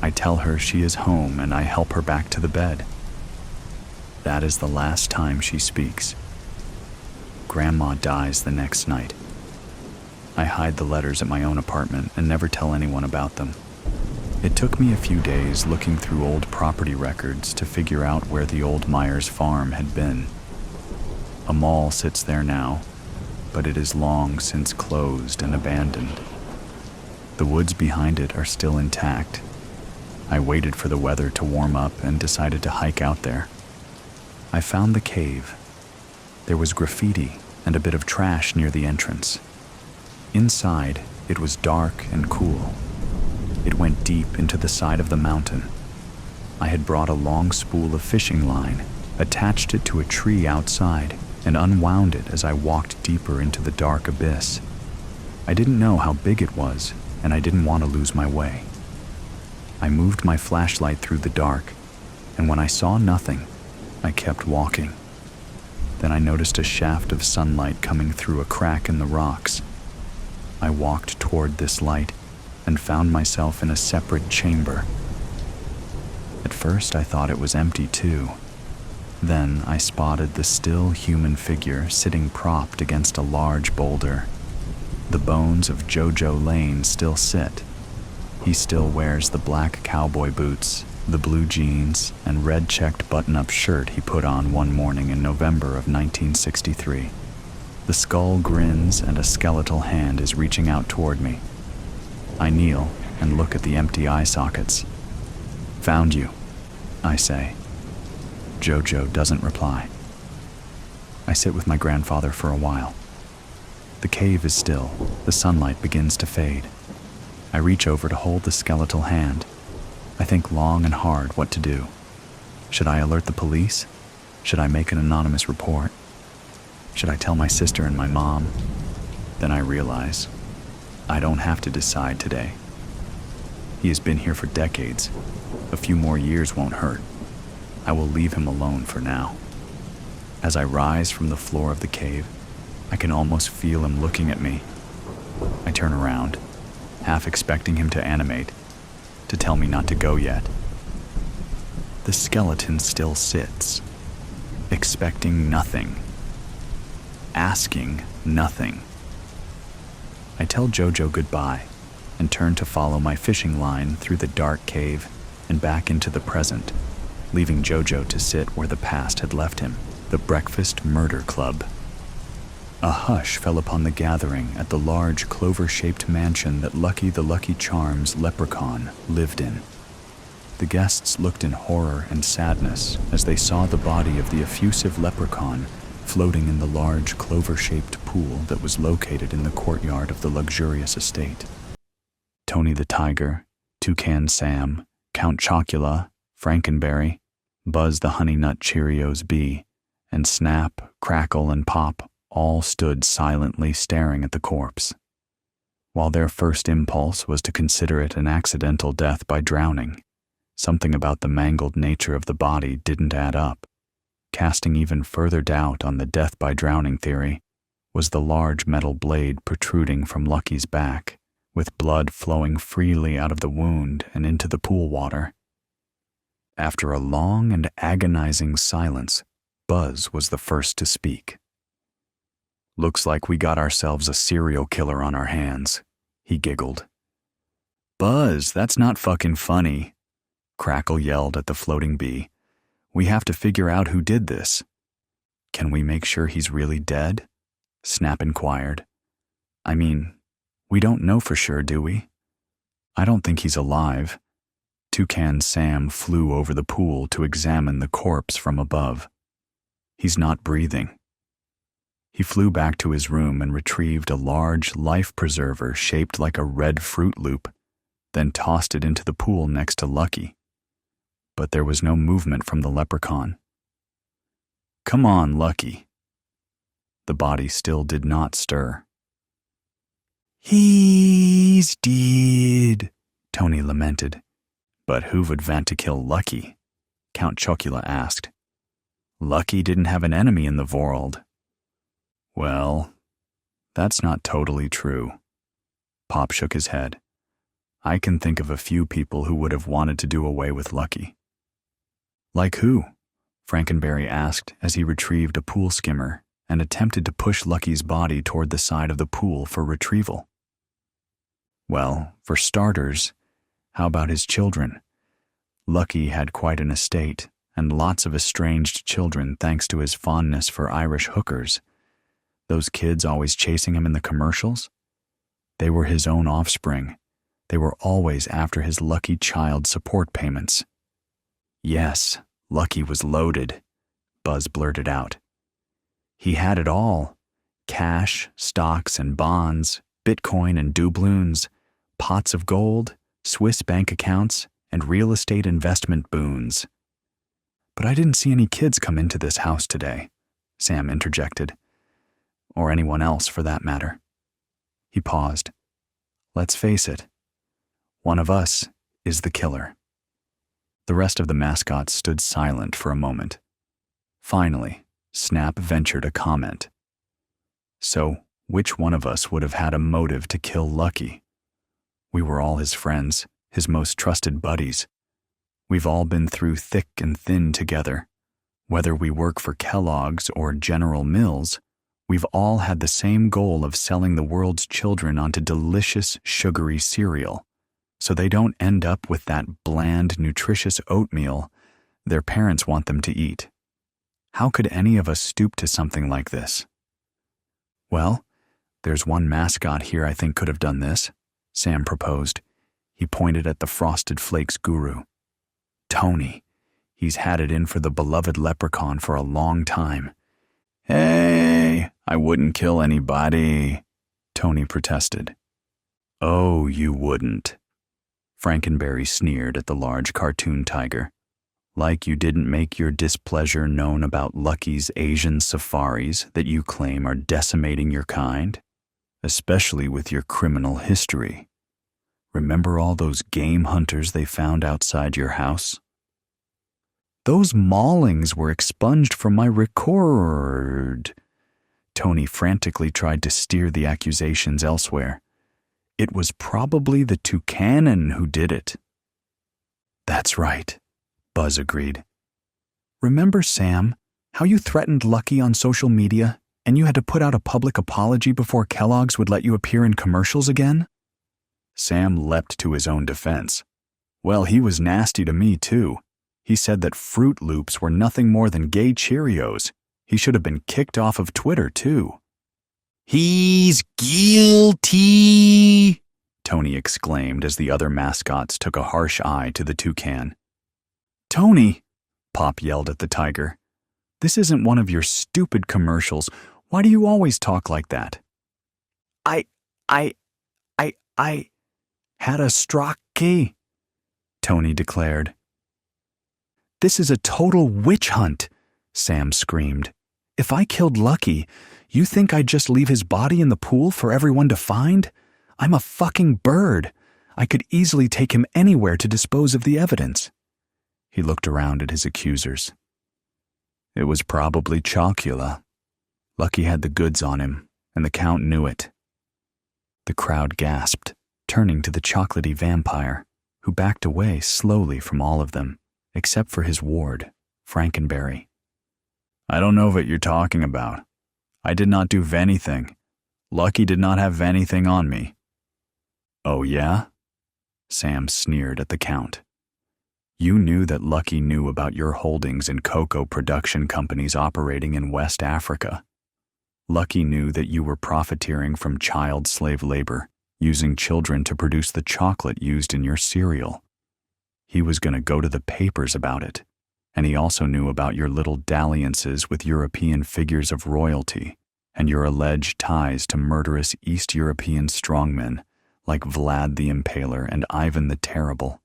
I tell her she is home and I help her back to the bed. That is the last time she speaks. Grandma dies the next night. I hide the letters at my own apartment and never tell anyone about them. It took me a few days looking through old property records to figure out where the old Myers farm had been. A mall sits there now, but it is long since closed and abandoned. The woods behind it are still intact. I waited for the weather to warm up and decided to hike out there. I found the cave. There was graffiti and a bit of trash near the entrance. Inside, it was dark and cool. It went deep into the side of the mountain. I had brought a long spool of fishing line, attached it to a tree outside, and unwound it as I walked deeper into the dark abyss. I didn't know how big it was, and I didn't want to lose my way. I moved my flashlight through the dark, and when I saw nothing, I kept walking. Then I noticed a shaft of sunlight coming through a crack in the rocks. I walked toward this light and found myself in a separate chamber. At first I thought it was empty too. Then I spotted the still human figure sitting propped against a large boulder. The bones of Jojo Lane still sit. He still wears the black cowboy boots, the blue jeans, and red checked button-up shirt he put on one morning in November of 1963. The skull grins and a skeletal hand is reaching out toward me. I kneel and look at the empty eye sockets. Found you, I say. Jojo doesn't reply. I sit with my grandfather for a while. The cave is still. The sunlight begins to fade. I reach over to hold the skeletal hand. I think long and hard what to do. Should I alert the police? Should I make an anonymous report? Should I tell my sister and my mom? Then I realize I don't have to decide today. He has been here for decades. A few more years won't hurt. I will leave him alone for now. As I rise from the floor of the cave, I can almost feel him looking at me. I turn around, half expecting him to animate, to tell me not to go yet. The skeleton still sits, expecting nothing, asking nothing. I tell Jojo goodbye and turn to follow my fishing line through the dark cave and back into the present, leaving Jojo to sit where the past had left him, the Breakfast Murder Club. A hush fell upon the gathering at the large clover-shaped mansion that Lucky the Lucky Charms leprechaun lived in. The guests looked in horror and sadness as they saw the body of the effusive leprechaun floating in the large clover-shaped pool that was located in the courtyard of the luxurious estate. Tony the Tiger, Toucan Sam, Count Chocula, Frankenberry, Buzz the Honey Nut Cheerios Bee, and Snap, Crackle, and Pop all stood silently staring at the corpse. While their first impulse was to consider it an accidental death by drowning, something about the mangled nature of the body didn't add up. Casting even further doubt on the death by drowning theory was the large metal blade protruding from Lucky's back, with blood flowing freely out of the wound and into the pool water. After a long and agonizing silence, Buzz was the first to speak. "Looks like we got ourselves a serial killer on our hands," he giggled. "Buzz, that's not fucking funny," Crackle yelled at the floating bee. "We have to figure out who did this." "Can we make sure he's really dead?" Snap inquired. "I mean, we don't know for sure, do we?" "I don't think he's alive." Toucan Sam flew over the pool to examine the corpse from above. "He's not breathing." He flew back to his room and retrieved a large life preserver shaped like a red Fruit Loop, then tossed it into the pool next to Lucky. But there was no movement from the leprechaun. "Come on, Lucky." The body still did not stir. "He's dead," Tony lamented. "But who would want to kill Lucky?" Count Chocula asked. "Lucky didn't have an enemy in the world." "Well, that's not totally true." Pop shook his head. "I can think of a few people who would have wanted to do away with Lucky." "Like who?" Frankenberry asked as he retrieved a pool skimmer and attempted to push Lucky's body toward the side of the pool for retrieval. "Well, for starters, how about his children? Lucky had quite an estate and lots of estranged children thanks to his fondness for Irish hookers. Those kids always chasing him in the commercials? They were his own offspring. They were always after his lucky child support payments." "Yes, Lucky was loaded," Buzz blurted out. "He had it all. Cash, stocks and bonds, Bitcoin and doubloons, pots of gold, Swiss bank accounts, and real estate investment boons." "But I didn't see any kids come into this house today," Sam interjected. "Or anyone else, for that matter." He paused. "Let's face it. One of us is the killer." The rest of the mascots stood silent for a moment. Finally, Snap ventured a comment. "So, which one of us would have had a motive to kill Lucky? We were all his friends, his most trusted buddies. We've all been through thick and thin together. Whether we work for Kellogg's or General Mills, we've all had the same goal of selling the world's children onto delicious, sugary cereal, so they don't end up with that bland, nutritious oatmeal their parents want them to eat. How could any of us stoop to something like this?" "Well, there's one mascot here I think could have done this," Sam proposed. He pointed at the Frosted Flakes guru. "Tony. He's had it in for the beloved leprechaun for a long time." "Hey, I wouldn't kill anybody," Tony protested. "Oh, you wouldn't." Frankenberry sneered at the large cartoon tiger. "Like you didn't make your displeasure known about Lucky's Asian safaris that you claim are decimating your kind, especially with your criminal history. Remember all those game hunters they found outside your house?" "Those maulings were expunged from my record." Tony frantically tried to steer the accusations elsewhere. "It was probably the toucanon who did it." "That's right," Buzz agreed. "Remember, Sam, how you threatened Lucky on social media and you had to put out a public apology before Kellogg's would let you appear in commercials again?" Sam leapt to his own defense. "Well, he was nasty to me, too. He said that Fruit Loops were nothing more than gay Cheerios. He should have been kicked off of Twitter, too." "He's guilty," Tony exclaimed as the other mascots took a harsh eye to the toucan. "Tony," Pop yelled at the tiger, "this isn't one of your stupid commercials. Why do you always talk like that?" I had a stroke," Tony declared. "This is a total witch hunt," Sam screamed. "If I killed Lucky, you think I'd just leave his body in the pool for everyone to find? I'm a fucking bird. I could easily take him anywhere to dispose of the evidence." He looked around at his accusers. "It was probably Chocula. Lucky had the goods on him, and the Count knew it." The crowd gasped, turning to the chocolatey vampire, who backed away slowly from all of them, except for his ward, Frankenberry. "I don't know what you're talking about. I did not do anything. Lucky did not have anything on me." "Oh yeah?" Sam sneered at the Count. "You knew that Lucky knew about your holdings in cocoa production companies operating in West Africa. Lucky knew that you were profiteering from child slave labor, using children to produce the chocolate used in your cereal. He was going to go to the papers about it, and he also knew about your little dalliances with European figures of royalty and your alleged ties to murderous East European strongmen like Vlad the Impaler and Ivan the Terrible.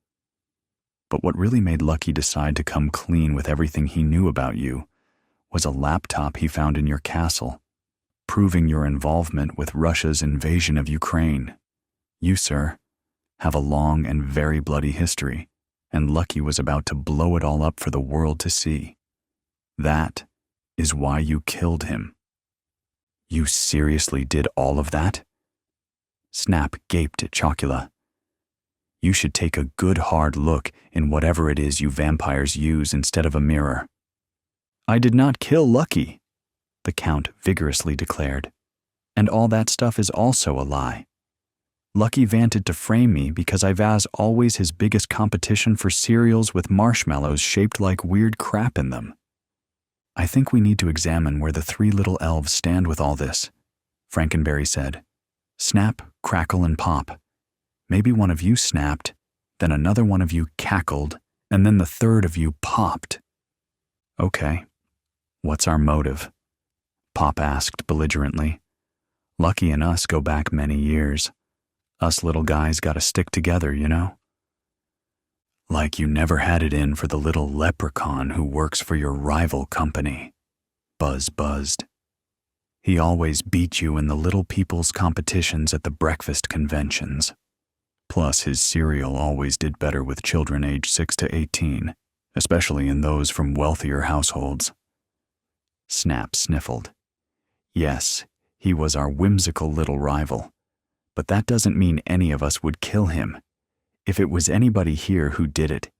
But what really made Lucky decide to come clean with everything he knew about you was a laptop he found in your castle, proving your involvement with Russia's invasion of Ukraine. You, sir, have a long and very bloody history, and Lucky was about to blow it all up for the world to see. That is why you killed him." "You seriously did all of that?" Snap gaped at Chocula. "You should take a good hard look in whatever it is you vampires use instead of a mirror." "I did not kill Lucky," the Count vigorously declared. "And all that stuff is also a lie. Lucky vanted to frame me because I was always his biggest competition for cereals with marshmallows shaped like weird crap in them." "I think we need to examine where the three little elves stand with all this," Frankenberry said. "Snap, crackle, and pop. Maybe one of you snapped, then another one of you cackled, and then the third of you popped." "Okay, what's our motive?" Pop asked belligerently. "Lucky and us go back many years. Us little guys gotta stick together, you know?" "Like you never had it in for the little leprechaun who works for your rival company," Buzz buzzed. "He always beat you in the little people's competitions at the breakfast conventions. Plus his cereal always did better with children aged 6 to 18, especially in those from wealthier households." Snap sniffled. "Yes, he was our whimsical little rival. But that doesn't mean any of us would kill him. If it was anybody here who did it,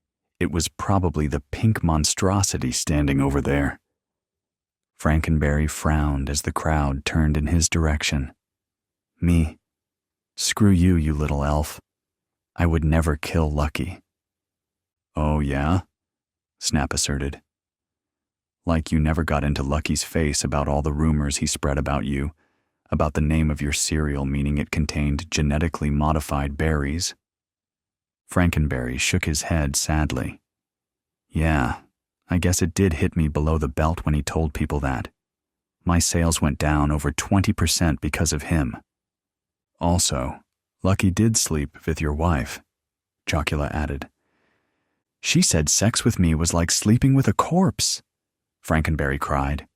it was probably the pink monstrosity standing over there." Frankenberry frowned as the crowd turned in his direction. "Me? Screw you, you little elf. I would never kill Lucky." "Oh, yeah?" Snap asserted. "Like you never got into Lucky's face about all the rumors he spread about you, about the name of your cereal meaning it contained genetically modified berries." Frankenberry shook his head sadly. "Yeah, I guess it did hit me below the belt when he told people that. My sales went down over 20% because of him. Also, Lucky did sleep with your wife," Chocula added. "She said sex with me was like sleeping with a corpse," Frankenberry cried.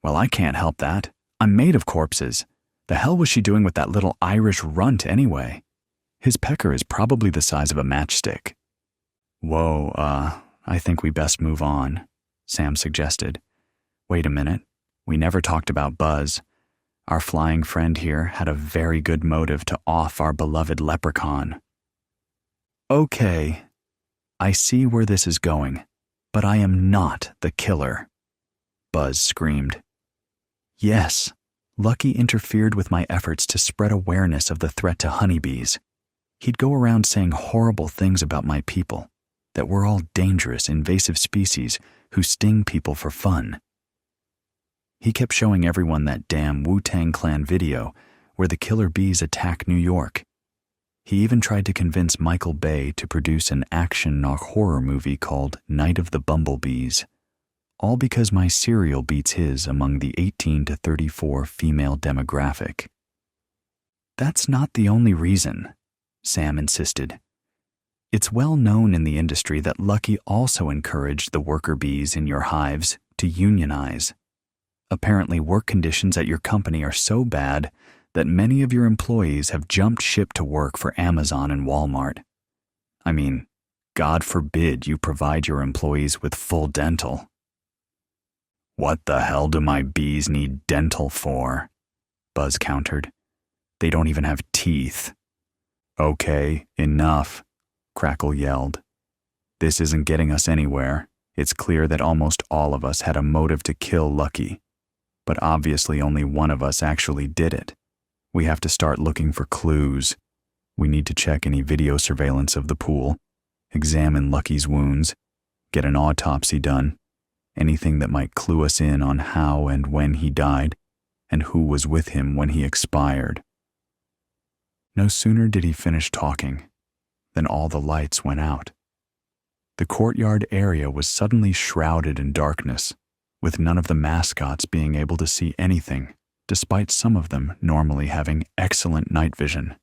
"Well, I can't help that. I'm made of corpses. The hell was she doing with that little Irish runt anyway? His pecker is probably the size of a matchstick." "Whoa, I think we best move on," Sam suggested. "Wait a minute. We never talked about Buzz. Our flying friend here had a very good motive to off our beloved leprechaun." "Okay, I see where this is going, but I am not the killer," Buzz screamed. "Yes, Lucky interfered with my efforts to spread awareness of the threat to honeybees. He'd go around saying horrible things about my people, that we're all dangerous, invasive species who sting people for fun. He kept showing everyone that damn Wu-Tang Clan video where the killer bees attack New York. He even tried to convince Michael Bay to produce an action horror movie called Night of the Bumblebees, all because my cereal beats his among the 18 to 34 female demographic." "That's not the only reason," Sam insisted. "It's well known in the industry that Lucky also encouraged the worker bees in your hives to unionize. Apparently, work conditions at your company are so bad that many of your employees have jumped ship to work for Amazon and Walmart. I mean, God forbid you provide your employees with full dental." "What the hell do my bees need dental for?" Buzz countered. "They don't even have teeth." "Okay, enough," Crackle yelled. "This isn't getting us anywhere. It's clear that almost all of us had a motive to kill Lucky, but obviously only one of us actually did it. We have to start looking for clues. We need to check any video surveillance of the pool, examine Lucky's wounds, get an autopsy done, anything that might clue us in on how and when he died, and who was with him when he expired." No sooner did he finish talking than all the lights went out. The courtyard area was suddenly shrouded in darkness, with none of the mascots being able to see anything, despite some of them normally having excellent night vision.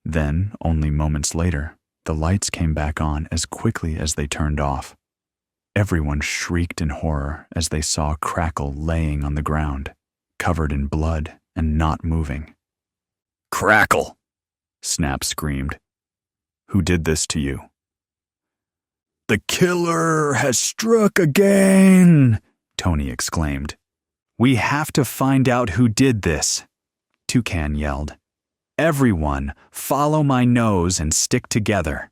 Then, only moments later, the lights came back on as quickly as they turned off. Everyone shrieked in horror as they saw Crackle laying on the ground, covered in blood and not moving. "Crackle!" Snap screamed. "Who did this to you?" "The killer has struck again!" Tony exclaimed. "We have to find out who did this," Toucan yelled. "Everyone, follow my nose and stick together."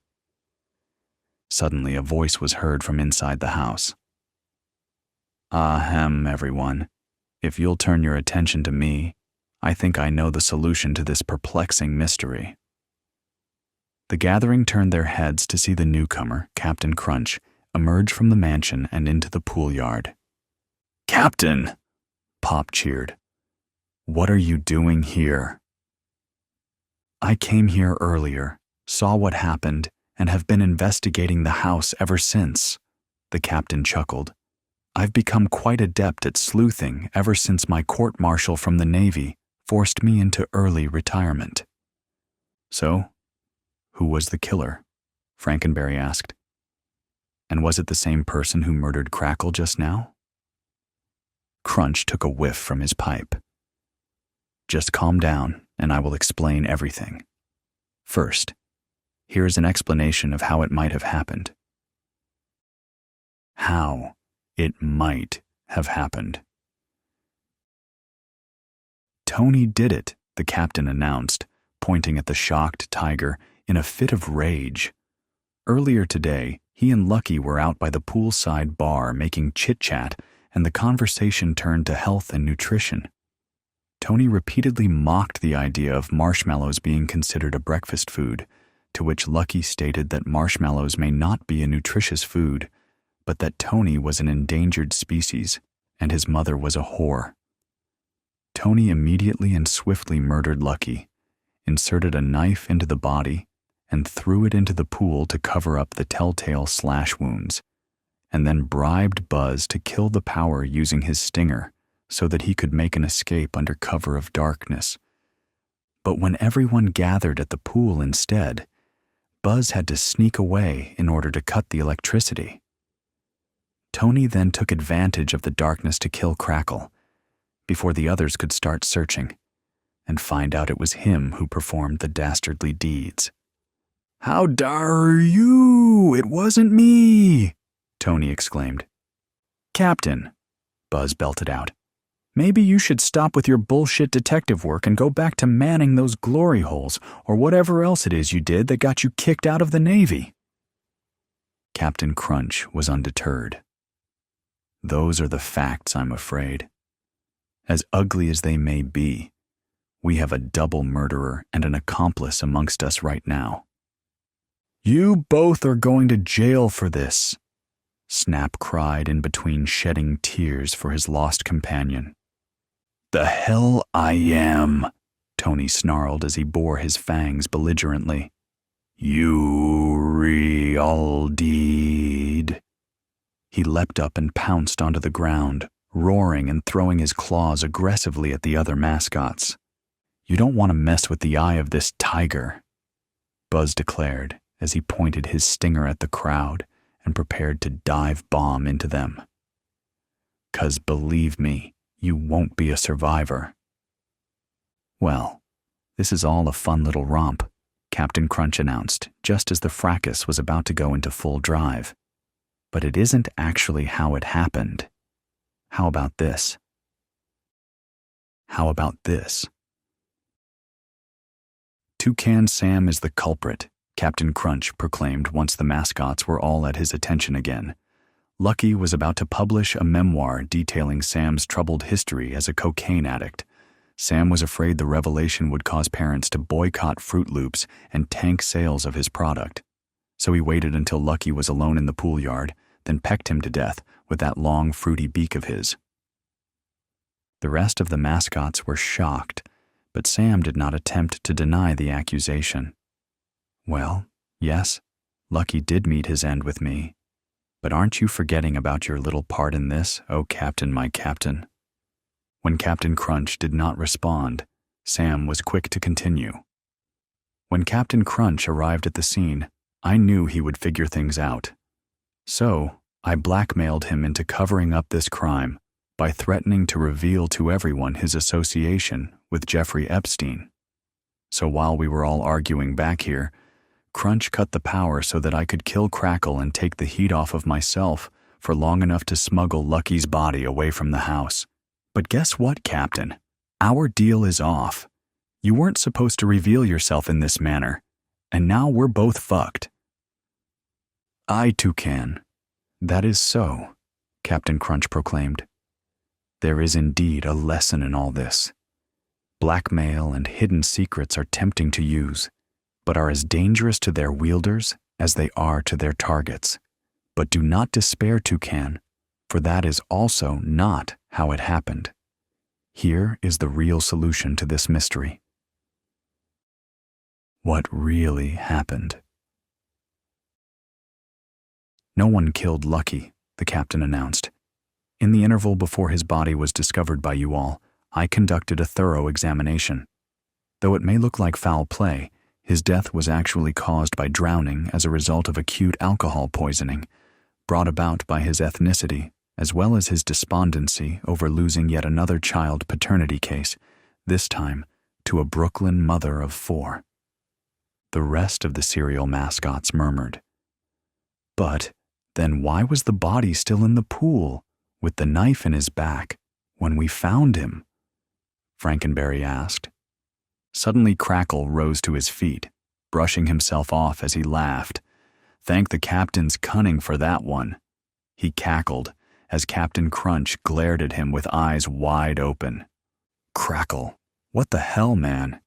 Suddenly, a voice was heard from inside the house. "Ahem, everyone. If you'll turn your attention to me, I think I know the solution to this perplexing mystery." The gathering turned their heads to see the newcomer, Captain Crunch, emerge from the mansion and into the pool yard. "Captain!" Pop cheered. "What are you doing here?" "I came here earlier, saw what happened, and have been investigating the house ever since," the captain chuckled. "I've become quite adept at sleuthing ever since my court-martial from the Navy forced me into early retirement." "So, who was the killer?" Frankenberry asked. "And was it the same person who murdered Crackle just now?" Crunch took a whiff from his pipe. "Just calm down, and I will explain everything. First, here is an explanation of how it might have happened." How it might have happened. "Tony did it," the captain announced, pointing at the shocked tiger in a fit of rage. Earlier today, he and Lucky were out by the poolside bar making chit-chat, and the conversation turned to health and nutrition. Tony repeatedly mocked the idea of marshmallows being considered a breakfast food, to which Lucky stated that marshmallows may not be a nutritious food, but that Tony was an endangered species, and his mother was a whore. Tony immediately and swiftly murdered Lucky, inserted a knife into the body, and threw it into the pool to cover up the telltale slash wounds, and then bribed Buzz to kill the power using his stinger so that he could make an escape under cover of darkness. But when everyone gathered at the pool instead, Buzz had to sneak away in order to cut the electricity. Tony then took advantage of the darkness to kill Crackle, before the others could start searching, and find out it was him who performed the dastardly deeds. "How dare you! It wasn't me!" Tony exclaimed. "Captain," Buzz belted out, "maybe you should stop with your bullshit detective work and go back to manning those glory holes or whatever else it is you did that got you kicked out of the Navy." Captain Crunch was undeterred. "Those are the facts, I'm afraid. As ugly as they may be, we have a double murderer and an accomplice amongst us right now." "You both are going to jail for this," Snap cried in between shedding tears for his lost companion. "The hell I am," Tony snarled as he bore his fangs belligerently. "You real deed." He leapt up and pounced onto the ground, roaring and throwing his claws aggressively at the other mascots. "You don't want to mess with the eye of this tiger," Buzz declared as he pointed his stinger at the crowd and prepared to dive bomb into them. "'Cause believe me, you won't be a survivor." "Well, this is all a fun little romp," Captain Crunch announced just as the fracas was about to go into full drive. "But it isn't actually how it happened. How about this? How about this?" "Toucan Sam is the culprit," Captain Crunch proclaimed once the mascots were all at his attention again. Lucky was about to publish a memoir detailing Sam's troubled history as a cocaine addict. Sam was afraid the revelation would cause parents to boycott Fruit Loops and tank sales of his product. So he waited until Lucky was alone in the pool yard, then pecked him to death with that long, fruity beak of his. The rest of the mascots were shocked, but Sam did not attempt to deny the accusation. "Well, yes, Lucky did meet his end with me. But aren't you forgetting about your little part in this, oh Captain, my Captain?" When Captain Crunch did not respond, Sam was quick to continue. "When Captain Crunch arrived at the scene, I knew he would figure things out. So, I blackmailed him into covering up this crime, by threatening to reveal to everyone his association with Jeffrey Epstein. So while we were all arguing back here, Crunch cut the power so that I could kill Crackle and take the heat off of myself for long enough to smuggle Lucky's body away from the house. But guess what, Captain? Our deal is off. You weren't supposed to reveal yourself in this manner, and now we're both fucked. Aye, Toucan. That is so, Captain Crunch proclaimed. There is indeed a lesson in all this. Blackmail and hidden secrets are tempting to use, but are as dangerous to their wielders as they are to their targets. But do not despair, Toucan, for that is also not how it happened. Here is the real solution to this mystery. What really happened? No one killed Lucky, the captain announced. In the interval before his body was discovered by you all, I conducted a thorough examination. Though it may look like foul play, his death was actually caused by drowning as a result of acute alcohol poisoning, brought about by his ethnicity, as well as his despondency over losing yet another child paternity case, this time to a Brooklyn mother of 4. The rest of the serial mascots murmured. But then why was the body still in the pool, with the knife in his back, when we found him? Frankenberry asked. Suddenly Crackle rose to his feet, brushing himself off as he laughed. Thank the captain's cunning for that one. He cackled as Captain Crunch glared at him with eyes wide open. Crackle, what the hell, man?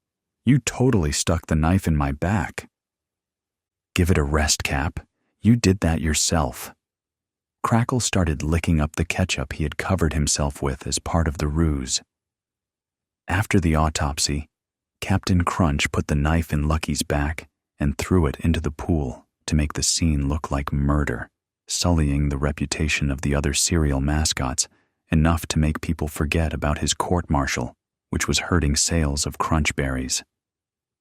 You totally stuck the knife in my back. Give it a rest, Cap. You did that yourself. Crackle started licking up the ketchup he had covered himself with as part of the ruse. After the autopsy, Captain Crunch put the knife in Lucky's back and threw it into the pool to make the scene look like murder, sullying the reputation of the other serial mascots enough to make people forget about his court-martial, which was hurting sales of Crunch Berries.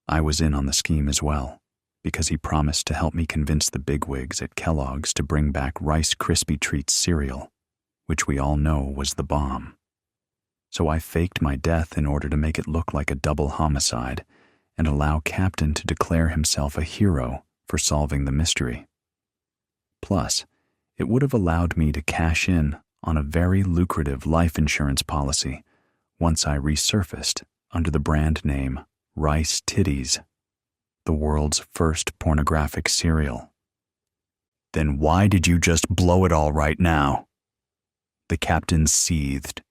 I was in on the scheme as well, because he promised to help me convince the bigwigs at Kellogg's to bring back Rice Krispie Treats cereal, which we all know was the bomb. So I faked my death in order to make it look like a double homicide and allow Captain to declare himself a hero for solving the mystery. Plus, it would have allowed me to cash in on a very lucrative life insurance policy once I resurfaced under the brand name Rice Titties, the world's first pornographic cereal. Then why did you just blow it all right now? The captain seethed.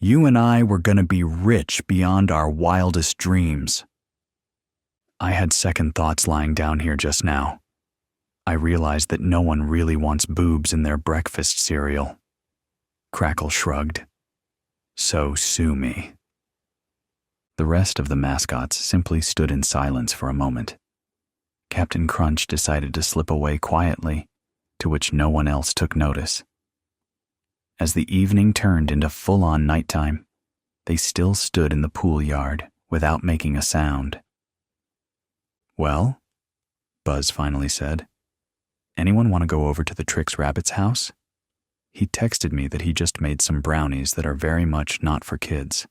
You and I were going to be rich beyond our wildest dreams. I had second thoughts lying down here just now. I realized that no one really wants boobs in their breakfast cereal. Crackle shrugged. So sue me. The rest of the mascots simply stood in silence for a moment. Captain Crunch decided to slip away quietly, to which no one else took notice. As the evening turned into full-on nighttime, they still stood in the pool yard without making a sound. Well, Buzz finally said, anyone want to go over to the Trix Rabbit's house? He texted me that he just made some brownies that are very much not for kids.